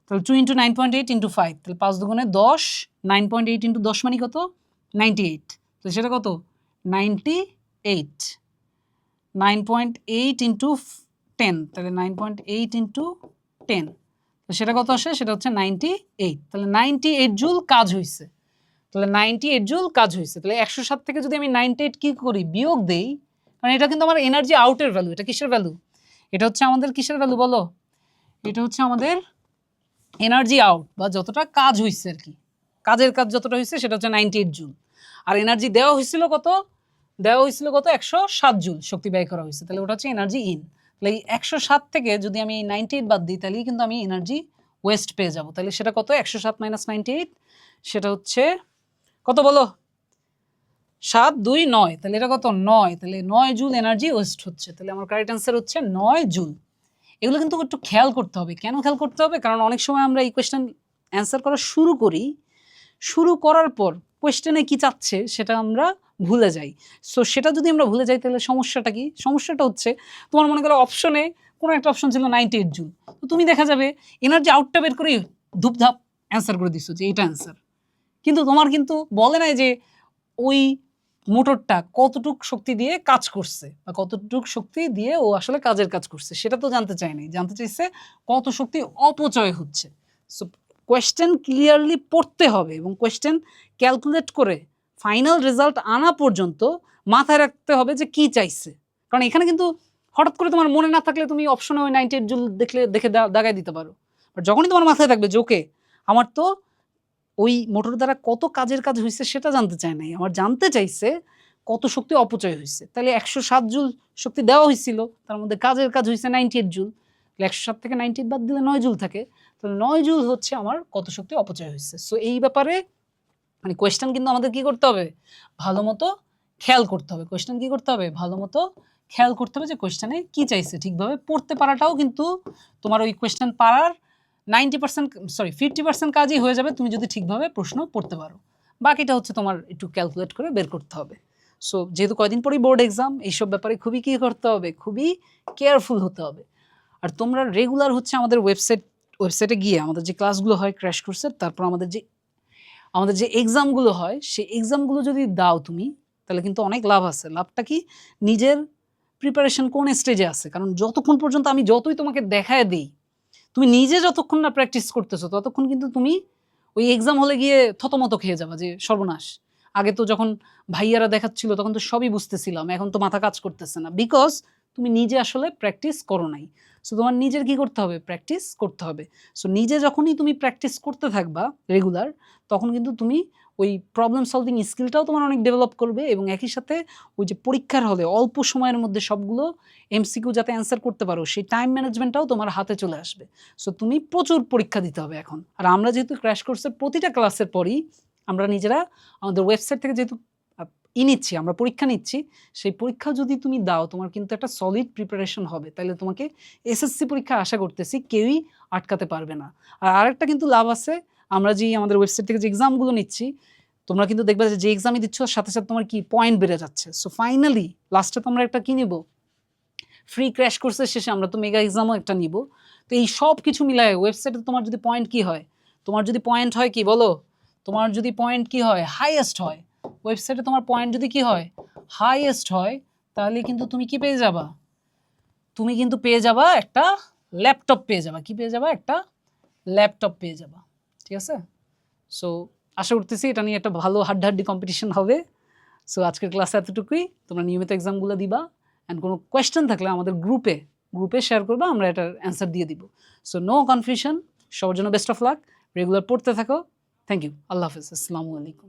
তাহলে 2 ইন্টু 9.8 ইন্টু 5, তাহলে 5 দুগুণে 10, 9.8 ইন্টু 10 মানে কত 98, তো সেটা কত 98, 9.8 ইন্টু 10, তাহলে 9.8 ইন্টু 10, তো সেটা কত আসে, সেটা হচ্ছে 98, তাহলে 98 জুল কাজ হয়েছে, তাহলে 98 জুল কাজ হয়েছে। তাহলে 107 থেকে যদি আমি 98 কি করি বিয়োগ দেই, কারণ এটা কিন্তু আমার এনার্জি আউটের ভ্যালু, এটা কিসের ভ্যালু, এটা হচ্ছে আমাদের কিসের ভ্যালু বলো, এটা হচ্ছে আমাদের এনার্জি আউট বা যতটা কাজ হয়েছে আর কি, কাজের কাজ যতটা হয়েছে সেটা হচ্ছে 98 জুল, আর এনার্জি দেওয়া হয়েছিল কত, দেওয়া হয়েছিল কত 107 জুল শক্তি ব্যয় করা হয়েছে, তাহলে ওটা হচ্ছে এনার্জি ইন। তাহলে এই 107 থেকে যদি আমি 98 বাদ দিই তাহলেই কিন্তু আমি এনার্জি ওয়েস্ট পেয়ে যাব, তাহলে সেটা কত 107 মাইনাস 98, সেটা হচ্ছে কত বলো 7 2 9, তাহলে এটা কত 9, তাহলে 9 জুল এনার্জি ওয়েস্ট হচ্ছে, তাহলে আমার কারেক্ট অ্যান্সার হচ্ছে 9 জুল। এগুলো কিন্তু একটু খেয়াল করতে হবে, কেন খেয়াল করতে হবে, কারণ অনেক সময় আমরা এই কোয়েশ্চেন অ্যান্সার করা শুরু করি, শুরু করার পর কোয়েশ্চেনে কি চাচ্ছে সেটা আমরা ভুলে যাই। সো সেটা যদি আমরা ভুলে যাই তাহলে সমস্যাটা কি, সমস্যাটা হচ্ছে তোমার মনে করো অপশনে কোনো একটা অপশন ছিল 98 জুল, তো তুমি দেখা যাবে এনার্জি আউটটা বের করে ধূপধাপ অ্যান্সার করে দিচ্ছ যে এটা অ্যান্সার, কিন্তু তোমার কিন্তু বলে নাই যে ওই মোটরটা কতটুক শক্তি দিয়ে কাজ করছে বা কতটুক শক্তি দিয়ে ও আসলে কাজের কাজ করছে সেটা তো জানতে চায়নি, জানতে চাইছে কত শক্তি অপচয় হচ্ছে। সো কোয়েশ্চেন ক্লিয়ারলি পড়তে হবে এবং কোয়েশ্চেন ক্যালকুলেট করে ফাইনাল রেজাল্ট আনা পর্যন্ত মাথায় রাখতে হবে যে কি চাইছে, কারণ এখানে কিন্তু হঠাৎ করে তোমার মনে না থাকলে তুমি অপশনে ওই 98 জুল দেখে দাগাই দিতে পারো, বাট যখনই তোমার মাথায় থাকবে যে ওকে আমার তো ওই মোটর দ্বারা কত কাজের কাজ হয়েছে সেটা জানতে চায় নাই, আমার জানতে চাইছে কত শক্তি অপচয় হয়েছে, তাহলে 107 জুল শক্তি দেওয়া হয়েছিল, তার মধ্যে কাজের কাজ হয়েছে 98 জুল, তাহলে 107 থেকে 98 বাদ দিলে 9 জুল থাকে, তাহলে 9 জুল হচ্ছে আমার কত শক্তি অপচয় হয়েছে। সো এই ব্যাপারে মানে কোয়েশ্চেন কিন্তু আমাদের কি করতে হবে, ভালো মতো খেয়াল করতে হবে, কোয়েশ্চেন কি করতে হবে, ভালো মতো খেয়াল করতে হবে যে কোয়েশ্চেনে কি চাইছে, ঠিকভাবে পড়তে পারাটাও কিন্তু তোমার ওই কোয়েশ্চেন পারার 50% কাজই হয়ে যাবে তুমি যদি ঠিকভাবে প্রশ্ন পড়তে পারো, বাকিটা হচ্ছে তোমার একটু ক্যালকুলেট করে বের করতে হবে। সো যেহেতু কয়দিন পরেই বোর্ড এক্সাম, এইসব ব্যাপারে খুবই কী করতে হবে, খুবই কেয়ারফুল হতে হবে। আর তোমরা রেগুলার হচ্ছে আমাদের ওয়েবসাইটে গিয়ে আমাদের যে ক্লাসগুলো হয় ক্র্যাশ কোর্সের, তারপর আমাদের যে এক্সামগুলো হয় সেই এক্সামগুলো যদি দাও তুমি তাহলে কিন্তু অনেক লাভ আছে। লাভটা কি, নিজের প্রিপারেশন কোন স্টেজে আছে, কারণ যতক্ষণ পর্যন্ত আমি যতই তোমাকে দেখায় দিই তুমি নিজে যতক্ষণ না প্র্যাকটিস করতেছো ততক্ষণ কিন্তু তুমি ওই এক্সাম হলে গিয়ে থতমত খেয়ে যাবা যে সর্বনাশ, আগে তো যখন ভাইয়ারা দেখাচ্ছিল তখন তো সবই বুঝতেছিলাম, এখন তো মাথা কাজ করতেছে না, বিকজ তুমি নিজে আসলে প্র্যাকটিস করো নাই। সো তোমার নিজের কি করতে হবে, প্র্যাকটিস করতে হবে। সো নিজে যখনই তুমি প্র্যাকটিস করতে থাকবা রেগুলার, তখন কিন্তু তুমি ওই প্রবলেম সলভিং স্কিলটাও তোমার অনেক ডেভেলপ করবে এবং একই সাথে ওই যে পরীক্ষার হলে অল্প সময়ের মধ্যে সবগুলো এমসিকিউ যাতে অ্যান্সার করতে পারো সেই টাইম ম্যানেজমেন্টটাও তোমার হাতে চলে আসবে। সো তুমি প্রচুর পরীক্ষা দিতে হবে এখন। আর আমরা যেহেতু ক্র্যাশ কোর্সের প্রতিটা ক্লাসের পরই আমরা নিজেরা আমাদের ওয়েবসাইট থেকে যেহেতু নিচ্ছি, আমরা পরীক্ষা নিচ্ছি, সেই পরীক্ষা যদি তুমি দাও তোমার কিন্তু একটা সলিড প্রিপারেশন হবে। তাইলে তোমাকে এসএসসি পরীক্ষা আশা করতেছি কেউই আটকাতে পারবে না। আর আরেকটা কিন্তু লাভ আছে, আমরা যে আমাদের ওয়েবসাইট থেকে যে এক্সামগুলো নিচ্ছি, তোমরা কিন্তু দেখবে যে এক্সামই দিচ্ছ সাথে সাথে তোমার কি পয়েন্ট বেড়ে যাচ্ছে। সো ফাইনালি লাস্টে তোমরা একটা কি নিব, ফ্রি ক্র্যাশ কোর্সের শেষে আমরা তো মেগা এক্সামও একটা নিব। তো এই সব কিছু মিলায় ওয়েবসাইটে তোমার যদি পয়েন্ট কি হয়, তোমার যদি পয়েন্ট হয় কি বলো, তোমার যদি পয়েন্ট কি হয়, হাইয়েস্ট হয়, ওয়েবসাইটে তোমার পয়েন্ট যদি কি হয়, হাইয়েস্ট হয়, তাহলে কিন্তু তুমি কি পেয়ে যাবা, তুমি কিন্তু পেয়ে যাবা একটা ল্যাপটপ পেয়ে যাবা। কি পেয়ে যাবা, একটা ল্যাপটপ পেয়ে যাবা। ঠিক আছে? সো আশা করতেছি এটা নিয়ে একটা ভালো হাড্ডাহাড্ডি কম্পিটিশন হবে। সো আজকের ক্লাস এতটুকুই, তোমরা নিয়মিত এক্সামগুলো দিবা, অ্যান্ড কোনো কোয়েশ্চেন থাকলে আমাদের গ্রুপে শেয়ার করবা, আমরা এটার অ্যান্সার দিয়ে দিব। সো নো কনফিউশন, সবার জন্য বেস্ট অফ লাক, রেগুলার পড়তে থাকো। থ্যাংক ইউ, আল্লাহ হাফিজ, আসসালামু আলাইকুম।